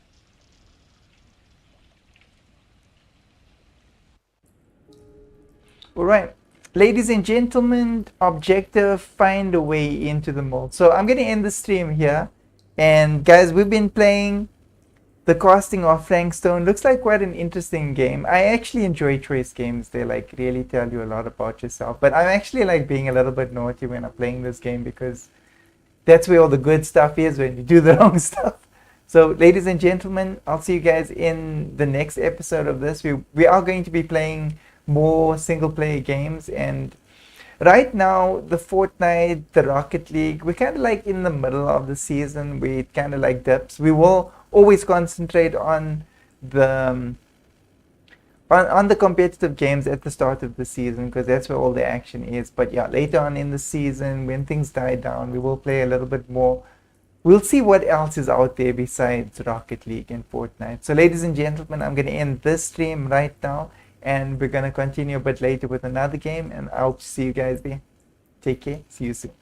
[SPEAKER 1] Alright, ladies and gentlemen, objective, find a way into the mold. So I'm going to end the stream here. And guys, we've been playing The Casting of Frank Stone. Looks like quite an interesting game. I actually enjoy choice games. They like really tell you a lot about yourself. But I'm actually like being a little bit naughty when I'm playing this game because that's where all the good stuff is, when you do the wrong stuff. So ladies and gentlemen, I'll see you guys in the next episode of this. We are going to be playing more single player games, and right now the Fortnite, the Rocket League, we're kind of like in the middle of the season where it kind of like dips. We will always concentrate on the on the competitive games at the start of the season because that's where all the action is. But yeah, later on in the season when things die down, we will play a little bit more. We'll see what else is out there besides Rocket League and Fortnite. So ladies and gentlemen, I'm going to end this stream right now. And we're going to continue a bit later with another game. And I'll see you guys there. Take care. See you soon.